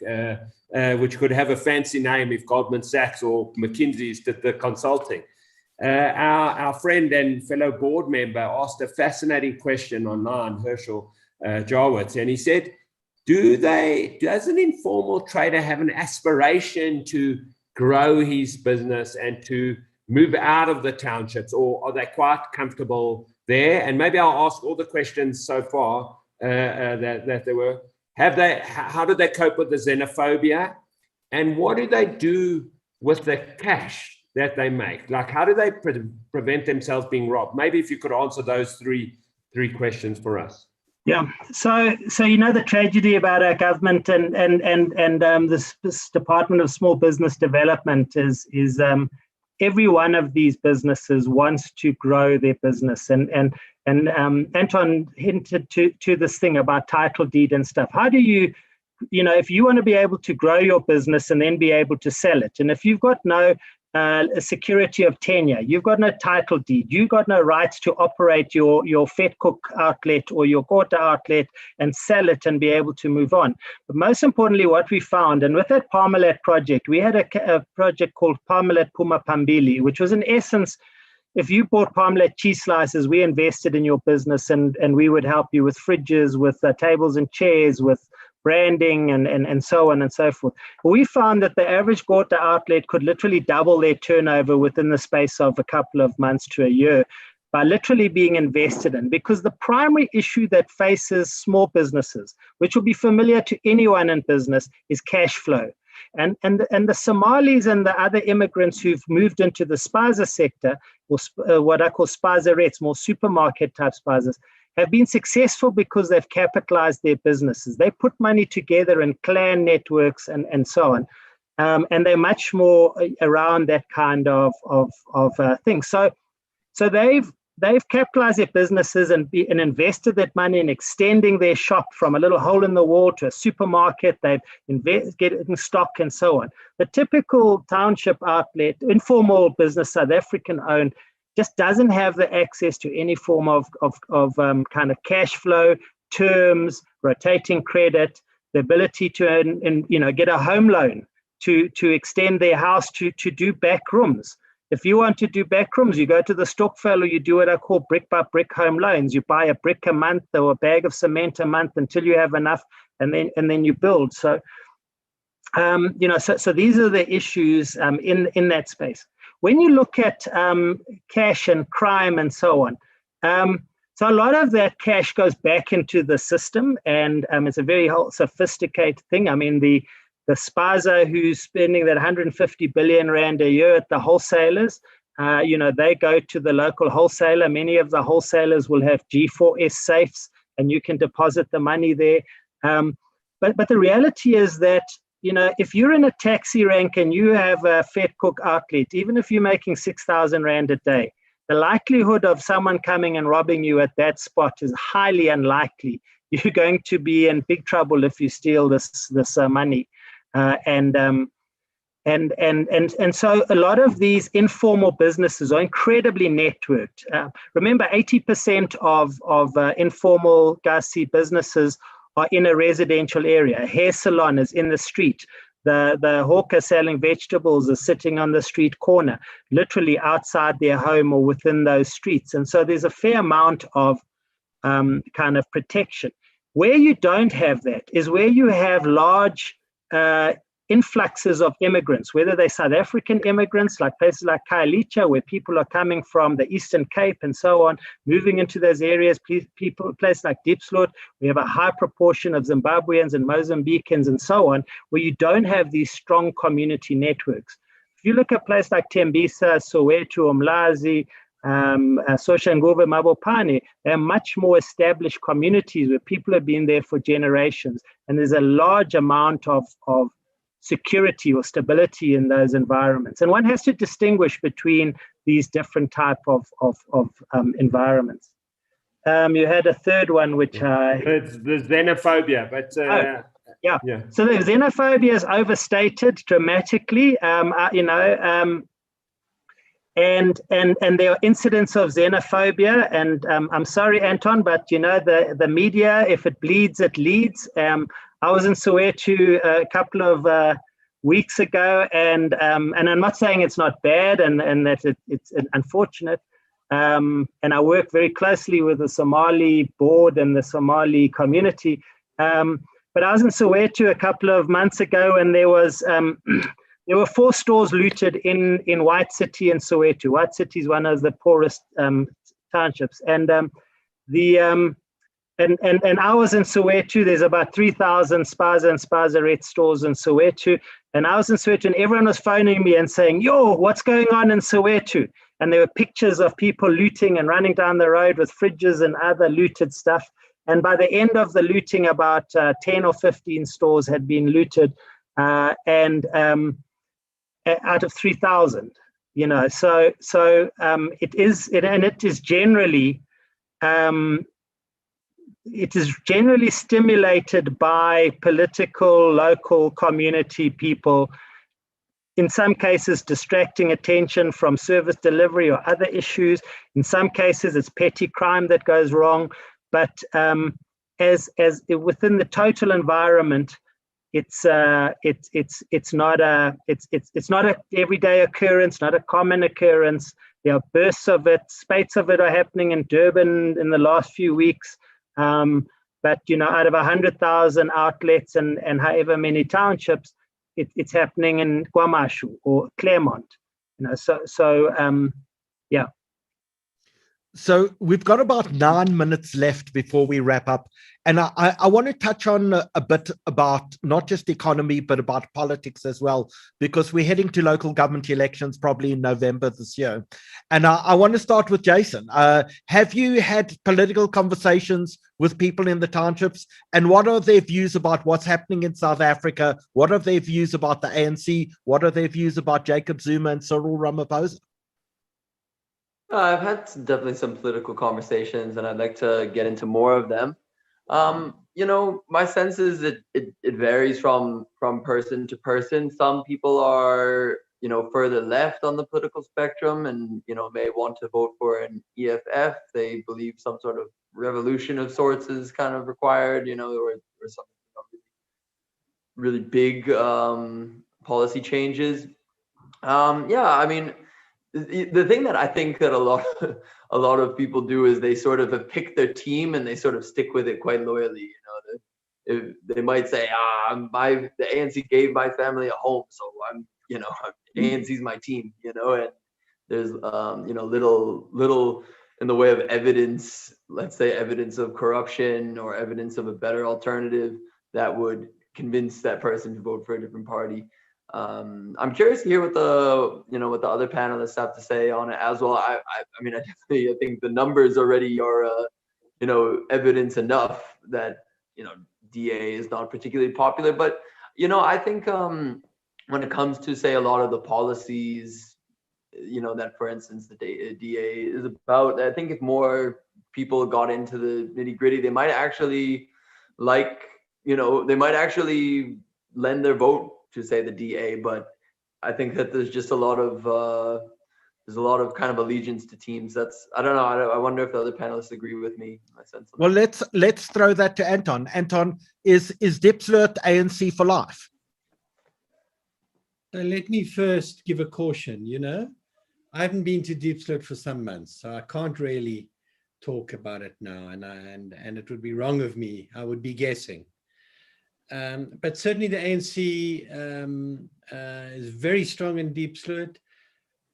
which could have a fancy name if Goldman Sachs or McKinsey's did the consulting. Our friend and fellow board member asked a fascinating question online, Herschel Jarwitz, and he said, does an informal trader have an aspiration to grow his business and to move out of the townships, or are they quite comfortable there? And maybe I'll ask all the questions so far that there were. How do they cope with the xenophobia? And what do they do with the cash that they make? Like, how do they prevent themselves being robbed? Maybe if you could answer those three questions for us. Yeah. So the tragedy about our government and this Department of Small Business Development is every one of these businesses wants to grow their business, and Anton hinted to this thing about title deed and stuff. How do you if you want to be able to grow your business and then be able to sell it, and if you've got no security of tenure, you've got no title deed, you've got no rights to operate your Vetkoek outlet or your Kota outlet and sell it and be able to move on. But most importantly, what we found, and with that Parmalat project, we had a project called Parmalat Puma Pambili, which was in essence, if you bought Parmalat cheese slices, we invested in your business and we would help you with fridges, with tables and chairs, with branding and so on and so forth. We found that the average Kota outlet could literally double their turnover within the space of a couple of months to a year by literally being invested in, because the primary issue that faces small businesses, which will be familiar to anyone in business, is cash flow. And the Somalis and the other immigrants who've moved into the spaza sector, or what I call spazarettes, more supermarket type spazas, have been successful because they've capitalized their businesses. They put money together in clan networks and so on. And they're much more around that kind of thing. So they've capitalized their businesses and invested that money in extending their shop from a little hole in the wall to a supermarket. They've invested in stock and so on. The typical township outlet, informal business, South African owned, just doesn't have the access to any form of kind of cash flow, terms, rotating credit, the ability to get a home loan to extend their house to do back rooms. If you want to do back rooms, you go to the Stokvel, or you do what I call brick by brick home loans. You buy a brick a month or a bag of cement a month until you have enough, and then you build. So so these are the issues in that space. When you look at cash and crime and so on, so a lot of that cash goes back into the system, and it's a very sophisticated thing. I mean, the spaza who's spending that 150 billion rand a year at the wholesalers, they go to the local wholesaler. Many of the wholesalers will have G4S safes, and you can deposit the money there. But the reality is that, if you're in a taxi rank and you have a Vetkoek outlet, even if you're making 6,000 rand a day, the likelihood of someone coming and robbing you at that spot is highly unlikely. You're going to be in big trouble if you steal this money. And so a lot of these informal businesses are incredibly networked. Remember, 80% of informal Gasi businesses are in a residential area. A hair salon is in the street. The hawker selling vegetables is sitting on the street corner, literally outside their home or within those streets. And so there's a fair amount of kind of protection. Where you don't have that is where you have large influxes of immigrants, whether they're South African immigrants, like places like Khayelitsha, where people are coming from the Eastern Cape and so on, moving into those areas, places like Diepsloot, we have a high proportion of Zimbabweans and Mozambicans and so on, where you don't have these strong community networks. If you look at places like Tembisa, Soweto, Umlazi, Soshanguve, Mabopane, they're much more established communities where people have been there for generations, and there's a large amount of security or stability in those environments. And one has to distinguish between these different type of environments. You had a third one, which it's the xenophobia, but yeah. So the xenophobia is overstated dramatically. and there are incidents of xenophobia. And I'm sorry, Anton, but the media, if it bleeds, it leads. I was in Soweto a couple of weeks ago, and I'm not saying it's not bad and that it's unfortunate. And I work very closely with the Somali board and the Somali community. But I was in Soweto a couple of months ago, and there were 4 stores looted in White City and Soweto. White City is one of the poorest townships, and I was in Soweto. There's about 3,000 Spaza and Spazaret stores in Soweto, and I was in Soweto, and everyone was phoning me and saying, "Yo, what's going on in Soweto?" And there were pictures of people looting and running down the road with fridges and other looted stuff. And by the end of the looting, about 10 or 15 stores had been looted, and out of 3,000. So it is generally. It is generally stimulated by political, local community people, in some cases distracting attention from service delivery or other issues. In some cases, it's petty crime that goes wrong. But as within the total environment, it's not a everyday occurrence, not a common occurrence. There are bursts of it, spates of it are happening in Durban in the last few weeks. But out of 100,000 outlets and however many townships, it's happening in KwaMashu or Claremont. Yeah. So we've got about 9 minutes left before we wrap up. And I want to touch on a bit about not just economy, but about politics as well, because we're heading to local government elections probably in November this year. And I want to start with Jason. Have you had political conversations with people in the townships? And what are their views about what's happening in South Africa? What are their views about the ANC? What are their views about Jacob Zuma and Cyril Ramaphosa? I've had definitely some political conversations, and I'd like to get into more of them. My sense is that it varies from person to person. Some people are, further left on the political spectrum and, may want to vote for an EFF. They believe some sort of revolution of sorts is kind of required, or some really big policy changes. The thing that I think that a lot of people do is they sort of have picked their team and they sort of stick with it quite loyally. They might say, the ANC gave my family a home, so I'm, ANC's my team, and there's, little in the way of evidence, let's say evidence of corruption or evidence of a better alternative that would convince that person to vote for a different party. I'm curious to hear what the other panelists have to say on it as well. I think the numbers already are, evidence enough that, DA is not particularly popular. But, I think when it comes to, say, a lot of the policies, that, for instance, the DA is about, I think if more people got into the nitty gritty, they might actually they might actually lend their vote to, say, the DA, but I think that there's just a lot of kind of allegiance to teams. I don't know. I wonder if the other panelists agree with me. My sense. Well, let's throw that to Anton. Anton, is Diepsloot ANC for life? So let me first give a caution. I haven't been to Diepsloot for some months, so I can't really talk about it now, and it would be wrong of me. I would be guessing. But certainly the ANC is very strong in Diepsloot.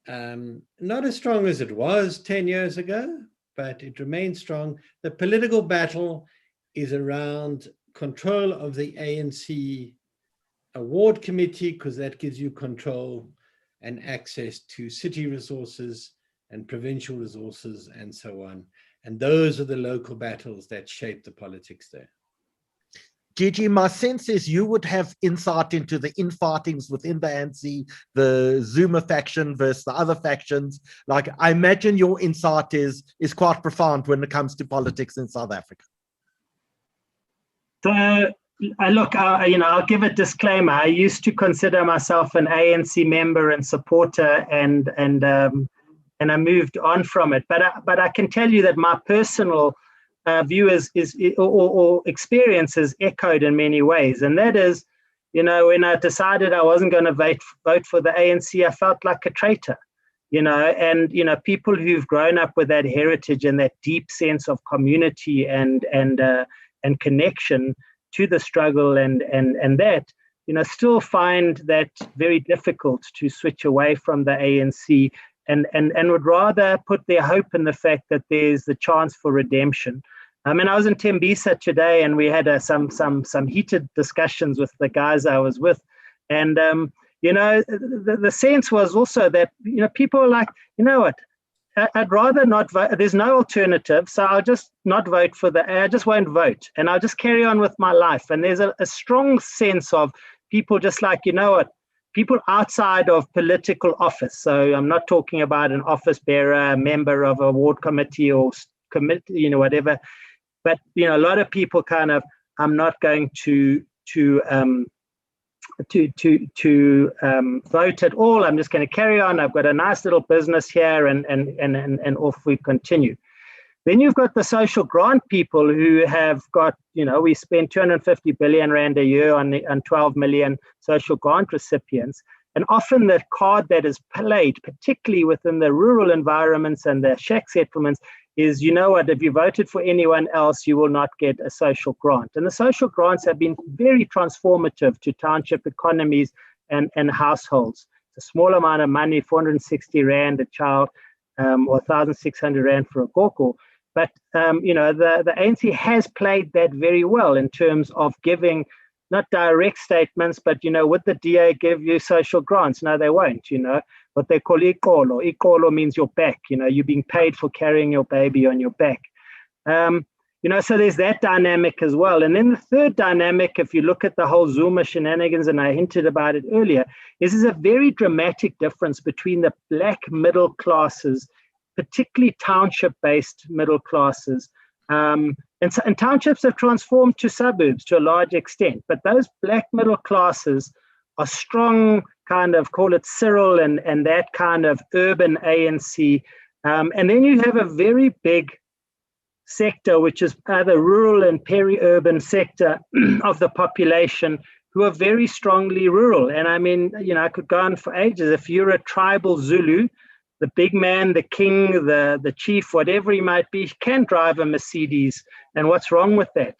Not as strong as it was 10 years ago, but it remains strong. The political battle is around control of the ANC award committee, because that gives you control and access to city resources and provincial resources and so on. And those are the local battles that shape the politics there. Gigi, my sense is you would have insight into the infightings within the ANC, the Zuma faction versus the other factions. Like, I imagine your insight is quite profound when it comes to politics in South Africa. So, look, I'll give a disclaimer. I used to consider myself an ANC member and supporter, and I moved on from it. But I can tell you that my personal view or experience is echoed in many ways, and that is, when I decided I wasn't going to vote for the ANC, I felt like a traitor. And people who've grown up with that heritage and that deep sense of community and connection to the struggle and that, still find that very difficult to switch away from the ANC and would rather put their hope in the fact that there's the chance for redemption. I was in Tembisa today, and we had some heated discussions with the guys I was with, and the sense was also that people were like, what, I'd rather not vote. There's no alternative, so I'll just not vote I just won't vote, and I'll just carry on with my life. And there's a strong sense of people just like, what, people outside of political office. So I'm not talking about an office bearer, a member of a ward committee or committee, whatever. But a lot of people kind of, I'm not going to vote at all. I'm just going to carry on. I've got a nice little business here, and off we continue. Then you've got the social grant people who have got, we spend 250 billion rand a year on 12 million social grant recipients. And often the card that is played, particularly within the rural environments and the shack settlements, is, what, if you voted for anyone else, you will not get a social grant. And the social grants have been very transformative to township economies and households. It's a small amount of money, 460 rand a child, or 1,600 rand for a goko. But, the ANC has played that very well in terms of giving not direct statements, but, would the DA give you social grants? No, they won't, what they call ikolo. Ikolo means your back, you're being paid for carrying your baby on your back. So there's that dynamic as well. And then the third dynamic, if you look at the whole Zuma shenanigans, and I hinted about it earlier, is a very dramatic difference between the black middle classes, particularly township-based middle classes. And townships have transformed to suburbs to a large extent, but those black middle classes are strong, kind of, call it Cyril and that kind of urban ANC. And then you have a very big sector, which is either rural and peri-urban sector of the population, who are very strongly rural. And I could go on for ages. If you're a tribal Zulu, the big man, the king, the chief, whatever he might be, can drive a Mercedes. And what's wrong with that?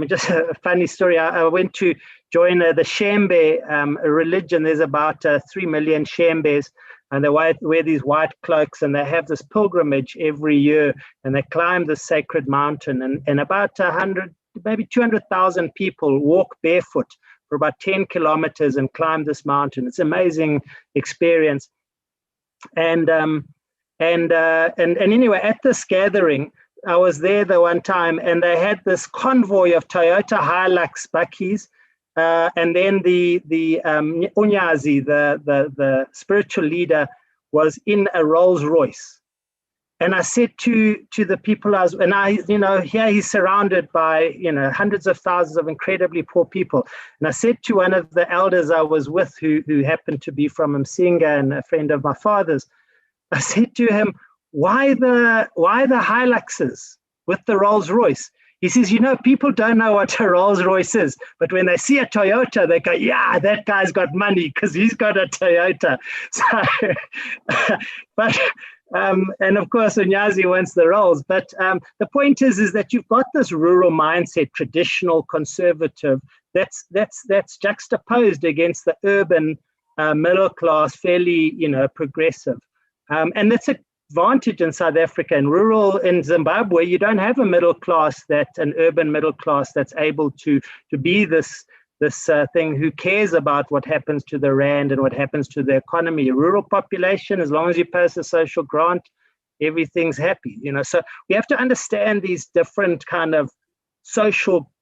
Just a funny story. I went to join the Shembe religion. There's about 3 million Shembes, and they wear these white cloaks, and they have this pilgrimage every year, and they climb the sacred mountain, and about 100, maybe 200,000 people walk barefoot for about 10 kilometers and climb this mountain. It's an amazing experience. And anyway, at this gathering, I was there the one time, and they had this convoy of Toyota Hilux bakkies, and then the Unyazi, the spiritual leader, was in a Rolls Royce. And I said to the people here he's surrounded by hundreds of thousands of incredibly poor people. And I said to one of the elders I was with, who happened to be from Msinga and a friend of my father's, I said to him, why the Hiluxes with the Rolls Royce? He says, people don't know what a Rolls Royce is, but when they see a Toyota, they go, yeah, that guy's got money because he's got a Toyota. So, and of course, Unyazi wants the Rolls. But the point is that you've got this rural mindset, traditional, conservative, that's juxtaposed against the urban middle class, fairly, progressive. And that's a advantage in South Africa. And rural in Zimbabwe, you don't have a middle class, an urban middle class that's able to be this thing who cares about what happens to the rand and what happens to the economy. A rural population, as long as you pass a social grant, everything's happy. So we have to understand these different kind of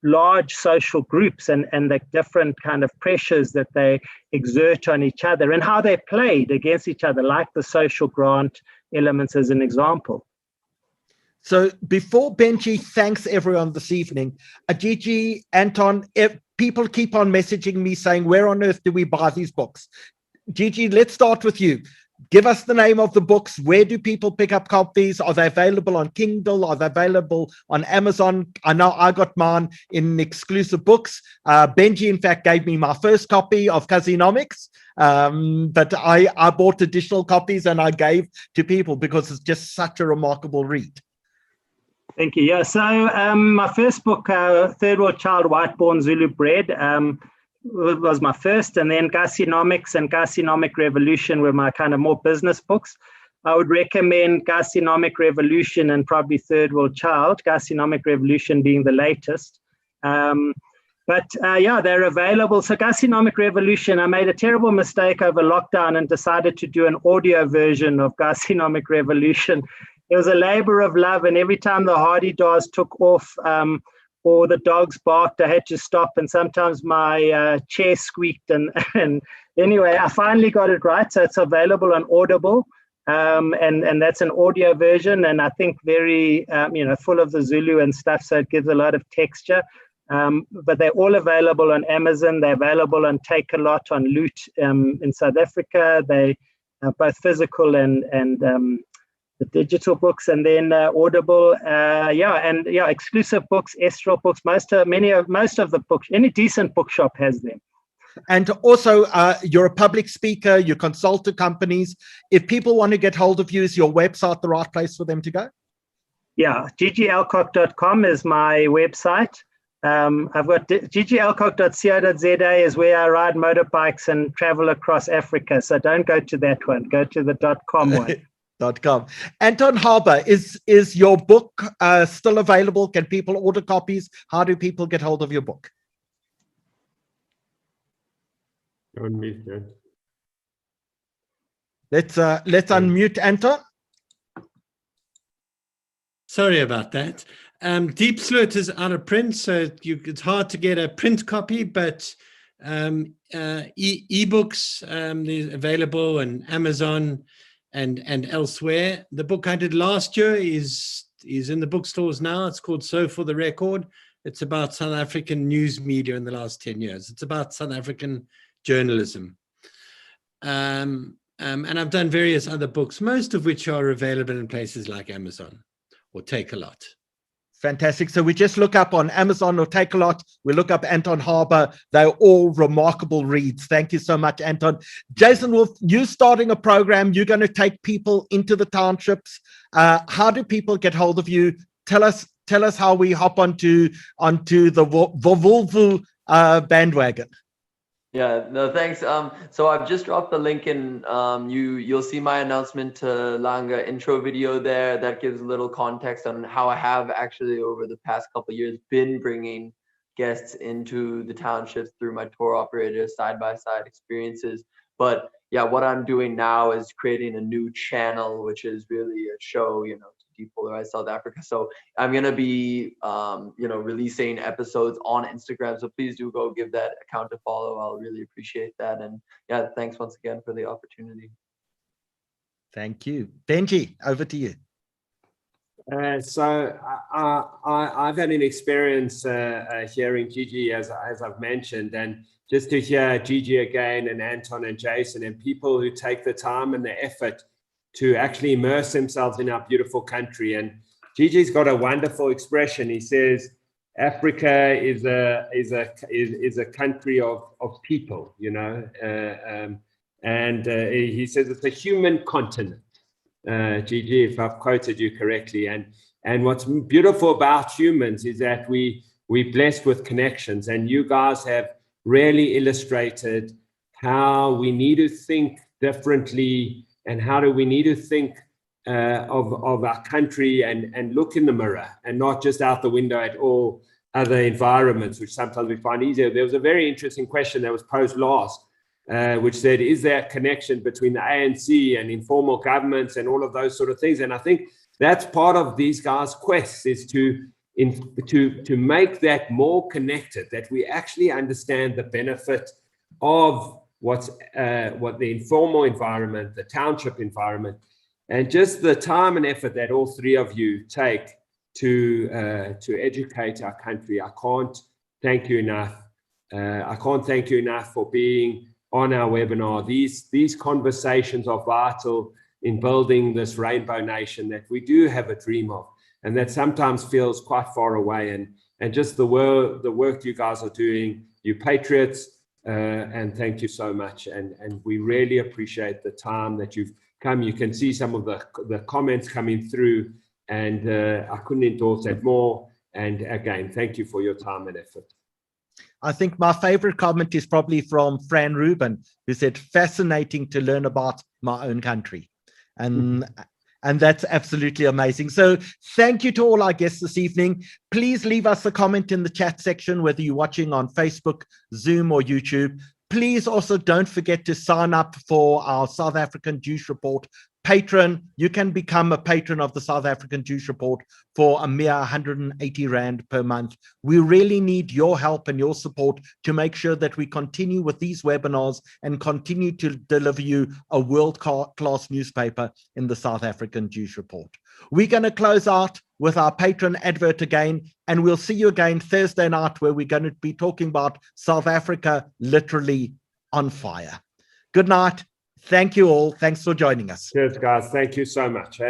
large social groups and the different kind of pressures that they exert on each other and how they played against each other, like the social grant elements as an example. So before Benji thanks everyone this evening, Gigi, Anton, people keep on messaging me saying, where on earth do we buy these books? Gigi, let's start with you. Give us the name of the books. Where do people pick up copies? Are they available on Kindle? Are they available on Amazon? I know I got mine in exclusive books. Benji, in fact, gave me my first copy of Kasinomics, but I bought additional copies and I gave to people because it's just such a remarkable read. Thank you. Yeah, so my first book, Third World Child, White-Born Zulu Bred, was my first, and then Kasinomics and Kasinomic Revolution were my kind of more business books. I would recommend Kasinomic Revolution and probably Third World Child, Kasinomic Revolution being the latest. But yeah, they're available. So Kasinomic Revolution, I made a terrible mistake over lockdown and decided to do an audio version of Kasinomic Revolution. It was a labor of love, and every time the hardy doors took off, or the dogs barked, I had to stop, and sometimes my chair squeaked. And anyway, I finally got it right. So it's available on Audible, and that's an audio version, and I think very, full of the Zulu and stuff, so it gives a lot of texture. But they're all available on Amazon. They're available on Take a Lot, on Loot in South Africa. They are both physical and the digital books, and then Audible, exclusive books, Estral books. Most of the books, any decent bookshop has them. And also, you're a public speaker. You consult to companies. If people want to get hold of you, is your website the right place for them to go? Yeah, gigialcock.com is my website. I've got gigialcock.co.za is where I ride motorbikes and travel across Africa. So don't go to that one. Go to the .com one. .com. Anton Harber, is your book still available? Can people order copies? How do people get hold of your book? Let's unmute Anton. Sorry about that. Diepsloot is out of print, so it's hard to get a print copy, but ebooks they're available on Amazon and elsewhere. The book I did last year is in the bookstores now. It's called So For the Record. It's about South African news media in the last 10 years. It's about South African journalism. And I've done various other books, most of which are available in places like Amazon or Take a Lot. Fantastic. So we just look up on Amazon or Take a Lot. We look up Anton Harber. They're all remarkable reads. Thank you so much, Anton. Jason Woolf, you starting a program. You're going to take people into the townships. How do people get hold of you? Tell us how we hop onto the Volvo bandwagon. Yeah, no, thanks. So I've just dropped the link in. You'll see my announcement to Langa intro video there. That gives a little context on how I have actually over the past couple of years been bringing guests into the townships through my tour operator side-by-side experiences. But yeah, what I'm doing now is creating a new channel, which is really a show, to depolarize South Africa. So I'm going to be, releasing episodes on Instagram. So please do go give that account a follow. I'll really appreciate that. And yeah, thanks once again for the opportunity. Thank you. Benji, over to you. So I've had an experience hearing Gigi, as I've mentioned, and just to hear Gigi again and Anton and Jason and people who take the time and the effort to actually immerse themselves in our beautiful country. And Gigi's got a wonderful expression. He says, Africa is a country of people, and he says it's a human continent. Gigi, if I've quoted you correctly. And what's beautiful about humans is that we're blessed with connections, and you guys have really illustrated how we need to think differently and how do we need to think of our country and look in the mirror and not just out the window at all other environments, which sometimes we find easier. There was a very interesting question that was posed last, which said, is there a connection between the ANC and informal governments and all of those sort of things? And I think that's part of these guys' quest, is to make that more connected, that we actually understand the benefit of what the informal environment, the township environment, and just the time and effort that all three of you take to educate our country. I can't thank you enough. I can't thank you enough for being on our webinar. These conversations are vital in building this rainbow nation that we do have a dream of, and that sometimes feels quite far away. And just the work you guys are doing, you patriots, and thank you so much. And we really appreciate the time that you've come. You can see some of the comments coming through, and I couldn't endorse that more. And again, thank you for your time and effort. I think my favorite comment is probably from Fran Rubin, who said, fascinating to learn about my own country. And that's absolutely amazing. So thank you to all our guests this evening. Please leave us a comment in the chat section, whether you're watching on Facebook, Zoom, or YouTube. Please also don't forget to sign up for our South African Jewish Report patron. You can become a patron of the South African Jewish Report for a mere 180 Rand per month. We really need your help and your support to make sure that we continue with these webinars and continue to deliver you a world-class newspaper in the South African Jewish Report. We're going to close out with our patron advert again, and we'll see you again Thursday night, where we're going to be talking about South Africa literally on fire. Good night. Thank you all. Thanks for joining us. Cheers, guys. Thank you so much.